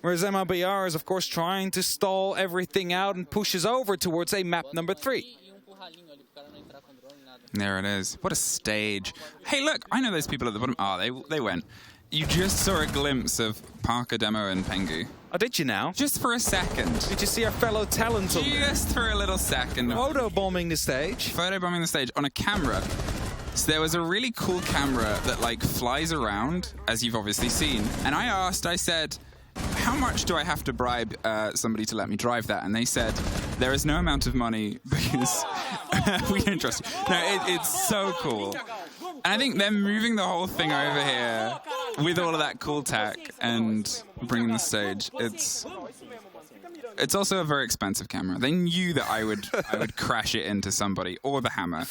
Whereas MIBR is, of course, trying to stall everything out and pushes over towards a map number 3. There it is. What a stage. Hey, look, I know those people at the bottom. Oh, they went. You just saw a glimpse of Parker, Demo, and Pengu. Oh, did you now? Just for a second. Did you see our fellow talents on there? Just for a little second. Photobombing the stage. Photobombing the stage on a camera. So there was a really cool camera that like flies around, as you've obviously seen. And I said, how much do I have to bribe somebody to let me drive that? And they said, there is no amount of money because we don't trust you. No, it's so cool. And I think they're moving the whole thing over here with all of that cool tech and bringing the stage. It's also a very expensive camera. They knew that I would crash it into somebody or the hammer.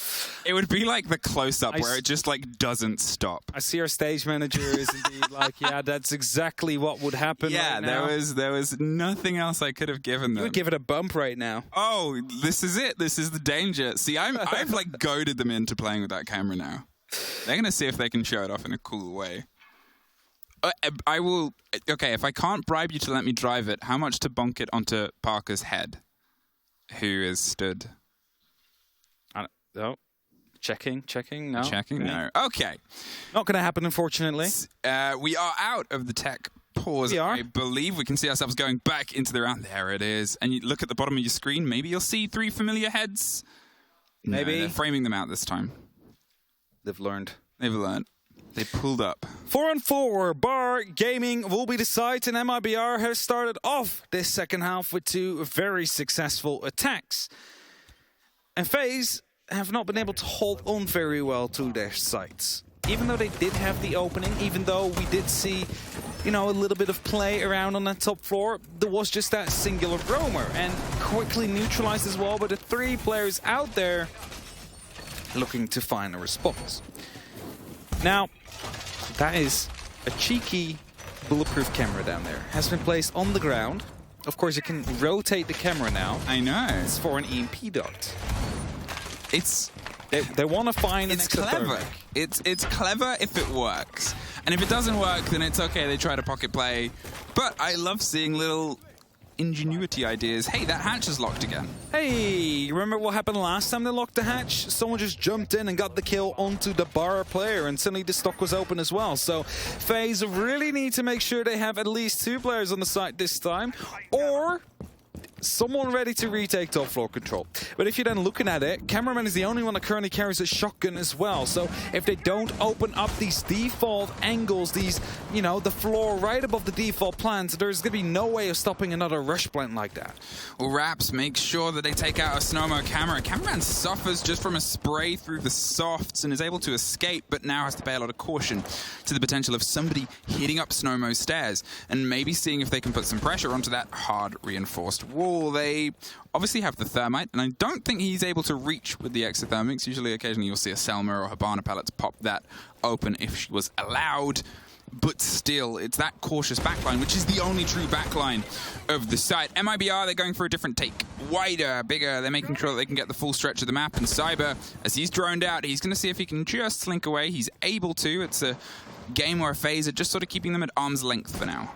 It would be like the close-up where it just like doesn't stop. I see our stage manager is indeed like, yeah, that's exactly what would happen. Yeah, right now. there was nothing else I could have given them. You would give it a bump right now. Oh, this is it. This is the danger. See, I've like goaded them into playing with that camera now. They're gonna see if they can show it off in a cool way. I will. Okay, if I can't bribe you to let me drive it, how much to bonk it onto Parker's head, who is stood? No. Checking. No. Checking. No. Okay. Not going to happen, unfortunately. We are out of the tech pause. We are. I believe we can see ourselves going back into the round. There it is. And you look at the bottom of your screen. Maybe you'll see 3 familiar heads. Maybe. No, they're framing them out this time. They've learned. They've learned. They pulled up. 4-on-4, Bar Gaming will be the site, and MIBR has started off this second half with 2 very successful attacks. And FaZe have not been able to hold on very well to their sites. Even though they did have the opening, even though we did see, you know, a little bit of play around on that top floor, there was just that singular roamer, and quickly neutralized as well by the 3 players out there looking to find a response. Now, that is a cheeky bulletproof camera down there. Has been placed on the ground. Of course, you can rotate the camera now. I know. It's for an EMP dot. It's They want to find an it's clever. It's clever if it works. And if it doesn't work, then it's okay. They try to pocket play. But I love seeing little ingenuity ideas. Hey, that hatch is locked again. Hey, remember what happened last time they locked the hatch? Someone just jumped in and got the kill onto the bar player, and suddenly the stock was open as well. So FaZe really need to make sure they have at least 2 players on the site this time, or someone ready to retake top floor control. But if you're then looking at it, Cameraman is the only one that currently carries a shotgun as well. So if they don't open up these default angles, these, you know, the floor right above the default plants, there's going to be no way of stopping another rush plant like that. Well, Raps makes sure that they take out a Snowmo camera. Cameraman suffers just from a spray through the softs and is able to escape, but now has to pay a lot of caution to the potential of somebody hitting up Snowmo's stairs and maybe seeing if they can put some pressure onto that hard reinforced wall. They obviously have the thermite, and I don't think he's able to reach with the exothermics. Usually, occasionally, you'll see a Selma or Habana pellets pop that open if she was allowed. But still, it's that cautious backline, which is the only true backline of the site. MIBR, they're going for a different take. Wider, bigger. They're making sure that they can get the full stretch of the map. And Cyber, as he's droned out, he's going to see if he can just slink away. He's able to. It's a game where FaZe are just sort of keeping them at arm's length for now.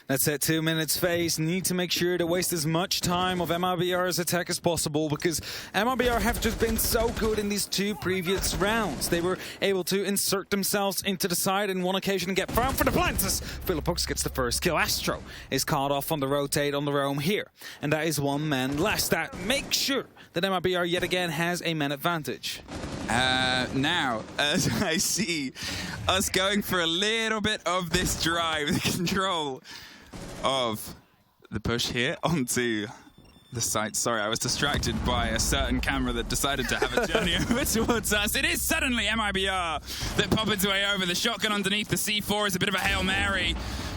That's it, 2 minutes. FaZe need to make sure to waste as much time of MIBR's attack as possible, because MIBR have just been so good in these 2 previous rounds. They were able to insert themselves into the side in one occasion and get found for the planters. Philippux gets the first kill. Astro is caught off on the rotate on the roam here, and that is 1 man less. That makes sure that MIBR yet again has a man advantage. Now, as I see us going for a little bit of this drive, the control of the push here onto the site. Sorry, I was distracted by a certain camera that decided to have a journey over towards us. It is suddenly MIBR that pop its way over. The shotgun underneath the C4 is a bit of a Hail Mary.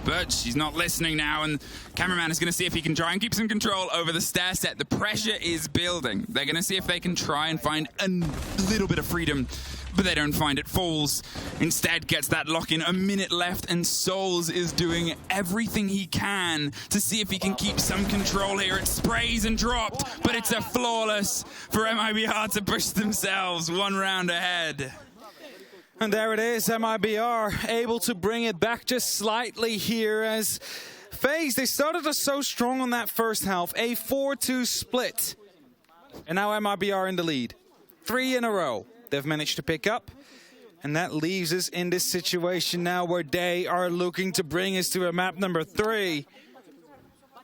but she's not listening now, and cameraman is going to see if he can try and keep some control over the stair set. The pressure is building. They're going to see if they can try and find a little bit of freedom, but they don't find it. Falls instead gets that lock in. A minute left, and Souls is doing everything he can to see if he can keep some control here. It sprays and dropped, but it's a flawless for MIBR to push themselves one round ahead. And there it is, MIBR able to bring it back just slightly here as FaZe, they started us so strong on that first half, a 4-2 split. And now MIBR in the lead. 3 in a row they've managed to pick up. And that leaves us in this situation now where they are looking to bring us to a map number 3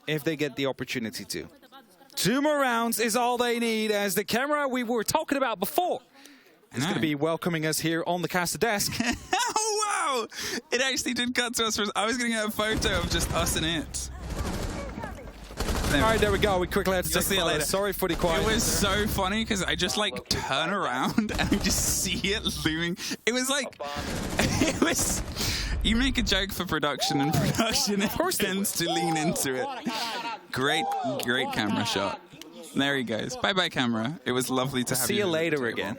if they get the opportunity to. 2 more rounds is all they need as the camera we were talking about before is going to be welcoming us here on the caster desk. Oh, wow! It actually did cut to us. I was going to get a photo of just us and it. All right, there we go. We quickly had to You'll take see it later. Sorry for the quiet. It was so funny because I just like turn around and I just see it looming. It was like, it was, you make a joke for production and production of course tends to lean into it. Great camera shot. There he goes. Bye-bye, camera. It was lovely to have you. See you later again.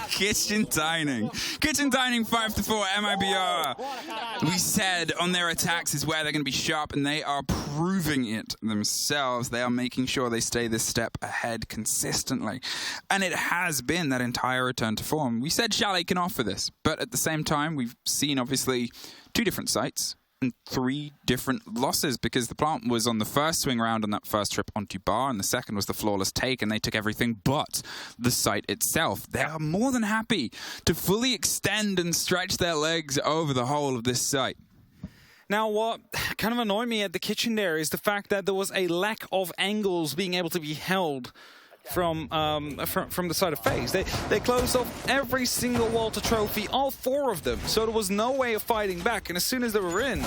Kitchen dining 5-4 MIBR. We said on their attacks is where they're going to be sharp, and they are proving it themselves. They are making sure they stay this step ahead consistently, and it has been that entire return to form. We said Chalet can offer this, but at the same time we've seen obviously 2 different sites and 3 different losses, because the plant was on the first swing round on that first trip onto bar, and the second was the flawless take, and they took everything but the site itself. They are more than happy to fully extend and stretch their legs over the whole of this site. Now, what kind of annoyed me at the kitchen there is the fact that there was a lack of angles being able to be held from the side of FaZe. They closed off every single wall to trophy, all 4 of them, so there was no way of fighting back. And as soon as they were in,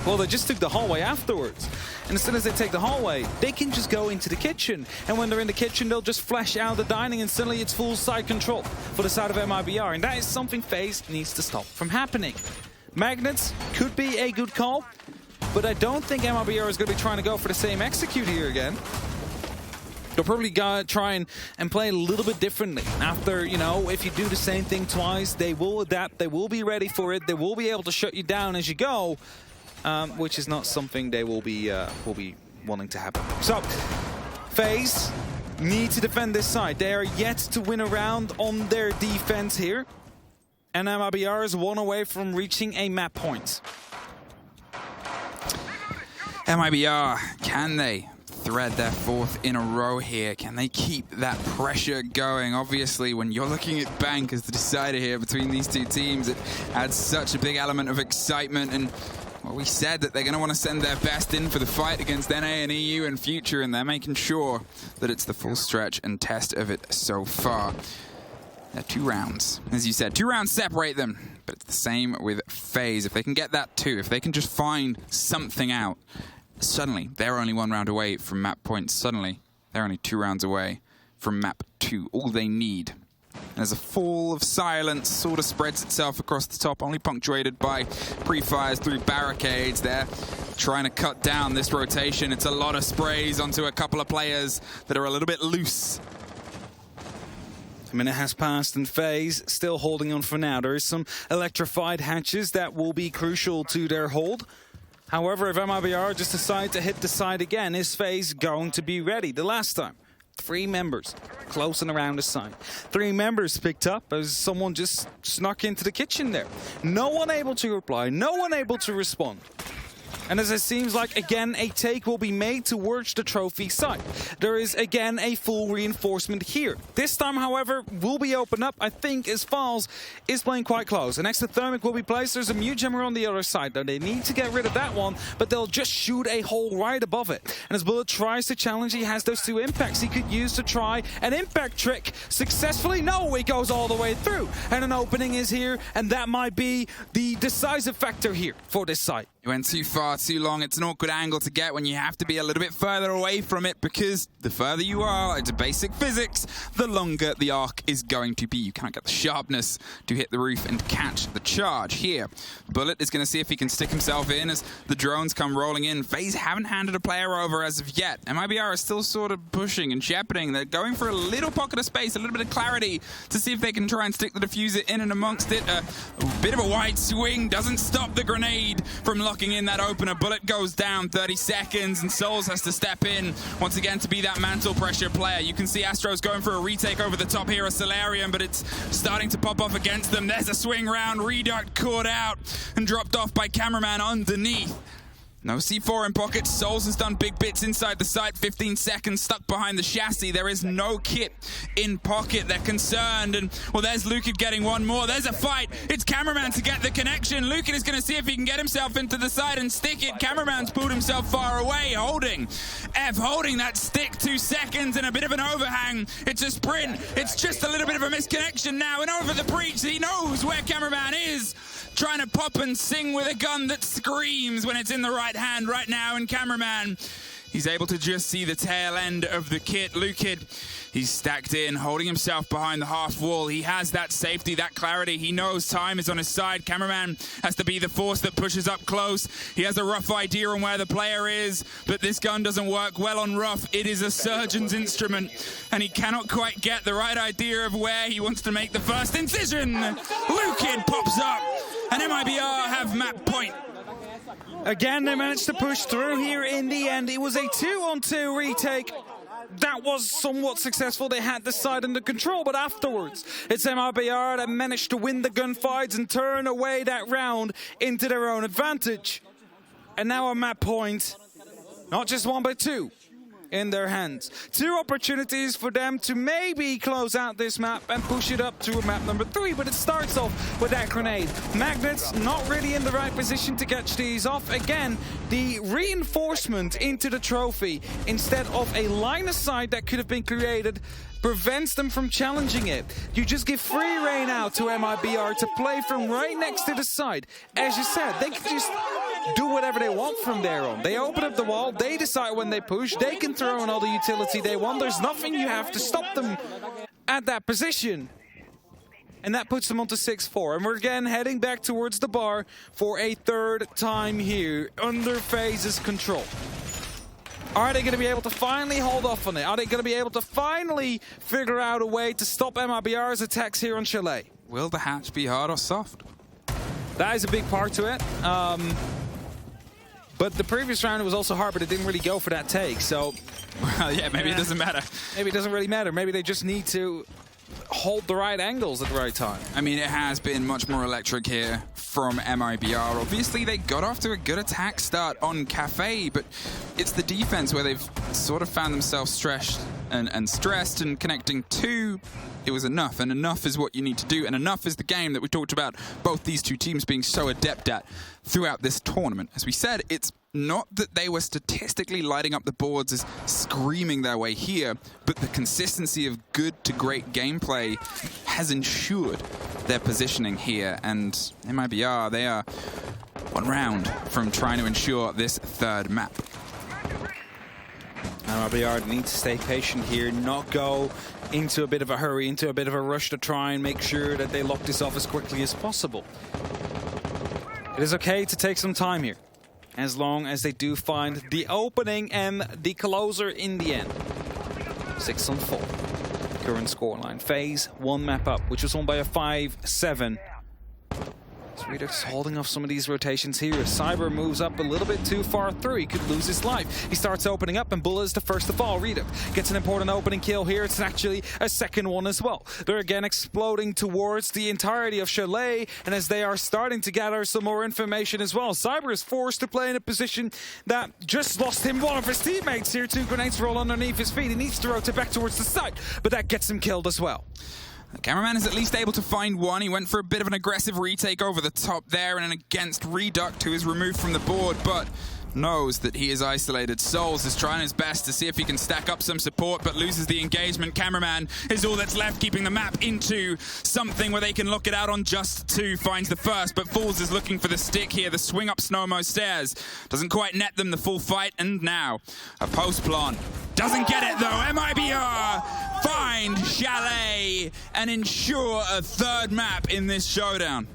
well, they just took the hallway afterwards. And as soon as they take the hallway, they can just go into the kitchen. And when they're in the kitchen, they'll just flash out the dining, and suddenly it's full side control for the side of MIBR. And that is something FaZe needs to stop from happening. Magnets could be a good call, but I don't think MIBR is going to be trying to go for the same execute here again. They'll probably try and play a little bit differently. After, you know, if you do the same thing twice, they will adapt, they will be ready for it, they will be able to shut you down as you go, which is not something they will be wanting to happen. So, FaZe need to defend this side. They are yet to win a round on their defense here, and MIBR is 1 away from reaching a map point. MIBR, can they thread their 4th in a row here? Can they keep that pressure going? Obviously, when you're looking at Bank as the decider here between these 2 teams, it adds such a big element of excitement. And well, we said that they're going to want to send their best in for the fight against NA and EU in future, and they're making sure that it's the full stretch and test of it so far. They're 2 rounds. As you said, 2 rounds separate them, but it's the same with FaZe. If they can get that 2, if they can just find something out, suddenly they're only 1 round away from map point. Suddenly they're only 2 rounds away from map 2. All they need. And as a fall of silence sort of spreads itself across the top, only punctuated by pre-fires through barricades. They're trying to cut down this rotation. It's a lot of sprays onto a couple of players that are a little bit loose. A minute has passed and FaZe still holding on for now. There is some electrified hatches that will be crucial to their hold. However, if MIBR just decide to hit the side again, is FaZe going to be ready? The last time, 3 members close and around the side. 3 members picked up as someone just snuck into the kitchen there. No one able to reply, no one able to respond. And as it seems like, again, a take will be made towards the trophy site. There is, again, a full reinforcement here. This time, however, will be opened up, I think, as FaZe is playing quite close. An exothermic will be placed. There's a mute jammer on the other side, though. They need to get rid of that one, but they'll just shoot a hole right above it. And as Bullet tries to challenge, he has those 2 impacts he could use to try an impact trick successfully. No, it goes all the way through. And an opening is here, and that might be the decisive factor here for this site. You went too far, too long. It's an awkward angle to get when you have to be a little bit further away from it, because the further you are, it's basic physics, the longer the arc is going to be. You can't get the sharpness to hit the roof and catch the charge. Here, Bullet is going to see if he can stick himself in as the drones come rolling in. FaZe haven't handed a player over as of yet. MIBR is still sort of pushing and shepherding. They're going for a little pocket of space, a little bit of clarity to see if they can try and stick the diffuser in and amongst it. A bit of a wide swing doesn't stop the grenade from locking in that opener. Bullet goes down, 30 seconds, and Souls has to step in once again to be that mantle pressure player. You can see Astro's going for a retake over the top here of Solarium, but it's starting to pop off against them. There's a swing round, Reduct caught out and dropped off by Cameraman underneath. No C4 in pocket. Souls has done big bits inside the site. 15 seconds stuck behind the chassis. There is no kit in pocket. They're concerned. And, well, there's Lucan getting one more. There's a fight. It's Cameraman to get the connection. Lucan is going to see if he can get himself into the side and stick it. Cameraman's pulled himself far away. Holding that stick. 2 seconds and a bit of an overhang. It's a sprint. It's just a little bit of a misconnection now. And over the breach, he knows where Cameraman is. Trying to pop and sing with a gun that screams when it's in the right hand right now, and Cameraman, he's able to just see the tail end of the kit. Lucan, he's stacked in, holding himself behind the half wall. He has that safety, that clarity. He knows time is on his side. Cameraman has to be the force that pushes up close. He has a rough idea on where the player is, but this gun doesn't work well on rough. It is a surgeon's instrument, and he cannot quite get the right idea of where he wants to make the first incision. Lucan pops up, and MIBR have map point. Again, they managed to push through here in the end. It was a 2-on-2 retake. That was somewhat successful. They had the side under control, but afterwards, it's MIBR that managed to win the gunfights and turn away that round into their own advantage. And now a map point, not just one but two, in their hands. 2 opportunities for them to maybe close out this map and push it up to map number 3, but it starts off with that grenade. Magnets not really in the right position to catch these off. Again, the reinforcement into the trophy instead of a line of sight that could have been created prevents them from challenging it. You just give free rein out to MIBR to play from right next to the side. As you said, they can just do whatever they want from there on. They open up the wall, they decide when they push, they can throw in all the utility they want. There's nothing you have to stop them at that position. And that puts them onto 6-4. And we're again heading back towards the bar for a 3rd time here under FaZe's control. Are they going to be able to finally hold off on it? Are they going to be able to finally figure out a way to stop MIBR's attacks here on Chalet? Will the hatch be hard or soft? That is a big part to it. But the previous round was also hard, but it didn't really go for that take, so... Well, yeah, maybe it doesn't matter. Maybe it doesn't really matter. Maybe they just need to hold the right angles at the right time. I mean, it has been much more electric here from MIBR. Obviously, they got off to a good attack start on Kafe, but it's the defense where they've sort of found themselves stressed and connecting to. It was enough, and enough is what you need to do, and enough is the game that we talked about both these two teams being so adept at throughout this tournament. As we said, it's not that they were statistically lighting up the boards as screaming their way here, but the consistency of good to great gameplay has ensured their positioning here, and MIBR, they are 1 round from trying to ensure this 3rd map. MIBR need to stay patient here, not go into a bit of a hurry, into a bit of a rush to try and make sure that they lock this off as quickly as possible. It is okay to take some time here, as long as they do find the opening and the closer in the end. 6-4. Current scoreline. FaZe 1 map up, which was won by a 5-7. Reduct's holding off some of these rotations here. If Cyber moves up a little bit too far through, he could lose his life. He starts opening up, and Bulla is the first to fall. Reduct gets an important opening kill here. It's actually a 2nd one as well. They're again exploding towards the entirety of Chalet, and as they are starting to gather some more information as well, Cyber is forced to play in a position that just lost him one of his teammates here. 2 grenades roll underneath his feet. He needs to rotate back towards the site, but that gets him killed as well. The cameraman is at least able to find one. He went for a bit of an aggressive retake over the top there and an against Reduct, who is removed from the board, but knows that he is isolated. Souls is trying his best to see if he can stack up some support, but loses the engagement. Cameraman is all that's left, keeping the map into something where they can look it out on just two. Finds the first, but Fools is looking for the stick here. The swing up Snowmo stairs doesn't quite net them the full fight, and now a post plant. Doesn't get it though. MIBR find Chalet and ensure a third map in this showdown.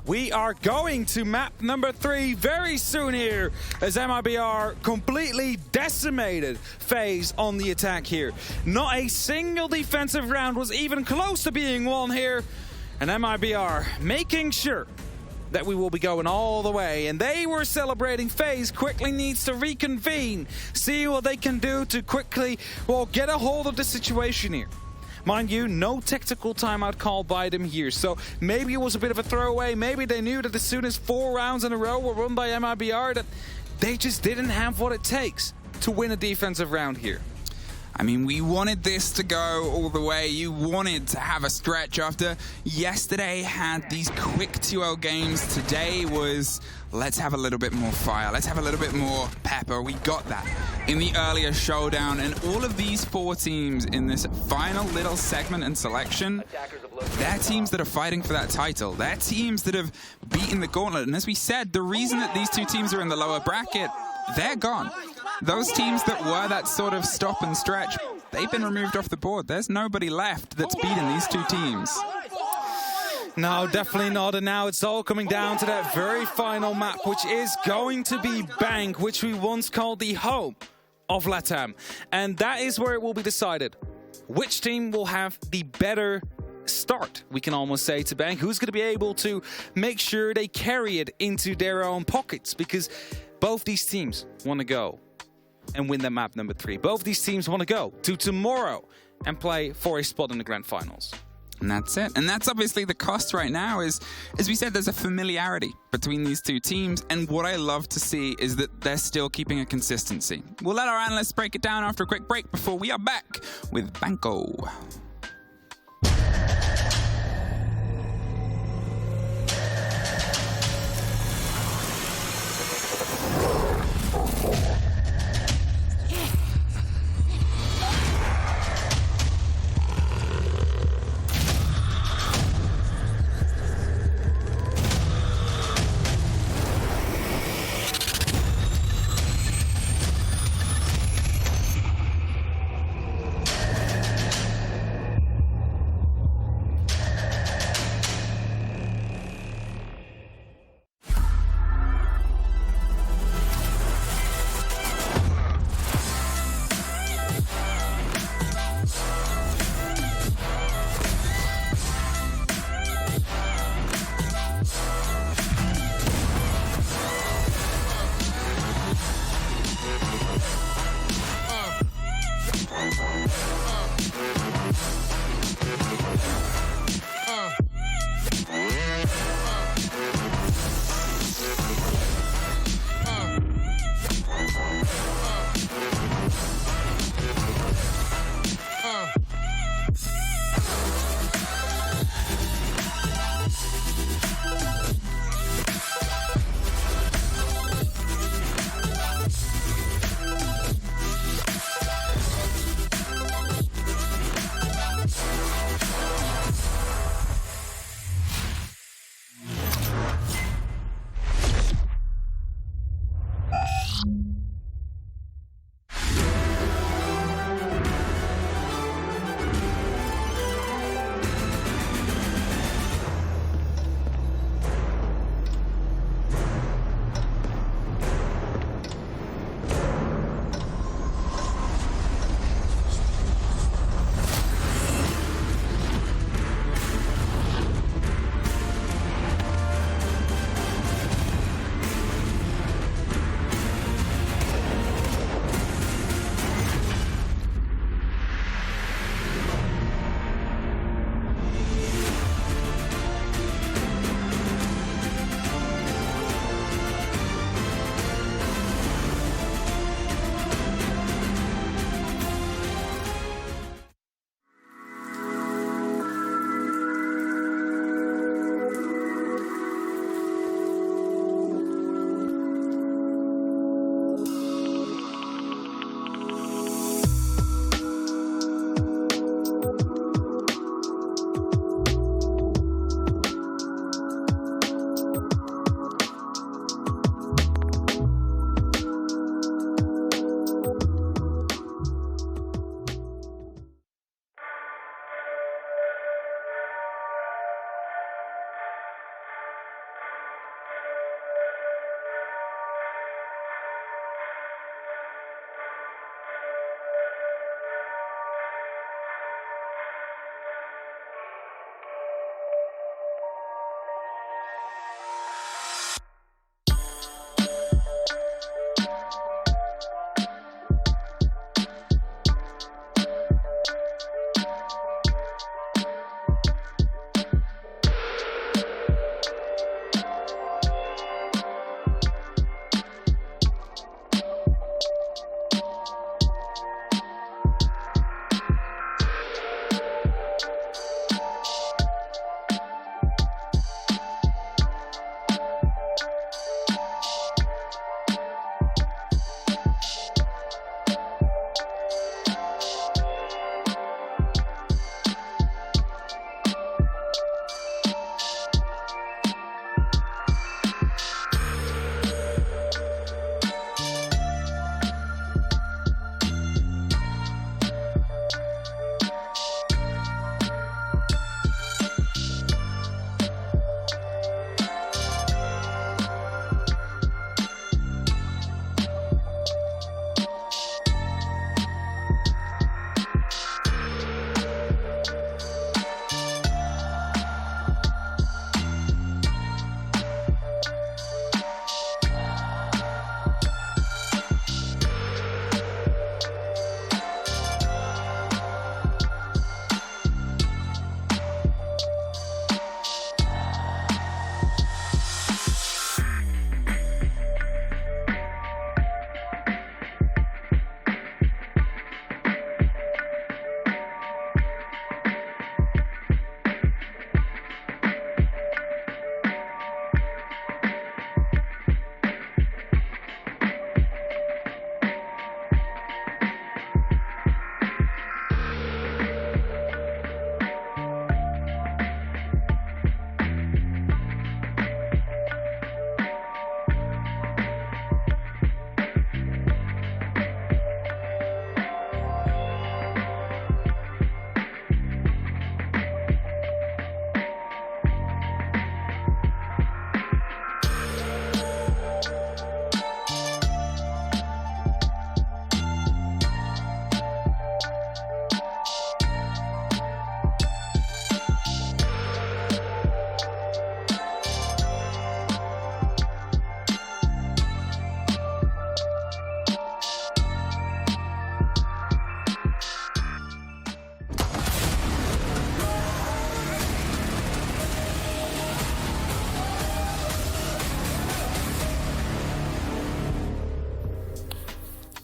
We are going to map number 3 very soon here as MIBR completely decimated FaZe on the attack here. Not a single defensive round was even close to being won here. And MIBR making sure that we will be going all the way. And they were celebrating. FaZe quickly needs to reconvene, see what they can do to quickly, well, get a hold of the situation here. Mind you, no technical timeout called by them here, so maybe it was a bit of a throwaway. Maybe they knew that as soon as 4 rounds in a row were run by MIBR, that they just didn't have what it takes to win a defensive round here. I mean, we wanted this to go all the way. You wanted to have a stretch after yesterday had these quick 2-0 games. Today was, let's have a little bit more fire. Let's have a little bit more pepper. We got that in the earlier showdown. And all of these 4 teams in this final little segment and selection, they're teams that are fighting for that title. They're teams that have beaten the gauntlet. And as we said, the reason that these 2 teams are in the lower bracket, they're gone. Those teams that were that sort of stop and stretch, they've been removed off the board. There's nobody left that's beaten these 2 teams. No, definitely not. And now it's all coming down to that very final map, which is going to be Bank, which we once called the home of LATAM. And that is where it will be decided. Which team will have the better start, we can almost say, to Bank? Who's going to be able to make sure they carry it into their own pockets? Because both these teams want to go and win that map number 3. Both these teams want to go to tomorrow and play for a spot in the grand finals. And that's it. And that's obviously the cost right now is, as we said, there's a familiarity between these 2 teams. And what I love to see is that they're still keeping a consistency. We'll let our analysts break it down after a quick break before we are back with Banco.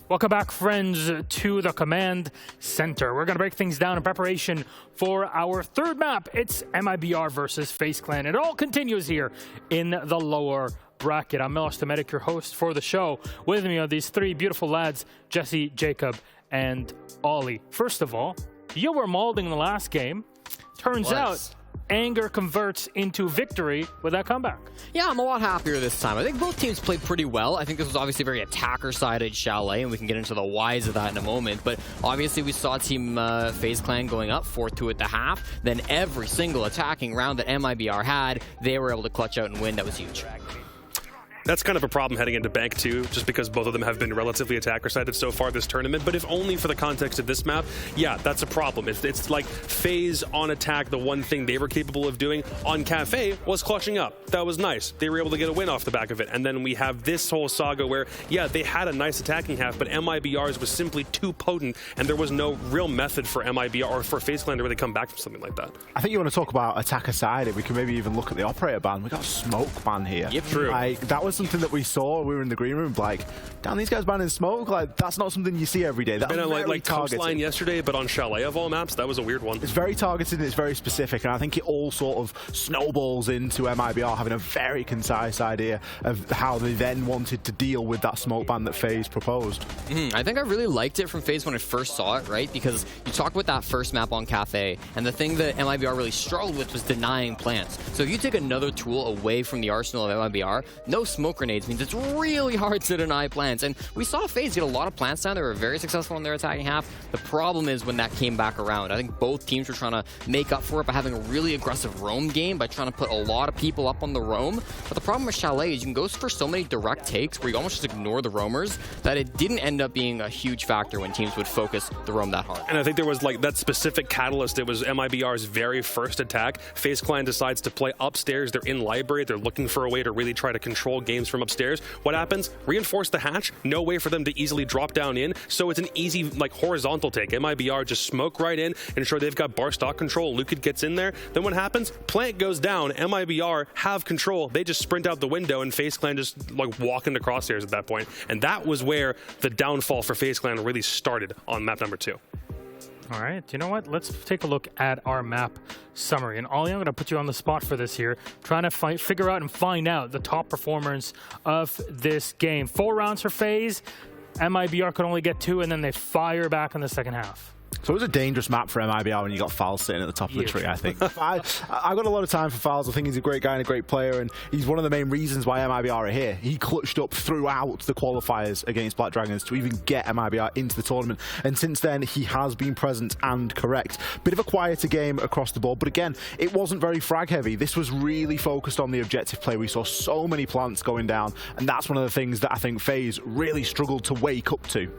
Welcome back, friends, to the Command Center. We're going to break things down in preparation for our third map. It's MIBR versus FaZe Clan. It all continues here in the lower bracket. I'm Milos Domedic, your host for the show. With me are these three beautiful lads, Jesse, Jacob, and Ollie. First of all, you were mauling in the last game. Turns out anger converts into victory with that comeback. Yeah, I'm a lot happier this time. I think both teams played pretty well. I think this was obviously a very attacker-sided Chalet, and we can get into the whys of that in a moment. But obviously we saw Team FaZe Clan going up 4-2 at the half. Then every single attacking round that MIBR had, they were able to clutch out and win. That was huge. That's kind of a problem heading into Bank 2, just because both of them have been relatively attacker-sided so far this tournament. But if only for the context of this map, yeah, that's a problem. It's like FaZe on attack, the one thing they were capable of doing on Kafe was clutching up. That was nice. They were able to get a win off the back of it. And then we have this whole saga where, yeah, they had a nice attacking half, but MIBR's was simply too potent, and there was no real method for MIBR or for FaZe Clan to really come back from something like that. I think you want to talk about attacker-sided. We can maybe even look at the operator ban. We got a smoke ban here. Yep, true. Like, that was something that we saw. We were in the green room, like, damn, these guys banning smoke. Like, that's not something you see every day. That's like Coastline yesterday, but on Chalet of all maps, that was a weird one. It's very targeted and it's very specific, and I think it all sort of snowballs into MIBR having a very concise idea of how they then wanted to deal with that smoke ban that FaZe proposed. I think I really liked it from FaZe when I first saw it, right? Because you talk about that first map on Kafe, and the thing that MIBR really struggled with was denying plants. So if you take another tool away from the arsenal of MIBR, no smoke grenades means it's really hard to deny plants. And we saw FaZe get a lot of plants down. They were very successful in their attacking half. The problem is when that came back around. I think both teams were trying to make up for it by having a really aggressive roam game, by trying to put a lot of people up on the roam. But the problem with Chalet is you can go for so many direct takes where you almost just ignore the roamers that it didn't end up being a huge factor when teams would focus the roam that hard. And I think there was like that specific catalyst. It was MIBR's very first attack. FaZe Clan decides to play upstairs. They're in library. They're looking for a way to really try to control games from upstairs. What happens? Reinforce the hatch. No way for them to easily drop down in. So it's an easy, like, horizontal take. MIBR just smoke right in, ensure they've got bar stock control. Luke gets in there. Then what happens? Plant goes down. MIBR have control. They just sprint out the window, and FaZe Clan just like walk into crosshairs at that point. And that was where the downfall for FaZe Clan really started on map number 2. All right, you know what? Let's take a look at our map summary. And Ollie, I'm going to put you on the spot for this here, trying to figure out and find out the top performers of this game. 4 rounds for FaZe. MIBR could only get 2, and then they fire back in the second half. So it was a dangerous map for MIBR when you got Fowls sitting at the top of the tree, I think. I got a lot of time for Fowls. I think he's a great guy and a great player, and he's one of the main reasons why MIBR are here. He clutched up throughout the qualifiers against Black Dragons to even get MIBR into the tournament, and since then he has been present and correct. Bit of a quieter game across the board, but again, it wasn't very frag heavy. This was really focused on the objective play. We saw so many plants going down, and that's one of the things that I think FaZe really struggled to wake up to.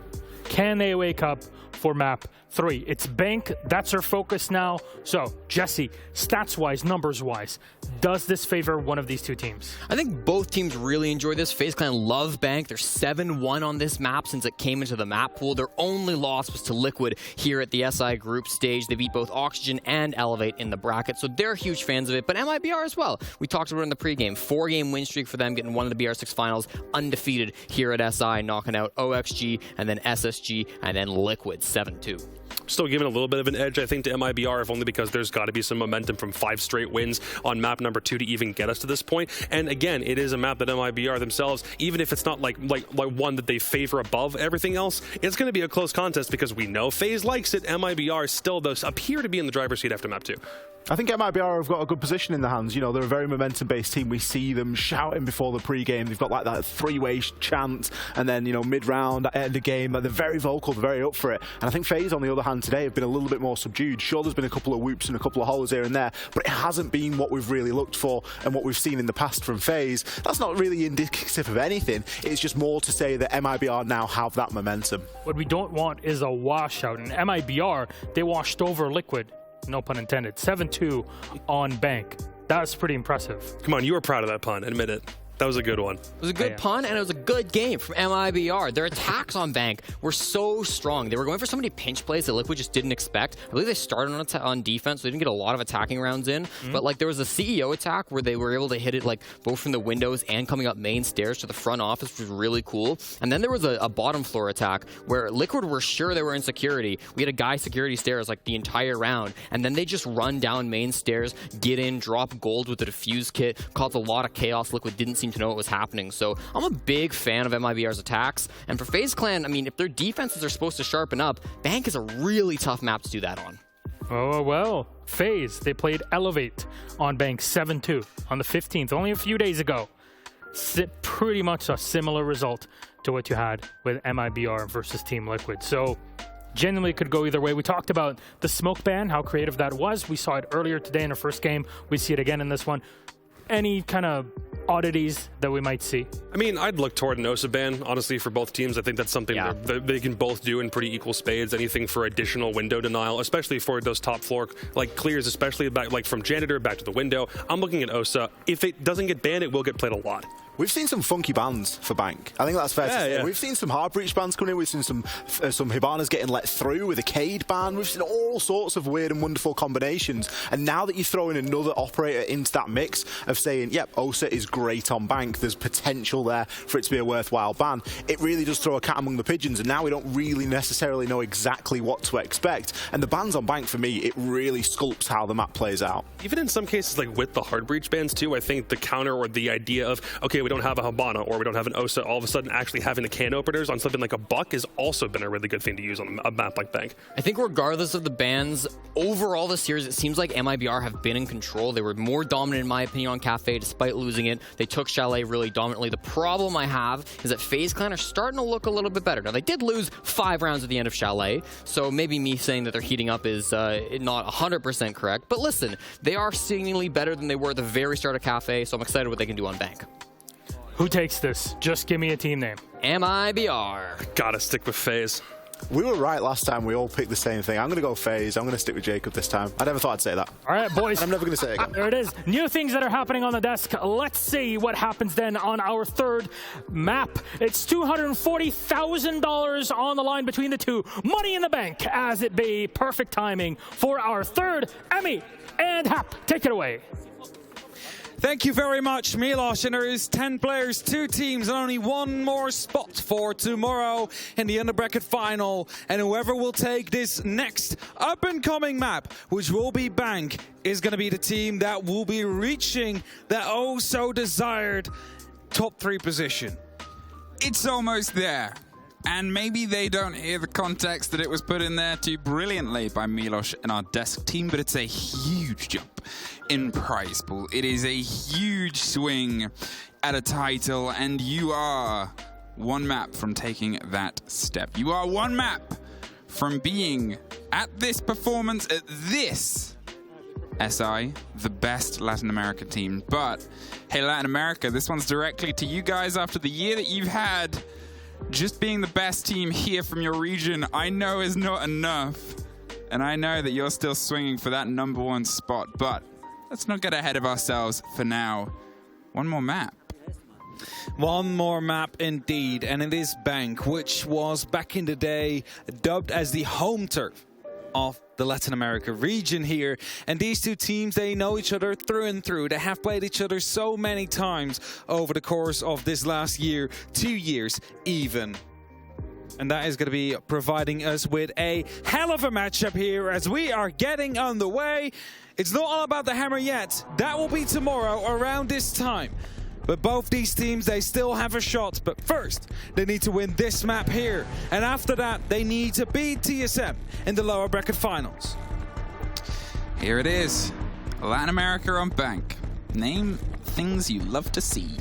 Can they wake up for map 3? It's Bank. That's our focus now. So, Jesse, stats-wise, numbers-wise, does this favor one of these two teams? I think both teams really enjoy this. FaZe Clan love Bank. They're 7-1 on this map since it came into the map pool. Their only loss was to Liquid here at the SI group stage. They beat both Oxygen and Elevate in the bracket, so they're huge fans of it. But MIBR as well. We talked about it in the pregame. 4-game win streak for them, getting one of the BR6 finals undefeated here at SI, knocking out OXG and then SSG and then Liquid 7-2. Still giving a little bit of an edge, I think, to MIBR, if only because there's got to be some momentum from 5 straight wins on map number 2 to even get us to this point. And again, it is a map that MIBR themselves, even if it's not like one that they favor above everything else, it's going to be a close contest because we know FaZe likes it. MIBR still does appear to be in the driver's seat after map 2. I think MIBR have got a good position in their hands. You know, they're a very momentum-based team. We see them shouting before the pre-game. They've got like that 3-way chant, and then, you know, mid-round, at the end of the game, they're very vocal, they're very up for it. And I think FaZe, on the other hand, today have been a little bit more subdued. Sure, there's been a couple of whoops and a couple of hollers here and there, but it hasn't been what we've really looked for and what we've seen in the past from FaZe. That's not really indicative of anything. It's just more to say that MIBR now have that momentum. What we don't want is a washout. And MIBR, they washed over Liquid. No pun intended. 7-2 on Bank. That's pretty impressive. Come on, you were proud of that pun. Admit it. That was a good one. It was a good pun, and it was a good game from MIBR. Their attacks on Bank were so strong. They were going for so many pinch plays that Liquid just didn't expect. I believe they started on defense, so they didn't get a lot of attacking rounds in. But like there was a CEO attack where they were able to hit it like both from the windows and coming up main stairs to the front office, which was really cool. And then there was a bottom floor attack where Liquid were sure they were in security. We had a guy security stairs like the entire round, and then they just run down main stairs, get in, drop gold with the defuse kit, caused a lot of chaos. Liquid didn't seem to know what was happening. So I'm a big fan of MIBR's attacks. And for FaZe Clan, I mean, if their defenses are supposed to sharpen up, Bank is a really tough map to do that on. Oh, well, FaZe, they played Elevate on Bank 7-2 on the 15th, only a few days ago. Pretty much a similar result to what you had with MIBR versus Team Liquid. So genuinely could go either way. We talked about the smoke ban, how creative that was. We saw it earlier today in our first game. We see it again in this one. Any kind of oddities that we might see? I mean, I'd look toward an OSA ban, honestly, for both teams. I think that's something that they can both do in pretty equal spades. Anything for additional window denial, especially for those top floor like clears, especially back, like from janitor back to the window. I'm looking at OSA. If it doesn't get banned, it will get played a lot. We've seen some funky bans for Bank. I think that's fair to say. We've seen some hard breach bans coming in. We've seen some Hibanas getting let through with a Cade ban. We've seen all sorts of weird and wonderful combinations. And now that you throw in another operator into that mix of saying, yep, OSA is great on Bank, there's potential there for it to be a worthwhile ban, it really does throw a cat among the pigeons. And now we don't really necessarily know exactly what to expect. And the bans on Bank, for me, it really sculpts how the map plays out. Even in some cases, like with the hard breach bans too, I think the counter or the idea of, okay, we don't have a Habana or we don't have an OSA, all of a sudden actually having the can openers on something like a Buck has also been a really good thing to use on a map like Bank. I think regardless of the bans, overall this series, it seems like MIBR have been in control. They were more dominant, in my opinion, on Kafe despite losing it. They took Chalet really dominantly. The problem I have is that FaZe Clan are starting to look a little bit better. Now, they did lose 5 rounds at the end of Chalet, so maybe me saying that they're heating up is not 100% correct. But listen, they are seemingly better than they were at the very start of Kafe, so I'm excited what they can do on Bank. Who takes this? Just give me a team name. MIBR. Gotta stick with FaZe. We were right last time. We all picked the same thing. I'm going to go FaZe. I'm going to stick with Jacob this time. I never thought I'd say that. All right, boys. I'm never going to say it again. There it is. New things that are happening on the desk. Let's see what happens then on our third map. It's $240,000 on the line between the two. Money in the bank, as it be. Perfect timing for our third Emmy and Hap. Take it away. Thank you very much, Milos. And there is 10 players, 2 teams, and only one more spot for tomorrow in the underbracket final. And whoever will take this next up-and-coming map, which will be Bank, is going to be the team that will be reaching that oh-so-desired top 3 position. It's almost there. And maybe they don't hear the context that it was put in there too brilliantly by Milos and our desk team, but it's a huge jump in prize pool. It is a huge swing at a title, and you are one map from taking that step. You are one map from being at this performance at this SI, the best Latin American team. But hey, Latin America, this one's directly to you guys after the year that you've had. Just being the best team here from your region, I know is not enough. And I know that you're still swinging for that #1 spot, but let's not get ahead of ourselves for now. One more map. One more map indeed, and it is Bank, which was back in the day dubbed as the home turf of the Latin America region here. And these two teams, they know each other through and through. They have played each other so many times over the course of this last year, 2 years even. And that is going to be providing us with a hell of a matchup here as we are getting underway. It's not all about the hammer yet. That will be tomorrow around this time. But both these teams, they still have a shot. But first, they need to win this map here. And after that, they need to beat TSM in the lower bracket finals. Here it is. Latin America on Bank. Name things you love to see.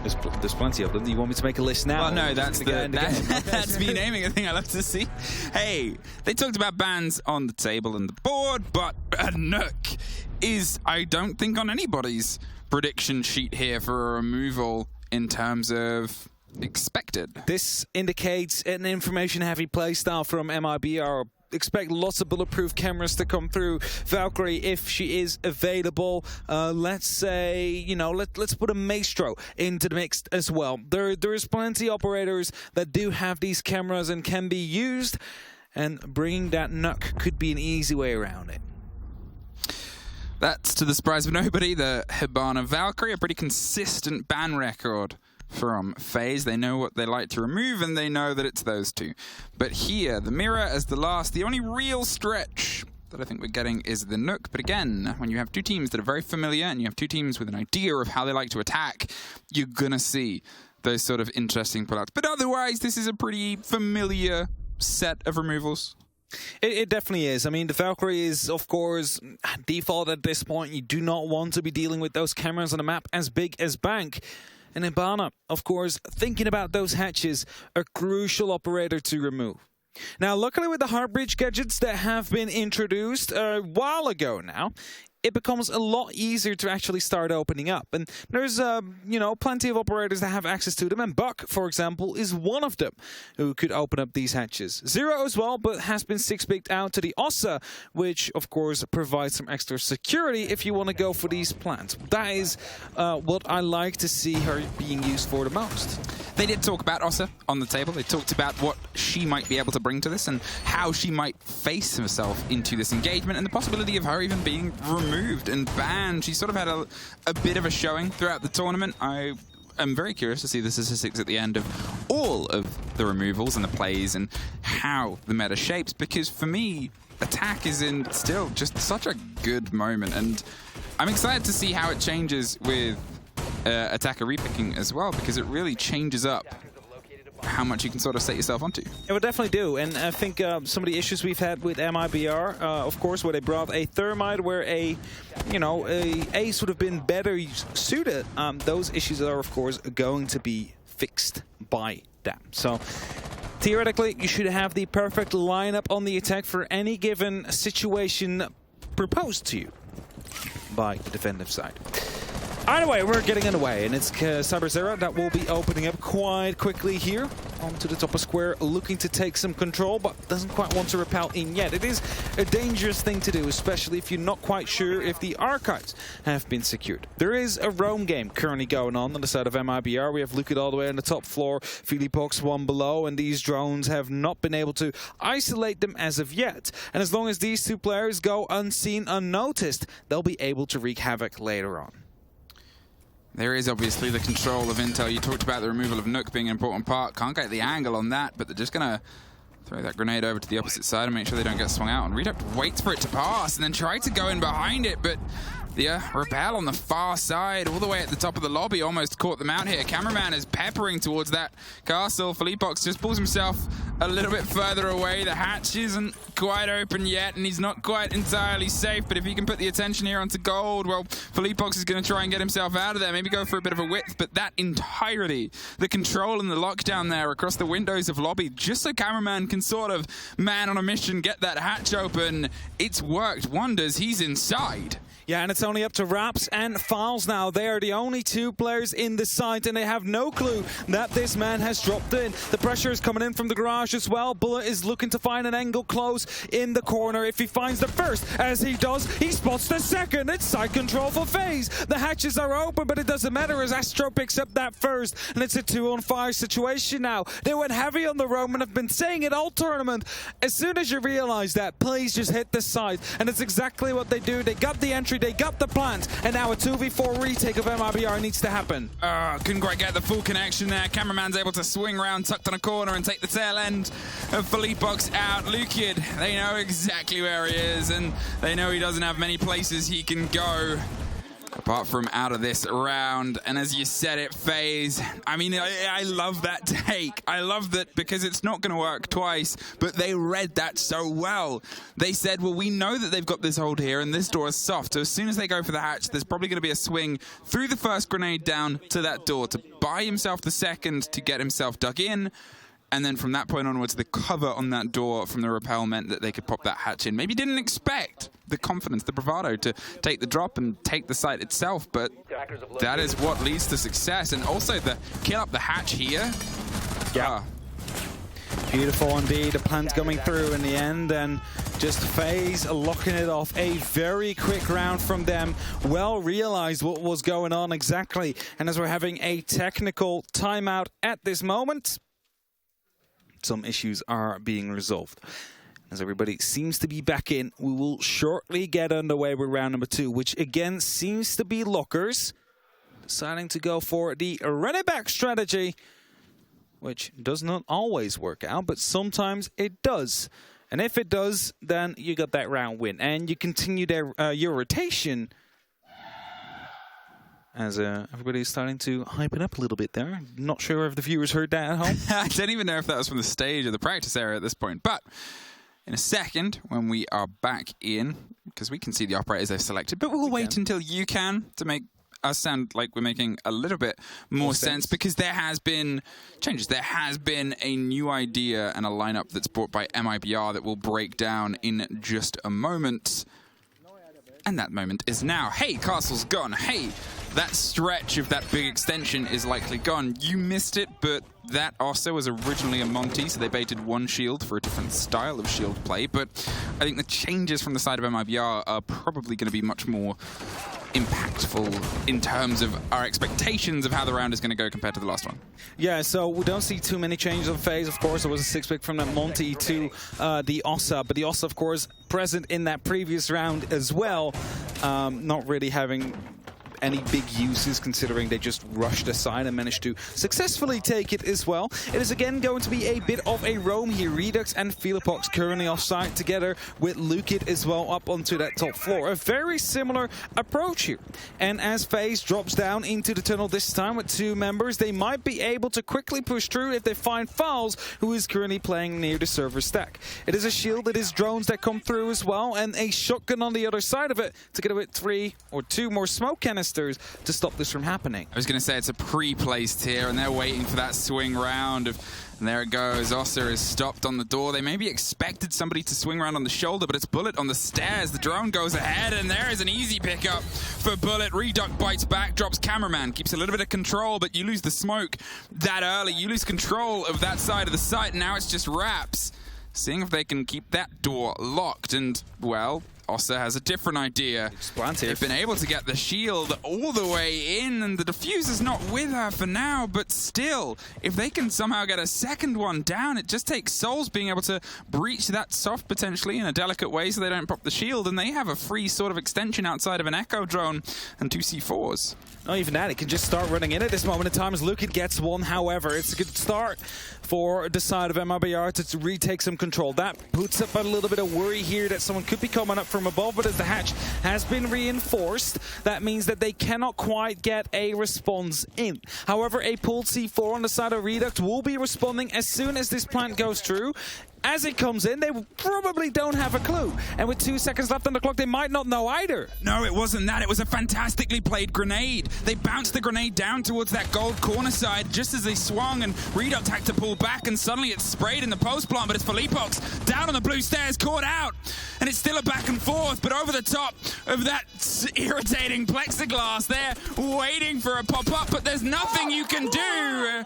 There's plenty of them. Do you want me to make a list now? Well, no, that's me naming a thing I love to see. Hey, they talked about bans on the table and the board, but Nook is, I don't think, on anybody's prediction sheet here for a removal in terms of expected. This indicates an information-heavy playstyle from MIBR, expect lots of bulletproof cameras to come through. Valkyrie, if she is available, let's say, you know, let's put a Maestro into the mix as well. There is plenty of operators that do have these cameras and can be used, and bringing that Nuke could be an easy way around it. That's, to the surprise of nobody, the Hibana Valkyrie, a pretty consistent ban record from FaZe. They know what they like to remove, and they know that it's those two. But here, the Mirror as the only real stretch that I think we're getting is the Nuke. But again, when you have two teams that are very familiar, and you have two teams with an idea of how they like to attack, you're gonna see those sort of interesting pullouts. But otherwise, this is a pretty familiar set of removals. It definitely is. I mean, the Valkyrie is, of course, default at this point. You do not want to be dealing with those cameras on a map as big as Bank. And Hibana, of course, thinking about those hatches, a crucial operator to remove. Now, luckily with the Heartbreach gadgets that have been introduced a while ago now, it becomes a lot easier to actually start opening up. And there's, you know, plenty of operators that have access to them. And Buck, for example, is one of them who could open up these hatches. Zero as well, but has been six-picked out to the Ossa, which, of course, provides some extra security if you want to go for these plants. That is what I like to see her being used for the most. They did talk about Ossa on the table. They talked about what she might be able to bring to this and how she might face herself into this engagement and the possibility of her even being removed and banned. She sort of had a bit of a showing throughout the tournament. I am very curious to see the statistics at the end of all of the removals and the plays and how the meta shapes, because for me, attack is in still just such a good moment, and I'm excited to see how it changes with attacker repicking as well, because it really changes up how much you can sort of set yourself onto. It would definitely do, and I think some of the issues we've had with MIBR, of course, where they brought a Thermite, where a Ace would have been better suited, those issues are, of course, going to be fixed by them. So theoretically, you should have the perfect lineup on the attack for any given situation proposed to you by the defensive side. Either way, we're getting underway, and it's CyberZero that will be opening up quite quickly here onto the top of square, looking to take some control, but doesn't quite want to repel in yet. It is a dangerous thing to do, especially if you're not quite sure if the archives have been secured. There is a roam game currently going on the side of MIBR. We have Luke all the way on the top floor, Philippox one below, and these drones have not been able to isolate them as of yet. And as long as these two players go unseen, unnoticed, they'll be able to wreak havoc later on. There is obviously the control of intel. You talked about the removal of Nuke being an important part. Can't get the angle on that, but they're just going to throw that grenade over to the opposite side and make sure they don't get swung out. And Reduct waits for it to pass and then try to go in behind it, but the Repel on the far side, all the way at the top of the lobby, almost caught them out here. Cameraman is peppering towards that castle. Philippox just pulls himself a little bit further away. The hatch isn't quite open yet, and he's not quite entirely safe, but if he can put the attention here onto gold, well, Philippox is going to try and get himself out of there, maybe go for a bit of a width, but that entirety, the control and the lockdown there across the windows of lobby, just so Cameraman can sort of man on a mission, get that hatch open, it's worked wonders. He's inside. Yeah, and it's only up to Raps and Files now. They are the only two players in the site, and they have no clue that this man has dropped in. The pressure is coming in from the garage as well. Bullet is looking to find an angle close in the corner. If he finds the first, as he does, he spots the second. It's side control for FaZe. The hatches are open, but it doesn't matter as Astro picks up that first, and it's a 2-on-5 situation now. They went heavy on the roam and have been saying it all tournament. As soon as you realize that, please just hit the side, and it's exactly what they do. They got the entry, they got the plant, and now a 2v4 retake of MIBR needs to happen. Couldn't quite get the full connection there. Cameraman's able to swing around, tucked on a corner, and take the tail end of Philippox out. Lukiad, they know exactly where he is, and they know he doesn't have many places he can go apart from out of this round. And as you said it, FaZe, I mean, I love that take. I love that because it's not going to work twice, but they read that so well. They said, well, we know that they've got this hold here and this door is soft, so as soon as they go for the hatch, there's probably going to be a swing through the first grenade down to that door to buy himself the second to get himself dug in. And then from that point onwards, the cover on that door from the Repel meant that they could pop that hatch in. Maybe didn't expect the confidence, the bravado to take the drop and take the site itself, but that is what leads to success. And also the kill up the hatch here. Yeah. Beautiful indeed. The plant coming through in the end, and just FaZe locking it off. A very quick round from them. Well realized what was going on exactly. And as we're having a technical timeout at this moment, some issues are being resolved. As everybody seems to be back in, we will shortly get underway with round number 2, which again seems to be Lockers deciding to go for the run it back strategy, which does not always work out, but sometimes it does. And if it does, then you got that round win. And you continue your rotation as everybody's starting to hype it up a little bit there. Not sure if the viewers heard that at home. I don't even know if that was from the stage or the practice area at this point. But in a second, when we are back in, because we can see the operators they've selected, but we'll wait until you can to make us sound like we're making a little bit more sense, because there has been changes. There has been a new idea and a lineup that's brought by MIBR that will break down in just a moment. And that moment is now. Hey, Castle's gone. Hey, that stretch of that big extension is likely gone. You missed it, but that also was originally a Monty, so they baited one shield for a different style of shield play. But I think the changes from the side of MIBR are probably going to be much more impactful in terms of our expectations of how the round is going to go compared to the last one. Yeah, so we don't see too many changes on FaZe. Of course, there was a 6-pick from that Monty to the Ossa, but the Ossa, of course, present in that previous round as well. Not really having any big uses, considering they just rushed aside and managed to successfully take it as well. It is again going to be a bit of a roam here. Redux and Philipox currently offside together with Lukit as well up onto that top floor. A very similar approach here. And as FaZe drops down into the tunnel this time with 2 members, they might be able to quickly push through if they find Fowls, who is currently playing near the server stack. It is a shield, it is drones that come through as well, and a shotgun on the other side of it, together with 3 or 2 more smoke canisters to stop this from happening. I was going to say it's a pre-placed here, and they're waiting for that swing round. And there it goes. Ossa is stopped on the door. They maybe expected somebody to swing around on the shoulder, but it's Bullet on the stairs. The drone goes ahead, and there is an easy pickup for Bullet. Reduct bites back, drops Cameraman, keeps a little bit of control, but you lose the smoke that early. You lose control of that side of the site. Now it's just Raps seeing if they can keep that door locked. And, well, Ossa has a different idea. They've been able to get the shield all the way in, and the diffuser's not with her for now, but still, if they can somehow get a second one down, it just takes Souls being able to breach that soft potentially in a delicate way so they don't pop the shield, and they have a free sort of extension outside of an Echo drone and 2 C4s. Not even that, it can just start running in at this moment in time as Lukit gets one. However, it's a good start for the side of MIBR to retake some control. That puts up a little bit of worry here that someone could be coming up from above, but as the hatch has been reinforced, that means that they cannot quite get a response in. However, a pulled C4 on the side of Redux will be responding as soon as this plant goes through. As it comes in, they probably don't have a clue. And with 2 seconds left on the clock, they might not know either. No, it wasn't that. It was a fantastically played grenade. They bounced the grenade down towards that gold corner side just as they swung, and Redux had to pull back, and suddenly it's sprayed in the post plant, but it's Philipox down on the blue stairs, caught out. And it's still a back and forth, but over the top of that irritating plexiglass, they're waiting for a pop-up, but there's nothing you can do.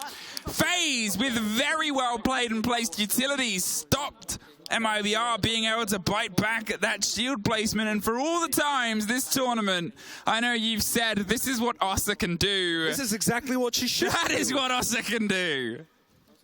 FaZe, with very well played and placed utilities, stopped MIBR being able to bite back at that shield placement. And for all the times this tournament, I know you've said this is what Ossa can do. This is exactly what she should That do. is what Ossa can do.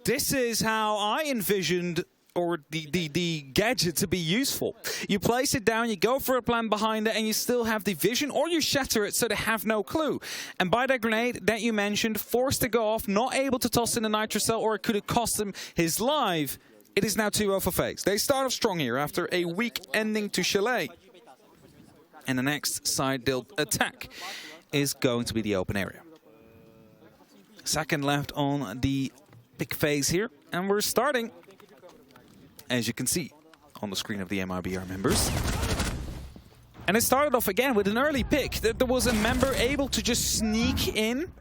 This is how I envisioned or the gadget to be useful. You place it down, you go for a plan behind it, and you still have the vision, or you shatter it so they have no clue. And by that grenade that you mentioned, forced to go off, not able to toss in a nitrocell, or it could have cost him his life. It is now 2-0 for FaZe. They start off strong here after a weak ending to Chalet. And the next side they'll attack is going to be the open area. Second left on the big FaZe here, and we're starting, as you can see on the screen of the MIBR members. And it started off again with an early pick. There was a member able to just sneak in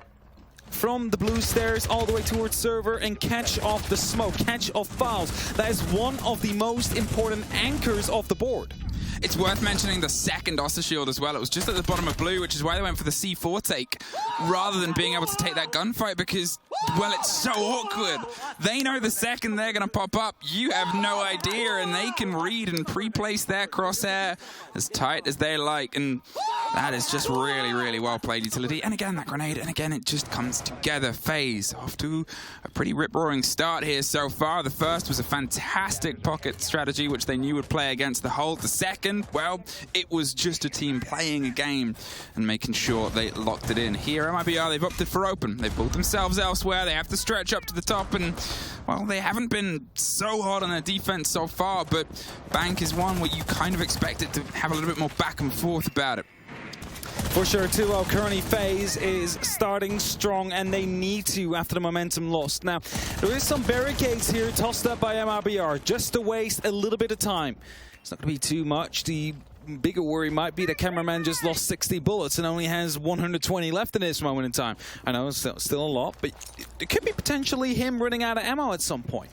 from the blue stairs all the way towards server and catch off the smoke, catch off Fowls. That is one of the most important anchors of the board. It's worth mentioning the second Ossa shield as well. It was just at the bottom of blue, which is why they went for the C4 take rather than being able to take that gunfight, because well, it's so awkward. They know the second they're going to pop up, you have no idea, and they can read and pre-place their crosshair as tight as they like, and that is just really, really well played utility. And again, that grenade, and again, it just comes together. FaZe off to a pretty rip-roaring start here so far. The first was a fantastic pocket strategy, which they knew would play against the hold. The second, well, it was just a team playing a game and making sure they locked it in. Here, MIBR, they've opted for open. They've pulled themselves elsewhere. They have to stretch up to the top, and, well, they haven't been so hot on their defense so far, but Bank is one where you kind of expect it to have a little bit more back and forth about it. For sure, 2-0. Currently, FaZe is starting strong, and they need to after the momentum lost. Now, there is some barricades here tossed up by MIBR, just to waste a little bit of time. It's not going to be too much. The bigger worry might be the cameraman just lost 60 bullets and only has 120 left in this moment in time. I know it's still a lot, but it could be potentially him running out of ammo at some point.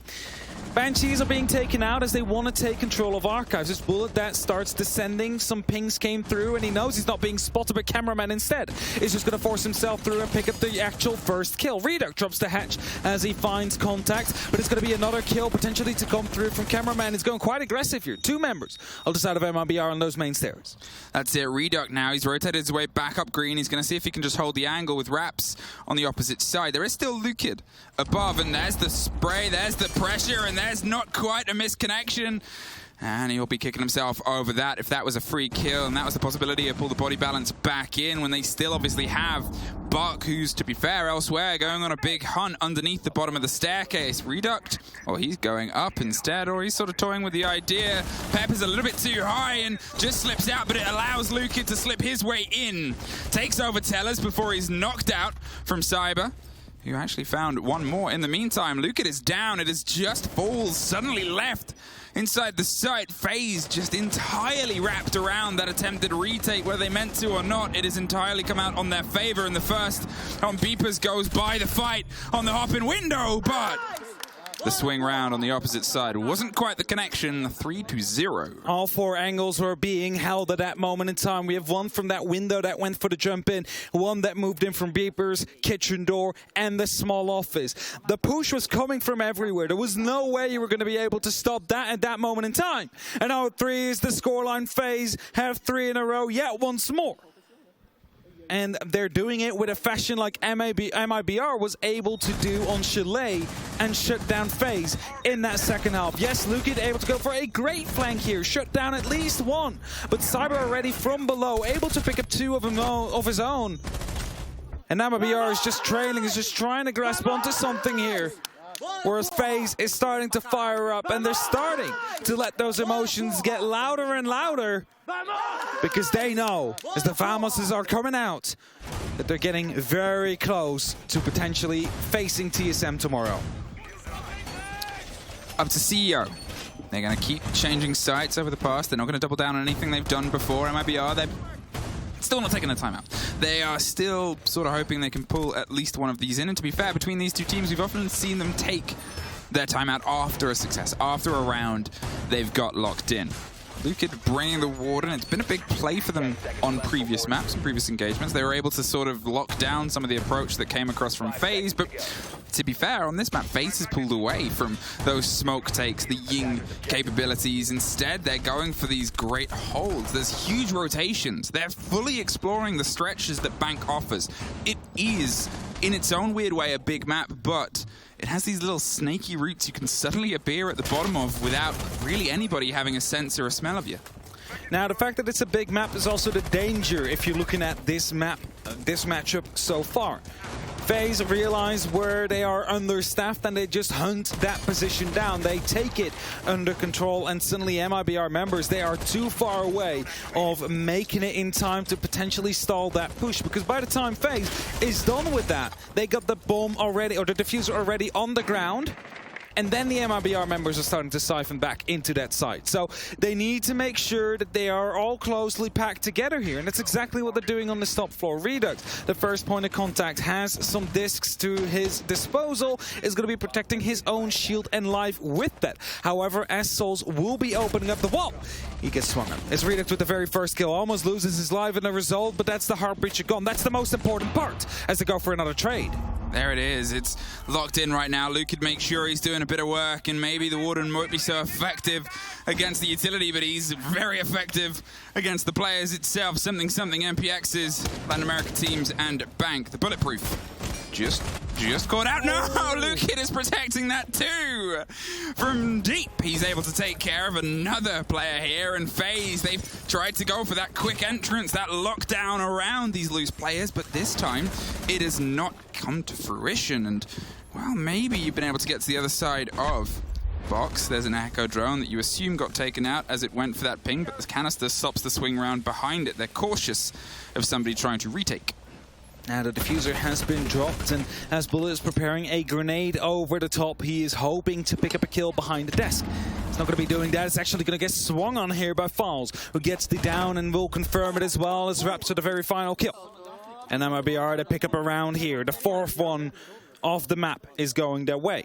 Banshees are being taken out as they want to take control of Archives. This bullet that starts descending, some pings came through, and he knows he's not being spotted by cameraman instead. He's just going to force himself through and pick up the actual first kill. Reduct drops the hatch as he finds contact, but it's going to be another kill potentially to come through from cameraman. He's going quite aggressive here. 2 members on the side of MIBR on those main stairs. That's it. Reduct now. He's rotated his way back up green. He's going to see if he can just hold the angle with Raps on the opposite side. There is still Lukid above, and there's the spray, there's the pressure, and there's not quite a misconnection. And he'll be kicking himself over that if that was a free kill, and that was the possibility to pull the body balance back in when they still obviously have Buck, who's, to be fair, elsewhere, going on a big hunt underneath the bottom of the staircase. Reduct, or he's going up instead, or he's sort of toying with the idea. Pep is a little bit too high and just slips out, but it allows Lukid to slip his way in. Takes over Tellers before he's knocked out from Cyber, who actually found one more. In the meantime, Lukid is down. It is just Falls suddenly left inside the site. FaZe just entirely wrapped around that attempted retake, whether they meant to or not. It has entirely come out on their favor, and the first on Beepers goes by the fight on the hop-in window, but the swing round on the opposite side wasn't quite the connection. 3-0. All 4 angles were being held at that moment in time. We have one from that window that went for the jump in, one that moved in from Beepers, kitchen door, and the small office. The push was coming from everywhere. There was no way you were going to be able to stop that at that moment in time. And now 3 is the scoreline. FaZe have 3 in a row yet once more. And they're doing it with a fashion like MIBR was able to do on Chalet and shut down FaZe in that second half. Yes, Lukid able to go for a great flank here, shut down at least 1. But Cyber already from below, able to pick up 2 of his own. And MIBR is just trailing, is just trying to grasp onto something here. Whereas FaZe is starting to fire up, and they're starting to let those emotions get louder and louder, because they know, as the Famouses are coming out, that they're getting very close to potentially facing TSM tomorrow. Up to CEO. They're going to keep changing sites over the past. They're not going to double down on anything they've done before. MIBR, they're still not taking a timeout. They are still sort of hoping they can pull at least one of these in. And to be fair, between these 2 teams, we've often seen them take their timeout after a success, after a round they've got locked in. Lukid bringing the Warden. It's been a big play for them on previous maps and previous engagements. They were able to sort of lock down some of the approach that came across from FaZe, but to be fair, on this map, FaZe has pulled away from those smoke takes, the Ying capabilities. Instead, they're going for these great holds. There's huge rotations. They're fully exploring the stretches that Bank offers. It is, in its own weird way, a big map, but it has these little snaky routes you can suddenly appear at the bottom of without really anybody having a sense or a smell of you. Now, the fact that it's a big map is also the danger if you're looking at this map, this matchup so far. FaZe realize where they are understaffed and they just hunt that position down. They take it under control, and suddenly MIBR members, they are too far away of making it in time to potentially stall that push, because by the time FaZe is done with that, they got the bomb already, or the diffuser already on the ground. And then the MIBR members are starting to siphon back into that site. So they need to make sure that they are all closely packed together here. And that's exactly what they're doing on this top floor. Reduct, the first point of contact, has some discs to his disposal, is going to be protecting his own shield and life with that. However, as Souls will be opening up the wall, he gets swung on. It's Reduct with the very first kill, almost loses his life in the result, but that's the heart breacher gone. That's the most important part as they go for another trade. There it is. It's locked in right now. Luke could make sure he's doing a bit of work, and maybe the Warden won't be so effective against the utility, but he's very effective against the players itself. Something MPX's Latin America teams and Bank. The Bulletproof just caught out. No, Luke is protecting that too. From deep, he's able to take care of another player here. And FaZe, they've tried to go for that quick entrance, that lockdown around these loose players, but this time it has not come to fruition. And, well, maybe you've been able to get to the other side of box. There's an Echo drone that you assume got taken out as it went for that ping, but the canister stops the swing round behind it. They're cautious of somebody trying to retake. Now the diffuser has been dropped, and as Bullet is preparing a grenade over the top, he is hoping to pick up a kill behind the desk. It's not going to be doing that. It's actually going to get swung on here by Falls, who gets the down and will confirm it as well as wraps to the very final kill. And MIBR to pick up a round here. The fourth one of the map is going their way.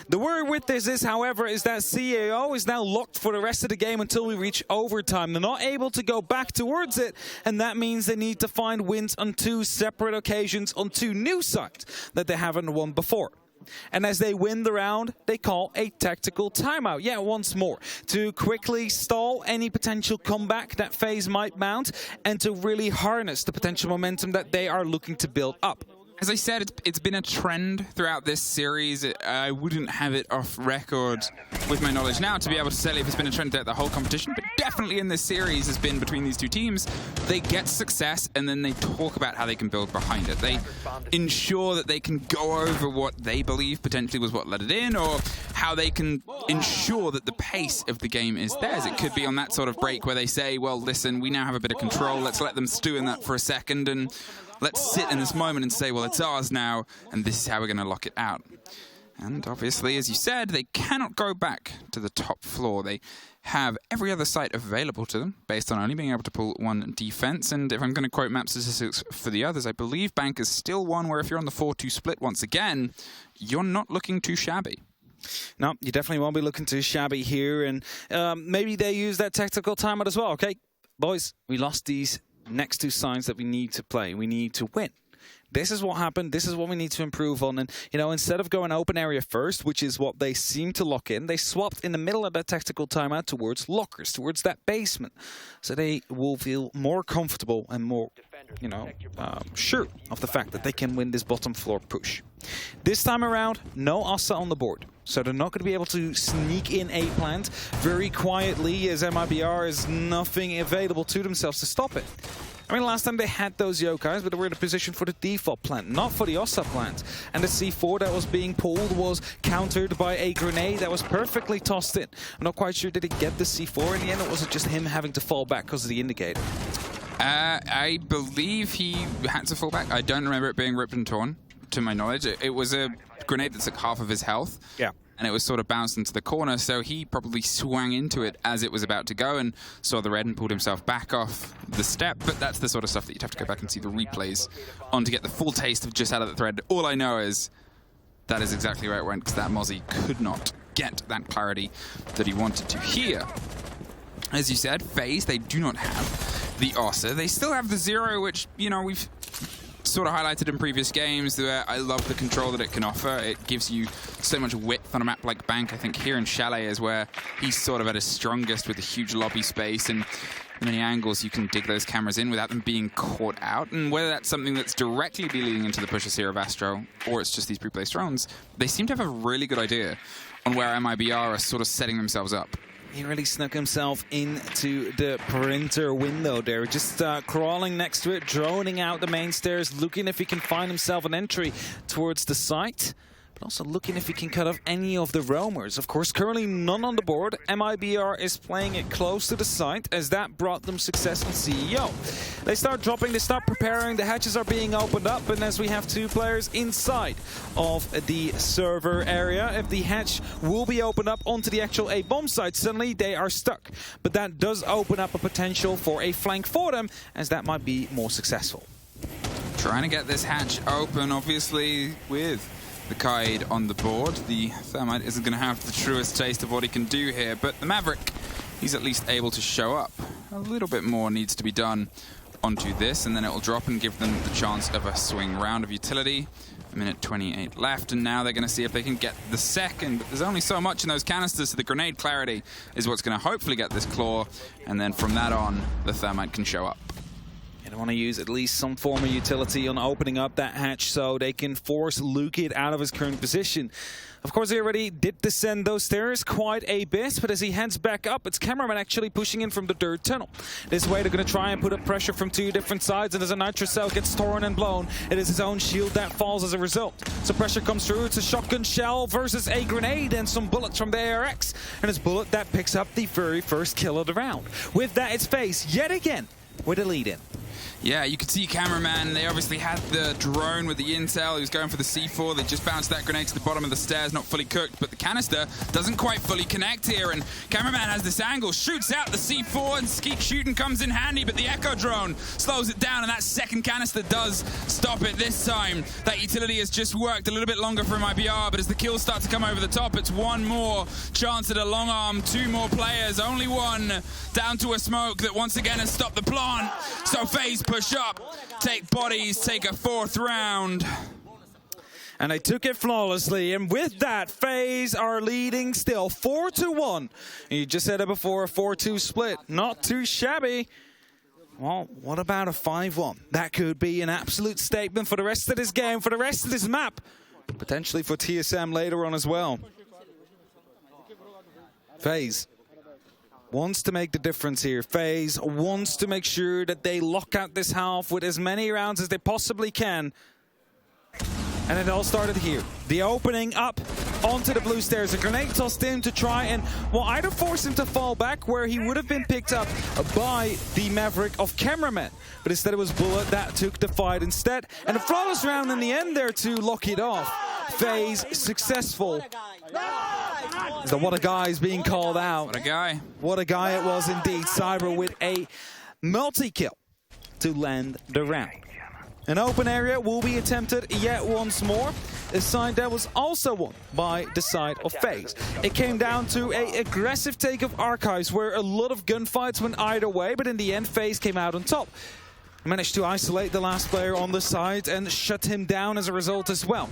The worry with this is, however, is that CAO is now locked for the rest of the game until we reach overtime. They're not able to go back towards it, and that means they need to find wins on 2 separate occasions on 2 new sites that they haven't won before. And as they win the round, they call a tactical timeout. Yeah, once more, to quickly stall any potential comeback that FaZe might mount and to really harness the potential momentum that they are looking to build up. As I said, it's been a trend throughout this series. I wouldn't have it off record with my knowledge now to be able to say if it's been a trend throughout the whole competition, but definitely in this series has been between these two teams. They get success and then they talk about how they can build behind it. They ensure that they can go over what they believe potentially was what let it in, or how they can ensure that the pace of the game is theirs. It could be on that sort of break where they say, well, listen, we now have a bit of control. Let's let them stew in that for a second, and let's sit in this moment and say, well, it's ours now, and this is how we're going to lock it out. And obviously, as you said, they cannot go back to the top floor. They have every other site available to them, based on only being able to pull 1 defense. And if I'm going to quote map statistics for the others, I believe Bank is still one where if you're on the 4-2 split once again, you're not looking too shabby. No, you definitely won't be looking too shabby here. And maybe they use that tactical timeout as well. Okay, boys, we lost these next 2 signs that we need to play. We need to win. This is what happened. This is what we need to improve on. And, you know, instead of going open area first, which is what they seem to lock in, they swapped in the middle of that tactical timeout towards lockers, towards that basement. So they will feel more comfortable and more, you know, sure of the fact that they can win this bottom floor push. This time around, no Asa on the board. So they're not going to be able to sneak in a plant very quietly, as MIBR is nothing available to themselves to stop it. I mean, last time they had those yokais, but they were in a position for the default plant, not for the Osa plant. And the C4 that was being pulled was countered by a grenade that was perfectly tossed in. I'm not quite sure, did he get the C4 in the end, or was it just him having to fall back because of the indicator? I believe he had to fall back. I don't remember it being ripped and torn, to my knowledge. It was a grenade that took half of his health. Yeah. And it was sort of bounced into the corner, so he probably swung into it as it was about to go and saw the red and pulled himself back off the step. But that's the sort of stuff that you'd have to go back and see the replays on to get the full taste of just out of the thread. All I know is that is exactly where it went, because that Mozzie could not get that clarity that he wanted to here. As you said, FaZe, they do not have the Osa. They still have the Zero, which, you know, we've sort of highlighted in previous games, where I love the control that it can offer. It gives you so much width on a map like Bank. I think here in Chalet is where he's sort of at his strongest, with a huge lobby space and many angles you can dig those cameras in without them being caught out. And whether that's something that's directly leading into the pushes here of Astro, or it's just these pre-placed drones, they seem to have a really good idea on where MIBR are sort of setting themselves up. He really snuck himself into the perimeter window there, just crawling next to it, droning out the main stairs, looking if he can find himself an entry towards the site, but also looking if he can cut off any of the roamers. Of course, currently none on the board. MIBR is playing it close to the site, as that brought them success on CEO. They start dropping, they start preparing, the hatches are being opened up, and as we have 2 players inside of the server area, if the hatch will be opened up onto the actual A bomb site, suddenly they are stuck. But that does open up a potential for a flank for them, as that might be more successful. Trying to get this hatch open, obviously, with the Kaid on the board. The Thermite isn't going to have the truest taste of what he can do here, but the Maverick, he's at least able to show up. A little bit more needs to be done onto this, and then it will drop and give them the chance of a swing round of utility. Minute 28 left, and now they're going to see if they can get the second. But there's only so much in those canisters, so the grenade clarity is what's going to hopefully get this claw, and then from that on, the thermite can show up. And I want to use at least some form of utility on opening up that hatch so they can force Lukid out of his current position. Of course, he already did descend those stairs quite a bit, but as he heads back up, it's Cameraman actually pushing in from the third tunnel. This way, they're going to try and put up pressure from two different sides, and as a Nitro Cell gets torn and blown, it is his own shield that falls as a result. So pressure comes through. It's a shotgun shell versus a grenade and some bullets from the ARX, and it's Bullet that picks up the very first kill of the round. With that, it's FaZe yet again with a lead in. Yeah, you can see Cameraman, they obviously had the drone with the intel, he was going for the C4, they just bounced that grenade to the bottom of the stairs, not fully cooked, but the canister doesn't quite fully connect here, and Cameraman has this angle, shoots out the C4, and skeet shooting comes in handy, but the Echo drone slows it down, and that second canister does stop it this time. That utility has just worked a little bit longer for MIBR, but as the kills start to come over the top, it's one more chance at a long arm, two more players, only one down to a smoke that once again has stopped the plant. So FaZe push up, take bodies, take a fourth round. And they took it flawlessly, and with that, FaZe are leading still 4-1. You just said it before, a 4-2 split. Not too shabby. Well, what about a 5-1? That could be an absolute statement for the rest of this game, for the rest of this map. Potentially for TSM later on as well. FaZe wants to make the difference here. FaZe wants to make sure that they lock out this half with as many rounds as they possibly can. And it all started here. The opening up onto the blue stairs. A grenade tossed in to try and, well, either force him to fall back where he would have been picked up by the Maverick of Cameraman. But instead it was Bullet that took the fight instead. And a flawless round in the end there to lock it off. FaZe successful. So what a guy is being called out. What a guy. What a guy it was indeed. Cyber with a multi-kill to land the round. An open area will be attempted yet once more. A side that was also won by the side of FaZe. It came down to an aggressive take of Archives where a lot of gunfights went either way, but in the end FaZe came out on top. Managed to isolate the last player on the side and shut him down as a result as well.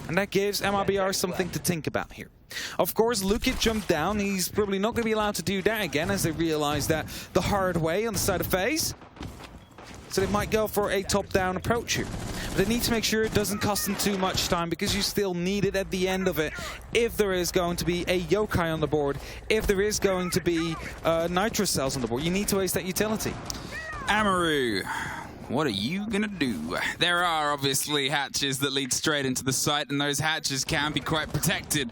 And that gives MIBR something to think about here. Of course, Lukid jumped down. He's probably not going to be allowed to do that again as they realize that the hard way on the side of FaZe. So they might go for a top-down approach here. But they need to make sure it doesn't cost them too much time because you still need it at the end of it if there is going to be a Yokai on the board, if there is going to be Nitro Cells on the board. You need to waste that utility. Amaru, what are you gonna do? There are obviously hatches that lead straight into the site, and those hatches can be quite protected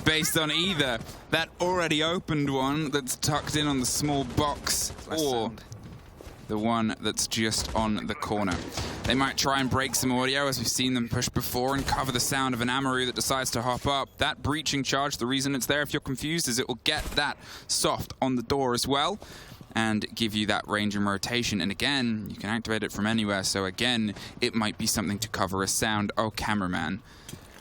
based on either that already opened one that's tucked in on the small box or the one that's just on the corner. They might try and break some audio, as we've seen them push before, and cover the sound of an Amaru that decides to hop up. That breaching charge, the reason it's there, if you're confused, is it will get that soft on the door as well and give you that range and rotation. And again, you can activate it from anywhere, so again, it might be something to cover a sound. Oh, Cameraman,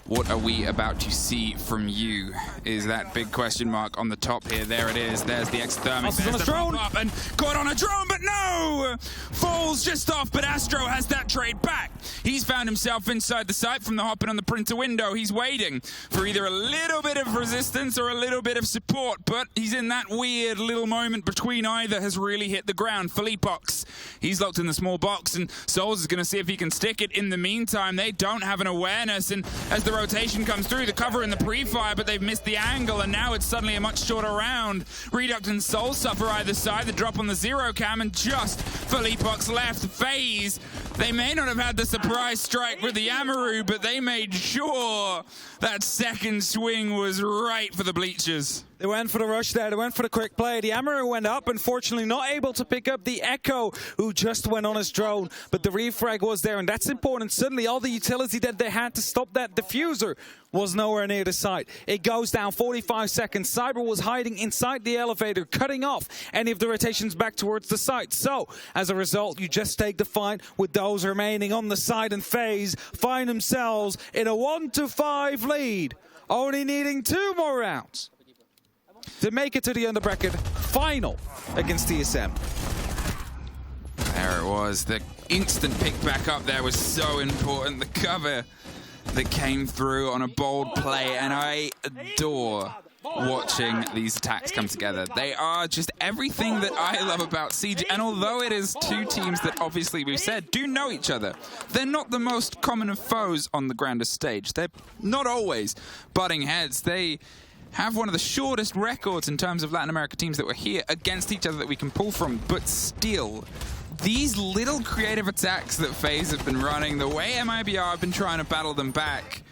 what are we about to see from you? Is that big question mark on the top here. There it is. There's the exothermic. There's the drone. Up and caught on a drone, but no! Falls just off, but Astro has that trade back. He's found himself inside the site from the hopping on the printer window. He's waiting for either a little bit of resistance or a little bit of support, but he's in that weird little moment between either has really hit the ground. Philippox, he's locked in the small box, and Souls is going to see if he can stick it. In the meantime, they don't have an awareness, and as the rotation comes through, the cover in the pre-fire, but they've missed the angle, and now it's suddenly a much shorter round. Reduct and Soul suffer either side. The drop on the zero cam, and just Philippox left. FaZe, they may not have had the surprise strike with the Amaru, but they made sure that second swing was right for the bleachers. They went for the rush there. They went for the quick play. The Amaru went up, unfortunately not able to pick up the Echo, who just went on his drone. But the refrag was there, and that's important. Suddenly, all the utility that they had to stop that diffuser was nowhere near the site. It goes down 45 seconds. Cyber was hiding inside the elevator, cutting off any of the rotations back towards the site. So, as a result, you just take the fight with those remaining on the side, and FaZe find themselves in a 1-5 lead, only needing 2 more rounds to make it to the under-bracket final against TSM. There it was. The instant pick back up there was so important. The cover that came through on a bold play, and I adore watching these attacks come together. They are just everything that I love about Siege, and although it is two teams that obviously we've said do know each other, they're not the most common of foes on the grandest stage. They're not always butting heads. They have one of the shortest records in terms of Latin America teams that were here against each other that we can pull from, but still, these little creative attacks that FaZe have been running, the way MIBR have been trying to battle them back,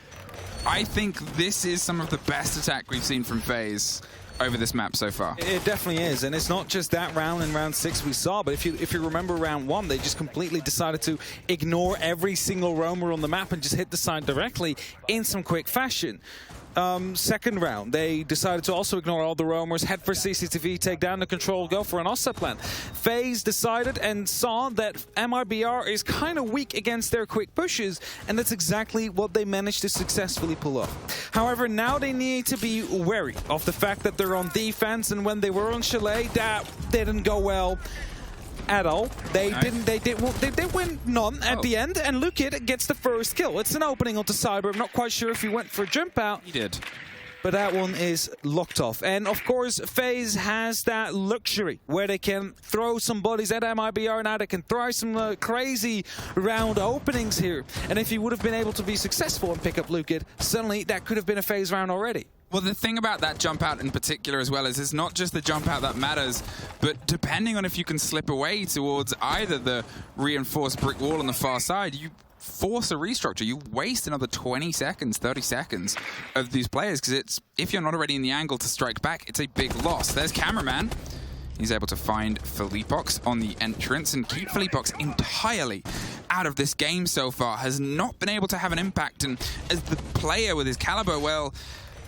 I think this is some of the best attack we've seen from FaZe over this map so far. It definitely is, and it's not just that round in round 6 we saw, but if you remember round 1, they just completely decided to ignore every single roamer on the map and just hit the side directly in some quick fashion. Second round, they decided to also ignore all the roamers, head for CCTV, take down the control, go for an offset plan. FaZe decided and saw that MIBR is kind of weak against their quick pushes, and that's exactly what they managed to successfully pull off. However, now they need to be wary of the fact that they're on defense, and when they were on Chalet, that didn't go well at all. They did win none at the end, and Lukid gets the first kill. It's an opening onto Cyber. I'm not quite sure if he went for a jump out. He did. But that one is locked off. And of course, FaZe has that luxury where they can throw some bodies at MIBR now. They can throw some crazy round openings here. And if he would have been able to be successful and pick up Lukid, suddenly that could have been a FaZe round already. Well, the thing about that jump out in particular as well is it's not just the jump out that matters, but depending on if you can slip away towards either the reinforced brick wall on the far side, you force a restructure. You waste another 20 seconds, 30 seconds of these players, because it's, if you're not already in the angle to strike back, it's a big loss. There's Cameraman. He's able to find Felipox on the entrance and keep Felipox entirely out of this game so far. Has not been able to have an impact, and as the player with his caliber, well,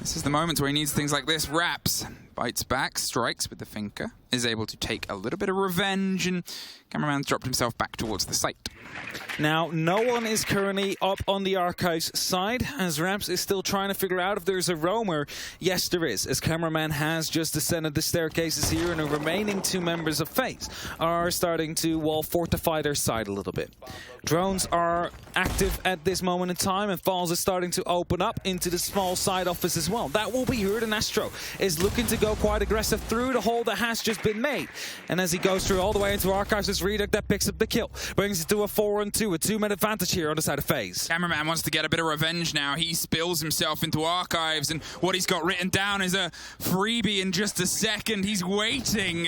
this is the moment where he needs things like this. Raps bites back, strikes with the finger, is able to take a little bit of revenge, and Cameraman's dropped himself back towards the site. Now, no one is currently up on the Archives side, as Raps is still trying to figure out if there's a roamer. Yes, there is, as Cameraman has just descended the staircases here, and the remaining 2 members of FaZe are starting to, well, fortify their side a little bit. Drones are active at this moment in time, and Falls is starting to open up into the small side office as well. That will be heard, and Astro is looking to go quite aggressive through the hole that has just been made. And as he goes through all the way into Archives, it's Reduct that picks up the kill, brings it to a 4-on-2, a 2-man advantage here on the side of FaZe. Cameraman wants to get a bit of revenge now. He spills himself into Archives, and what he's got written down is a freebie in just a second. He's waiting,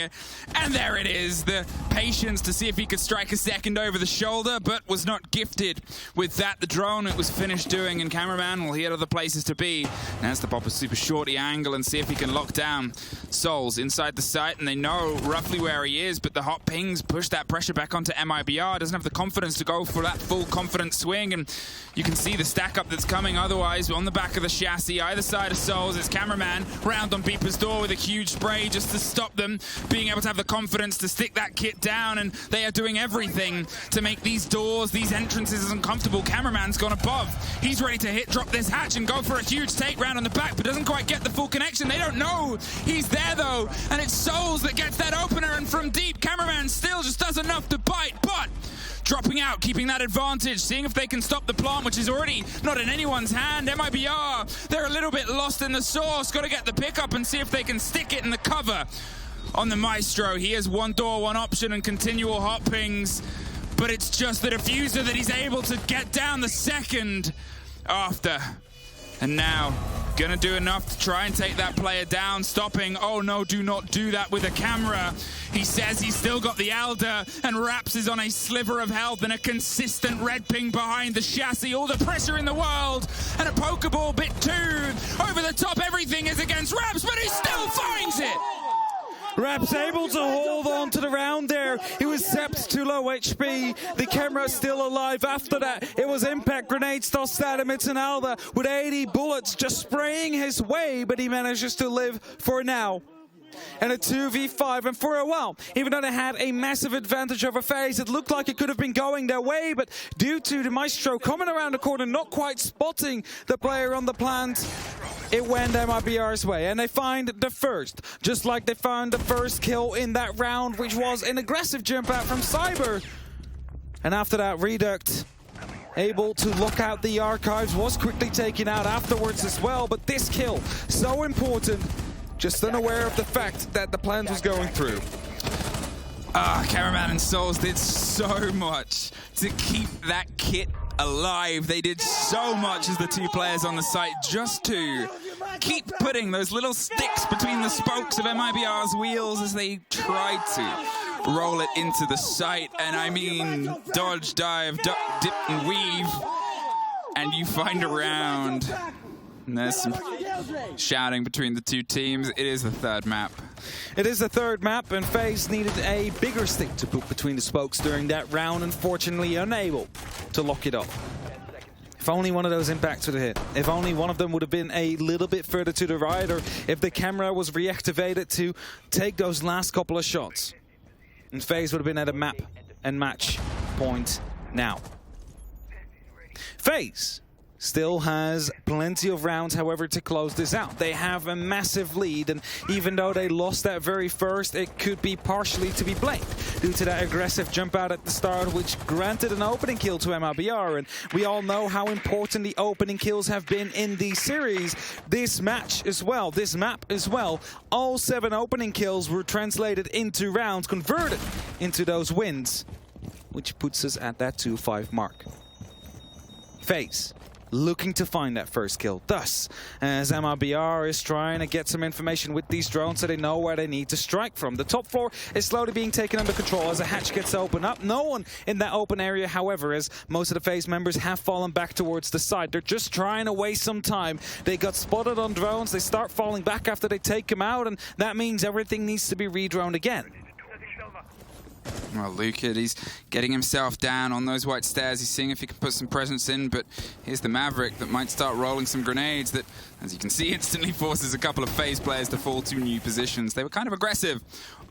and there it is. The patience to see if he could strike a second over the shoulder, but was not gifted with that. The drone, it was finished doing, and Cameraman, well, he had other places to be. Now has to pop a super shorty angle and see if he can lock down Souls inside the site, and they know roughly where he is, but the hot pings push that pressure back onto MIBR. Doesn't have the confidence to go for that full confident swing, and you can see the stack up that's coming otherwise on the back of the chassis. Either side of Souls, it's Cameraman round on Beeper's door with a huge spray just to stop them being able to have the confidence to stick that kit down, and they are doing everything to make these doors, these entrances as uncomfortable. Cameraman's gone above. He's ready to drop this hatch and go for a huge take round on the back, but doesn't quite get the full connection. They don't know he's there though, and it's Souls that gets that opener, and from deep, Cameraman still just does enough to bite, but dropping out, keeping that advantage, seeing if they can stop the plant, which is already not in anyone's hand. MIBR, they're a little bit lost in the sauce. Got to get the pickup and see if they can stick it in the cover on the Maestro. He has 1 door, 1 option, and continual hot pings, but it's just the diffuser that he's able to get down the second after. And now, gonna do enough to try and take that player down, stopping. Oh no, do not do that with a camera. He says he's still got the Elder, and Raps is on a sliver of health and a consistent red ping behind the chassis. All the pressure in the world, and a Pokeball bit too. Over the top, everything is against Raps, but he still finds it. Raps able to hold on to the round there. He was zapped to low HP. The camera's still alive after that. It was impact grenades tossed at him. It's an Alda with 80 bullets just spraying his way, but he manages to live for now. And a 2v5, and for a while, even though they had a massive advantage over FaZe, it looked like it could have been going their way, but due to the Maestro coming around the corner, not quite spotting the player on the plant, it went MIBR's way, and they find the first, just like they found the first kill in that round, which was an aggressive jump out from Cyber. And after that, Reduct able to look out the archives, was quickly taken out afterwards as well, but this kill, so important, just unaware of the fact that the plan was going through. Cameraman and Souls did so much to keep that kit alive. They did so much as the two players on the site just to keep putting those little sticks between the spokes of MIBR's wheels as they tried to roll it into the site. And I mean, dodge, dive, duck, dip, and weave, and you find a round. And there's some shouting between the two teams. It is the third map. It is the third map, and FaZe needed a bigger stick to put between the spokes during that round, unfortunately unable to lock it up. If only one of those impacts would have hit. If only one of them would have been a little bit further to the right, or if the camera was reactivated to take those last couple of shots. And FaZe would have been at a map and match point now. FaZe still has plenty of rounds, however, to close this out. They have a massive lead, and even though they lost that very first, it could be partially to be blamed due to that aggressive jump out at the start, which granted an opening kill to MIBR, and we all know how important the opening kills have been in the series. This match as well, this map as well, all 7 opening kills were translated into rounds, converted into those wins, which puts us at that 2-5 mark. FaZe looking to find that first kill. Thus, as MIBR is trying to get some information with these drones so they know where they need to strike from. The top floor is slowly being taken under control as a hatch gets opened up. No one in that open area, however, as most of the FaZe members have fallen back towards the side. They're just trying to waste some time. They got spotted on drones. They start falling back after they take them out, and that means everything needs to be redroned again. Well, Luca, he's getting himself down on those white stairs. He's seeing if he can put some presence in, but here's the Maverick that might start rolling some grenades that, as you can see, instantly forces a couple of FaZe players to fall to new positions. They were kind of aggressive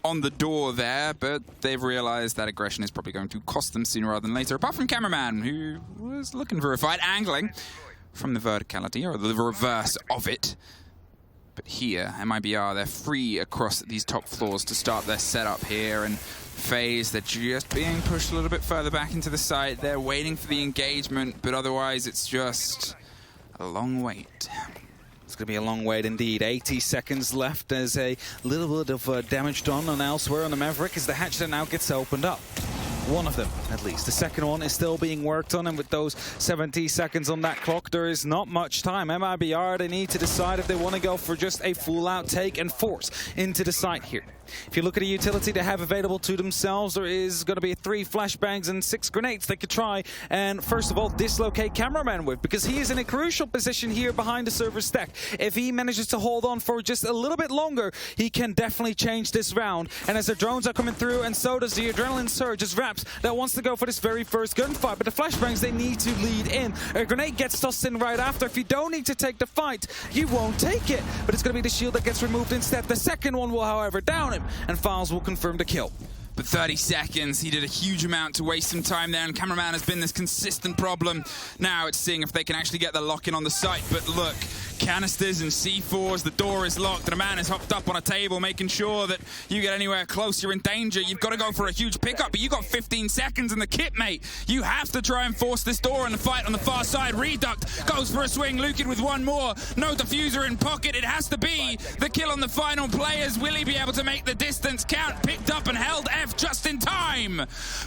on the door there, but they've realized that aggression is probably going to cost them sooner rather than later, apart from Cameraman, who was looking for a fight, angling from the verticality, or the reverse of it. But here, MIBR, they're free across these top floors to start their setup here, and FaZe, they're just being pushed a little bit further back into the site. They're waiting for the engagement, but otherwise it's just a long wait. It's going to be a long wait indeed. 80 seconds left. There's a little bit of damage done on elsewhere on the Maverick as the hatch that now gets opened up. One of them, at least. The second one is still being worked on, and with those 70 seconds on that clock, there is not much time. MIBR, they need to decide if they want to go for just a full-out take and force into the site here. If you look at the utility they have available to themselves, there is going to be 3 flashbangs and 6 grenades they could try and, first of all, dislocate Cameraman with, because he is in a crucial position here behind the server stack. If he manages to hold on for just a little bit longer, he can definitely change this round. And as the drones are coming through, and so does the adrenaline surge, as Raps that wants to go for this very first gunfight. But the flashbangs, they need to lead in. A grenade gets tossed in right after. If you don't need to take the fight, you won't take it. But it's going to be the shield that gets removed instead. The second one will, however, down him, and FaZe will confirm the kill. But 30 seconds, he did a huge amount to waste some time there, and Cameraman has been this consistent problem. Now it's seeing if they can actually get the lock-in on the site, but look, canisters and C4s, the door is locked, and a man is hopped up on a table, making sure that you get anywhere close, you're in danger. You've got to go for a huge pickup, but you got 15 seconds in the kit, mate. You have to try and force this door in the fight on the far side. Reduct goes for a swing, Lukin with one more. No diffuser in pocket, it has to be the kill on the final players. Will he be able to make the distance count? Picked up and held F just in time.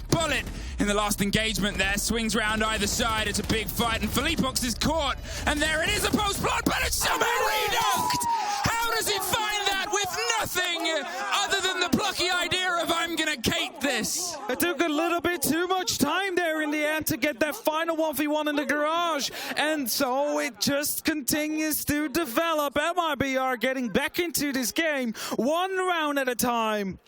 Bullet in the last engagement there, swings round either side. It's a big fight, and Philippox is caught, and there it is, a post-blood, but it's somehow reducked. How does he find that with nothing other than the plucky idea of I'm gonna cake this? It took a little bit too much time there in the end to get that final 1v1 in the garage, and so it just continues to develop. MIBR getting back into this game one round at a time.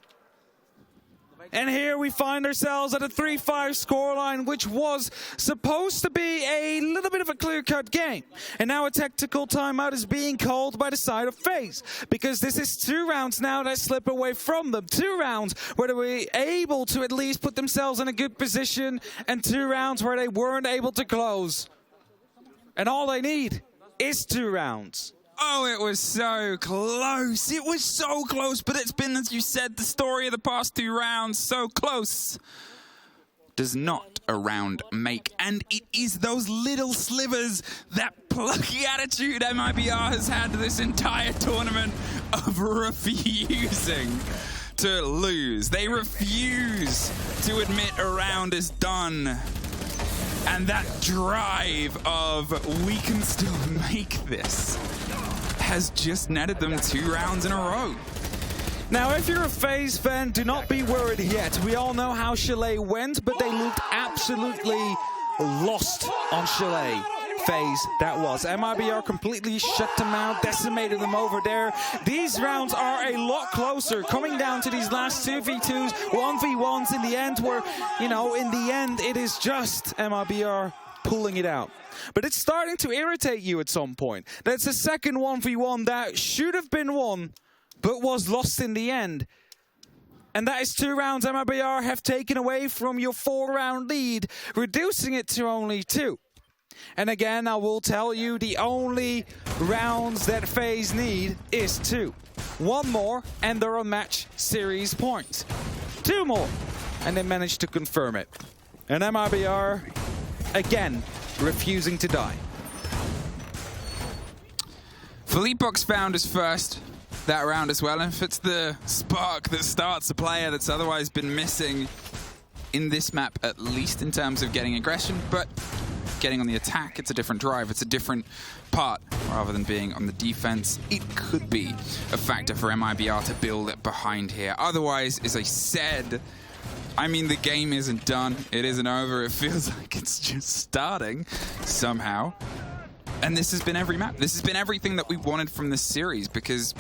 And here we find ourselves at a 3-5 scoreline, which was supposed to be a little bit of a clear-cut game. And now a tactical timeout is being called by the side of FaZe, because this is 2 rounds now that slip away from them. 2 rounds where they were able to at least put themselves in a good position, and 2 rounds where they weren't able to close. And all they need is 2 rounds. Oh, it was so close. It was so close, but it's been, as you said, the story of the past 2 rounds. So close does not round make. And it is those little slivers, that plucky attitude MIBR has had this entire tournament of refusing to lose. They refuse to admit a round is done. And that drive of we can still make this has just netted them 2 rounds in a row. Now, if you're a FaZe fan, do not be worried yet. We all know how Chalet went, but they looked absolutely lost on Chalet. FaZe, that was. MIBR completely shut them out, decimated them over there. These rounds are a lot closer, coming down to these last 2v2s, 1v1s in the end, where, you know, in the end, it is just MIBR pulling it out. But it's starting to irritate you at some point. That's a second 1v1 that should have been won, but was lost in the end. And that is 2 rounds MIBR have taken away from your 4-round lead, reducing it to only 2. And again, I will tell you, the only rounds that FaZe need is 2. 1 more, and they're on match series points. 2 more, and they managed to confirm it. And MIBR, again, refusing to die. Philippebox found his first that round as well, and if it's the spark that starts a player that's otherwise been missing in this map, at least in terms of getting aggression, but getting on the attack, it's a different drive, it's a different part, rather than being on the defense. It could be a factor for MIBR to build it behind here. Otherwise, as I said, I mean, the game isn't done, it isn't over, it feels like it's just starting somehow. And this has been every map. This has been everything that we wanted from this series, because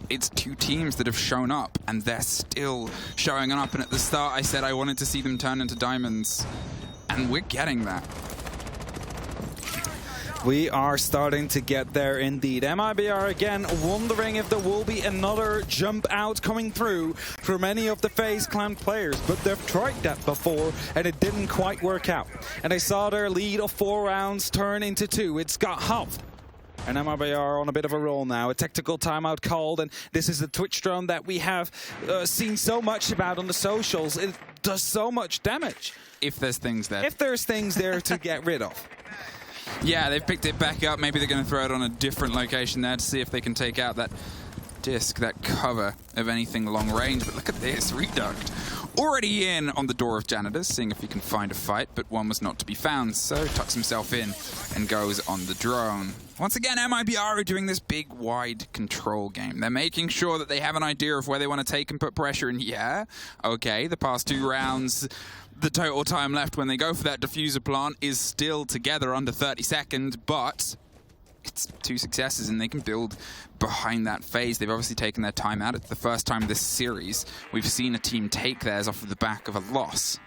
it's 2 teams that have shown up, and they're still showing up. And at the start, I said I wanted to see them turn into diamonds, and we're getting that. We are starting to get there indeed. MIBR again wondering if there will be another jump out coming through for many of the FaZe clan players, but they've tried that before and it didn't quite work out. And they saw their lead of 4 rounds turn into 2. It's got halved. And MIBR on a bit of a roll now. A tactical timeout called, and this is the Twitch drone that we have seen so much about on the socials. It does so much damage. If there's things there. If there's things there to get rid of. Yeah, they've picked it back up. Maybe they're going to throw it on a different location there to see if they can take out that disc, that cover of anything long range. But look at this, Reduct already in on the door of Janitors, seeing if he can find a fight, but one was not to be found, so tucks himself in and goes on the drone. Once again, MIBR are doing this big, wide control game. They're making sure that they have an idea of where they want to take and put pressure, and yeah, okay, the past 2 rounds, the total time left when they go for that diffuser plant is still together under 30 seconds, but it's 2 successes and they can build behind that phase. They've obviously taken their time out. It's the first time this series we've seen a team take theirs off of the back of a loss.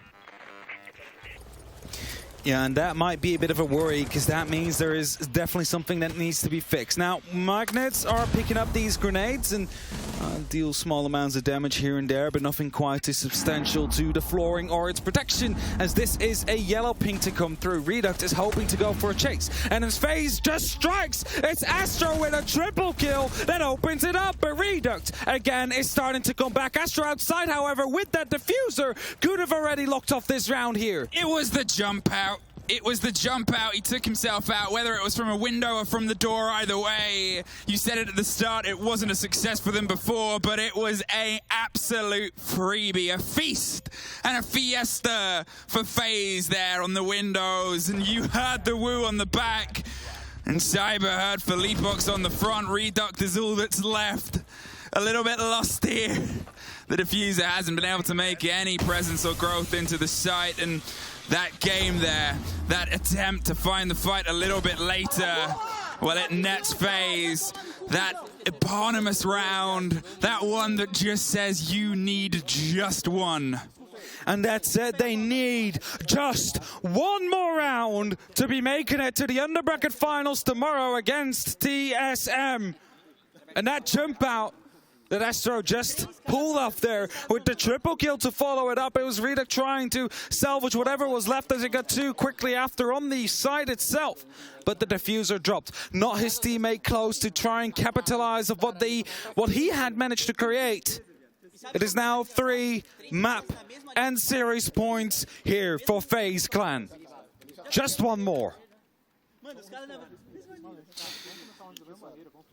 Yeah, and that might be a bit of a worry, because that means there is definitely something that needs to be fixed. Now, Magnets are picking up these grenades and deal small amounts of damage here and there, but nothing quite as substantial to the flooring or its protection, as this is a yellow ping to come through. Reduct is hoping to go for a chase, and as FaZe just strikes, it's Astro with a triple kill that opens it up, but Reduct again is starting to come back. Astro outside, however, with that diffuser, could have already locked off this round here. It was the jump out. It was the jump out. He took himself out, whether it was from a window or from the door, either way. You said it at the start, it wasn't a success for them before, but it was an absolute freebie, a feast and a fiesta for FaZe there on the windows. And you heard the woo on the back, and Cyber heard Philippebox on the front. Reduct is all that's left. A little bit lost here. The diffuser hasn't been able to make any presence or growth into the site, and that game there, that attempt to find the fight a little bit later, well, it nets FaZe that eponymous round, that one that just says you need just one. And that's it, they need just 1 more round to be making it to the Underbracket Finals tomorrow against TSM. And that jump out that Astro just pulled off there with the triple kill to follow it up. It was Reduct trying to salvage whatever was left as it got too quickly after on the side itself. But the diffuser dropped. Not his teammate close to try and capitalize of what he had managed to create. It is now 3 map and series points here for FaZe Clan. Just one more.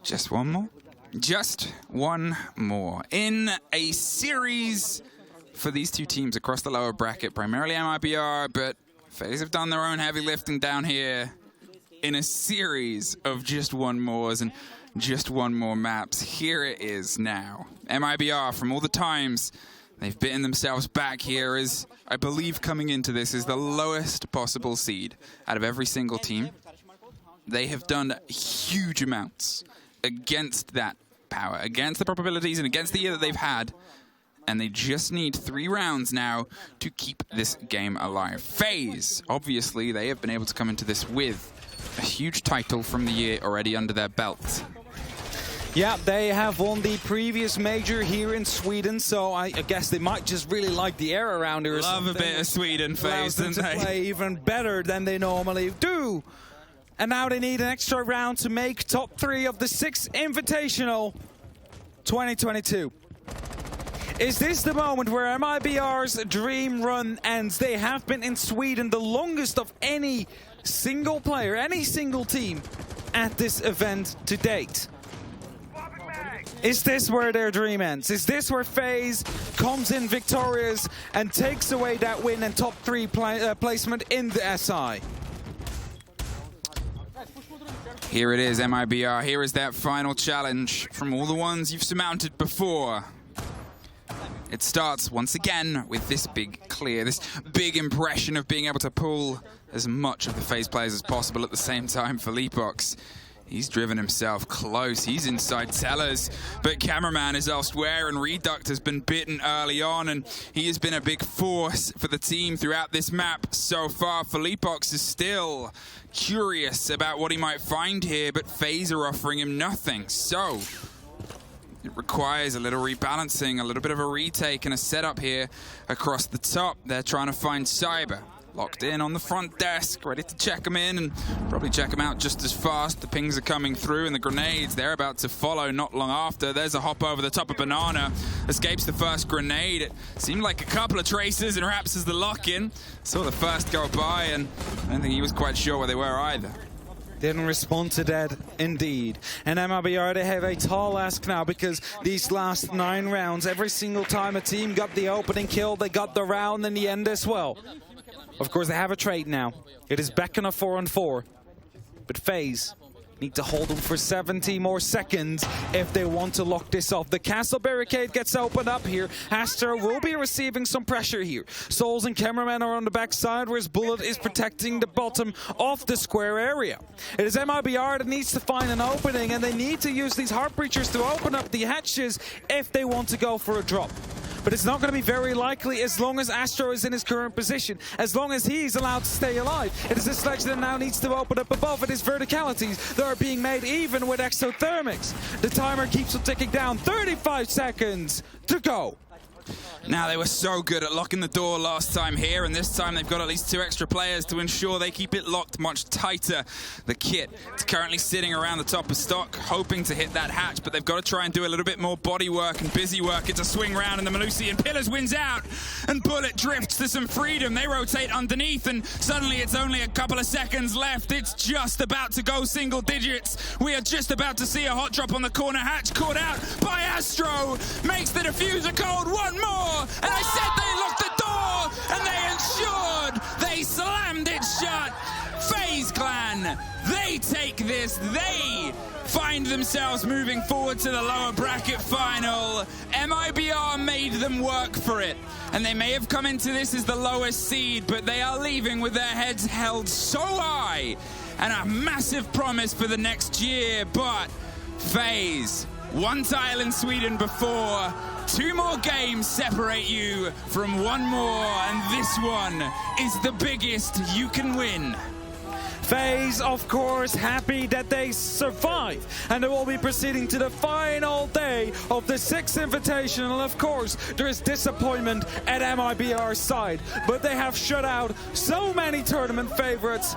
Just one more? Just one more. In a series for these two teams across the lower bracket, primarily MIBR, but FaZe have done their own heavy lifting down here in a series of just one mores and just one more maps. Here it is now. MIBR, from all the times they've bitten themselves back here, is, I believe, coming into this is the lowest possible seed out of every single team. They have done huge amounts against that power, against the probabilities and against the year that they've had. And they just need 3 rounds now to keep this game alive. FaZe, obviously, they have been able to come into this with a huge title from the year already under their belt. Yeah, they have won the previous major here in Sweden, so I guess they might just really like the air around here. Love a bit of Sweden, FaZe, don't they? Play even better than they normally do. And now they need an extra round to make top 3 of the 6th Invitational 2022. Is this the moment where MIBR's dream run ends? They have been in Sweden the longest of any single player, any single team at this event to date. Is this where their dream ends? Is this where FaZe comes in victorious and takes away that win and top 3 placement in the SI? Here it is, MIBR. Here is that final challenge from all the ones you've surmounted before. It starts once again with this big clear, this big impression of being able to pull as much of the FaZe players as possible at the same time for Leapbox. He's driven himself close. He's inside Tellers, but Cameraman is elsewhere, and Reduct has been bitten early on, and he has been a big force for the team throughout this map so far. Leapbox is still curious about what he might find here, but FaZe are offering him nothing. So it requires a little rebalancing, a little bit of a retake and a setup here across the top. They're trying to find Cyber. Locked in on the front desk, ready to check him in and probably check him out just as fast. The pings are coming through and the grenades, they're about to follow not long after. There's a hop over the top of Banana. Escapes the first grenade. It seemed like a couple of traces and Raps as the lock-in. Saw the first go by and I don't think he was quite sure where they were either. Didn't respond to that, indeed. And MIBR, they have a tall ask now because these last 9 rounds, every single time a team got the opening kill, they got the round in the end as well. Of course, they have a trade now. It is back on a 4-on-4. But FaZe need to hold them for 70 more seconds if they want to lock this off. The castle barricade gets opened up here. Astro will be receiving some pressure here. Souls and Cameraman are on the backside, whereas Bullet is protecting the bottom of the square area. It is MIBR that needs to find an opening, and they need to use these Heart Breachers to open up the hatches if they want to go for a drop. But it's not going to be very likely as long as Astro is in his current position, as long as he's allowed to stay alive. It is a sledge that now needs to open up above. It is verticalities that are being made even with exothermics. The timer keeps on ticking down. 35 seconds to go. Now, they were so good at locking the door last time here, and this time they've got at least 2 extra players to ensure they keep it locked much tighter. The kit is currently sitting around the top of stock, hoping to hit that hatch, but they've got to try and do a little bit more body work and busy work. It's a swing round, and the Malusian Pillars wins out, and Bullet drifts to some freedom. They rotate underneath, and suddenly it's only a couple of seconds left. It's just about to go single digits. We are just about to see a hot drop on the corner hatch, caught out by Astro. Makes the diffuser cold. One more. And I said they locked the door, and they ensured they slammed it shut. FaZe Clan, they take this. They find themselves moving forward to the lower bracket final. MIBR made them work for it, and they may have come into this as the lowest seed, but they are leaving with their heads held so high and a massive promise for the next year. But FaZe, one tile in Sweden before, 2 more games separate you from 1 more, and this one is the biggest you can win. FaZe, of course, happy that they survive, and they will be proceeding to the final day of the 6th Invitational. Of course, there is disappointment at MIBR's side, but they have shut out so many tournament favorites.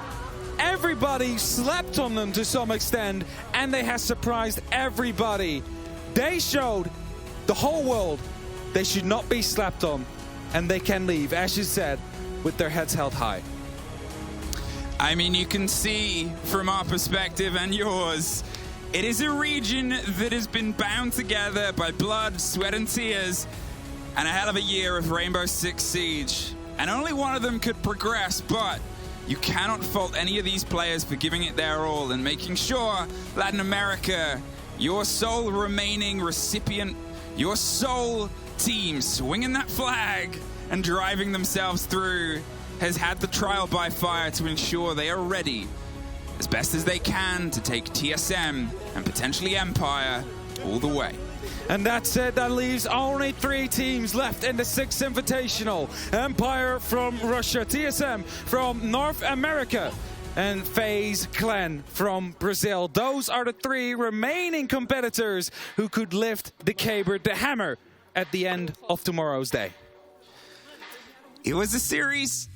Everybody slept on them to some extent, and they have surprised everybody. They showed the whole world They should not be slapped on, and they can leave, as you said, with their heads held high. I mean, you can see from our perspective and yours, it is a region that has been bound together by blood, sweat, and tears, and a hell of a year of Rainbow Six Siege. And only one of them could progress, but you cannot fault any of these players for giving it their all and making sure Latin America, your sole remaining recipient, your sole team swinging that flag and driving themselves through, has had the trial by fire to ensure they are ready as best as they can to take TSM and potentially Empire all the way. And that's it. That leaves only 3 teams left in the 6th Invitational. Empire from Russia, TSM from North America, and FaZe Clan from Brazil. Those are the 3 remaining competitors who could lift the caber, the hammer, at the end of tomorrow's day. It was a series.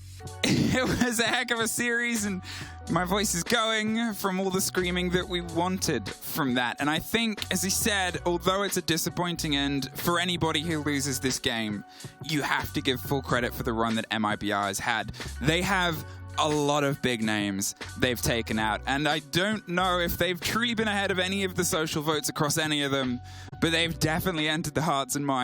It was a heck of a series, and my voice is going from all the screaming that we wanted from that. And I think, as he said, although it's a disappointing end for anybody who loses this game, you have to give full credit for the run that MIBR has had. They have a lot of big names they've taken out, and I don't know if they've truly been ahead of any of the social votes across any of them, but they've definitely entered the hearts and minds